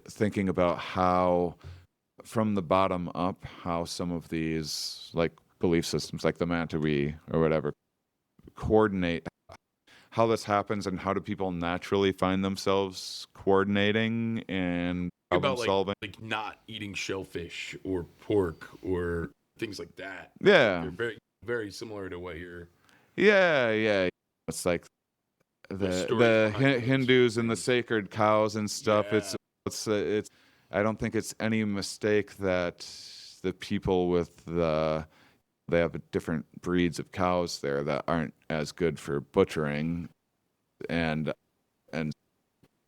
thinking about how from the bottom up, how some of these like belief systems like the manta ray or whatever coordinate, how this happens, and how do people naturally find themselves coordinating and problem About solving. like not eating shellfish or pork or things like that. Yeah. They're very, very similar to what you're. Yeah. It's like stories the behind those Hindus and the things. sacred cows and stuff. Yeah. It's I don't think it's any mistake that the people with the They have different breeds of cows there that aren't as good for butchering, and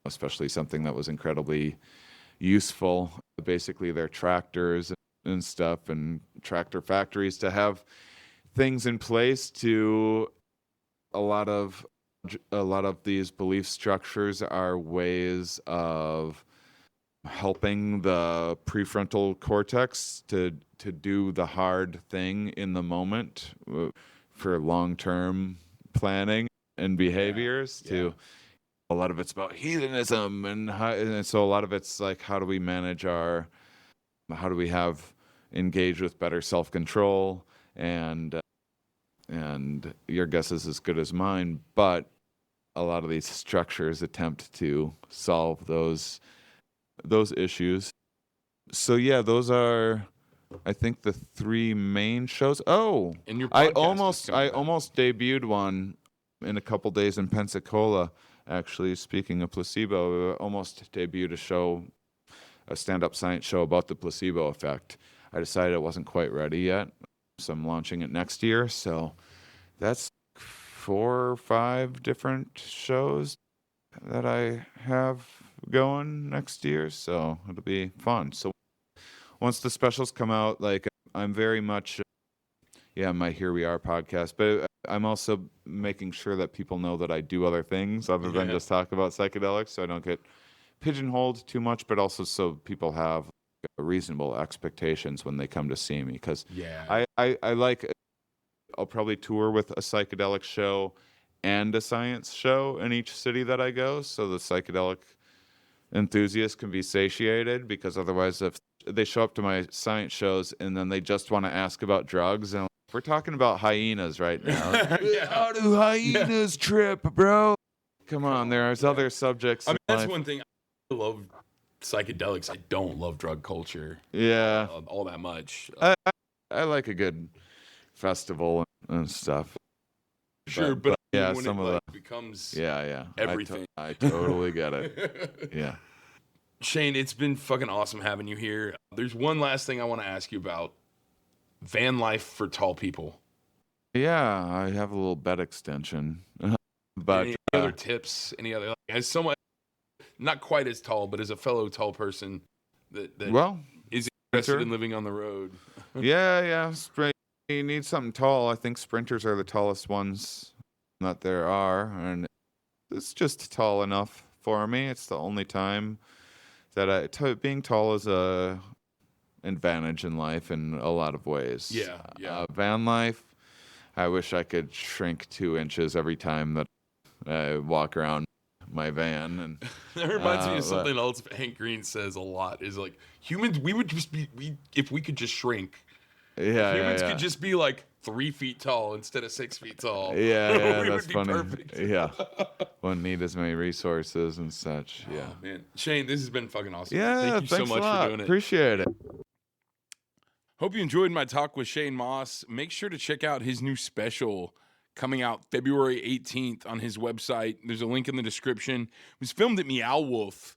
especially something that was incredibly useful. Basically, their tractors and stuff, and tractor factories to have things in place to a lot of these belief structures are ways of helping the prefrontal cortex to do the hard thing in the moment for long-term planning and behaviors. To a lot of it's about hedonism, and so a lot of it's like, how do we have engage with better self-control, and your guess is as good as mine, but a lot of these structures attempt to solve those issues. So yeah, those are, I think, the three main shows. Oh, And your I podcast almost debuted one in a couple days in Pensacola. Actually, speaking of placebo, almost debuted a stand-up science show about the placebo effect. I decided it wasn't quite ready yet, so I'm launching it next year. So that's 4 or 5 different shows that I have going next year, so it'll be fun. So once the specials come out, like, I'm very much my Here We Are podcast, but I'm also making sure that people know that I do other things other than just talk about psychedelics, so I don't get pigeonholed too much, but also so people have reasonable expectations when they come to see me, because I like, I'll probably tour with a psychedelic show and a science show in each city that I go, so the psychedelic enthusiasts can be satiated, because otherwise if they show up to my science shows and then they just want to ask about drugs, and we're talking about hyenas right now. How do hyenas trip, bro? Come on, there's other subjects. I mean, that's life. one thing. I love psychedelics. I don't love drug culture. Yeah, all that much. I like a good festival and stuff. Sure, but yeah, when some it of like becomes everything. everything. I totally get it. Yeah. Shane, it's been fucking awesome having you here. There's one last thing I want to ask you about. Van life for tall people. Yeah, I have a little bed extension. But any other tips? Any other, like, as someone not quite as tall, but as a fellow tall person that is interested in living on the road? yeah. You need something tall. I think sprinters are the tallest ones that there are, and it's just tall enough for me. It's the only time that being tall is a advantage in life in a lot of ways. Yeah. Van life, I wish I could shrink 2 inches every time that I walk around my van. And that reminds me of something else Hank Green says a lot, is like, humans, we would just be, if we could just shrink. Humans could just be like 3 feet tall instead of 6 feet tall. Yeah, we that's would be funny. Perfect. Yeah. Wouldn't need as many resources and such. Yeah. Oh, man. Shane, this has been fucking awesome. Yeah, thank you so much for doing it. Appreciate it. Hope you enjoyed my talk with Shane Mauss. Make sure to check out his new special coming out February 18th on his website. There's a link in the description. It was filmed at Meow Wolf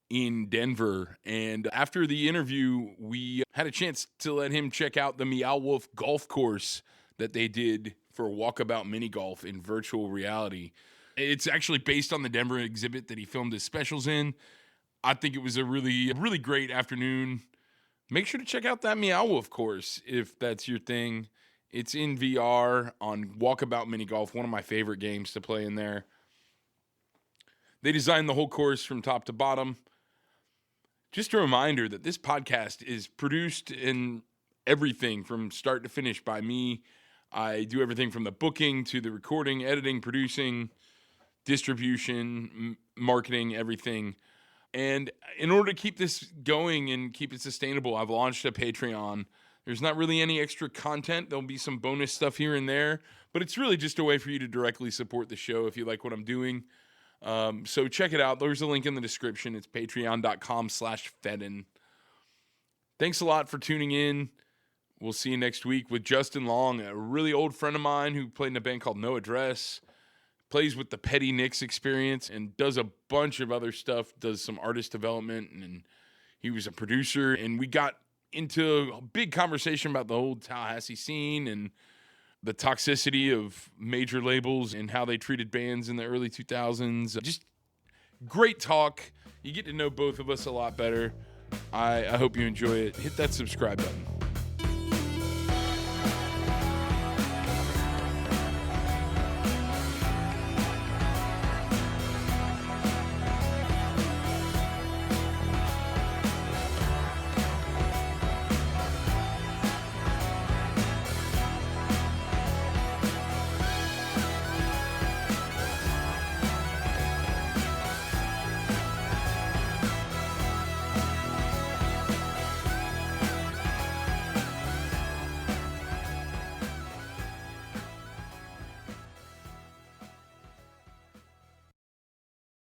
in Denver, and after the interview, we had a chance to let him check out the Meow Wolf golf course that they did for Walkabout Mini Golf in virtual reality. It's actually based on the Denver exhibit that he filmed his specials in. I think it was a really, really great afternoon. Make sure to check out that Meow Wolf course if that's your thing. It's in VR on Walkabout Mini Golf, one of my favorite games to play in there. They designed the whole course from top to bottom. Just a reminder that this podcast is produced in everything from start to finish by me. I do everything from the booking to the recording, editing, producing, distribution, marketing, everything. And in order to keep this going and keep it sustainable, I've launched a Patreon. There's not really any extra content. There'll be some bonus stuff here and there, but it's really just a way for you to directly support the show if you like what I'm doing. So check it out. There's a link in the description. It's patreon.com/Fedden. Thanks a lot for tuning in. We'll see you next week with Justin Long, a really old friend of mine who played in a band called No Address, plays with the Petty Nicks Experience, and does a bunch of other stuff, does some artist development, and he was a producer. And we got into a big conversation about the whole Tallahassee scene and the toxicity of major labels and how they treated bands in the early 2000s. Just great talk. You get to know both of us a lot better. I hope you enjoy it. Hit that subscribe button.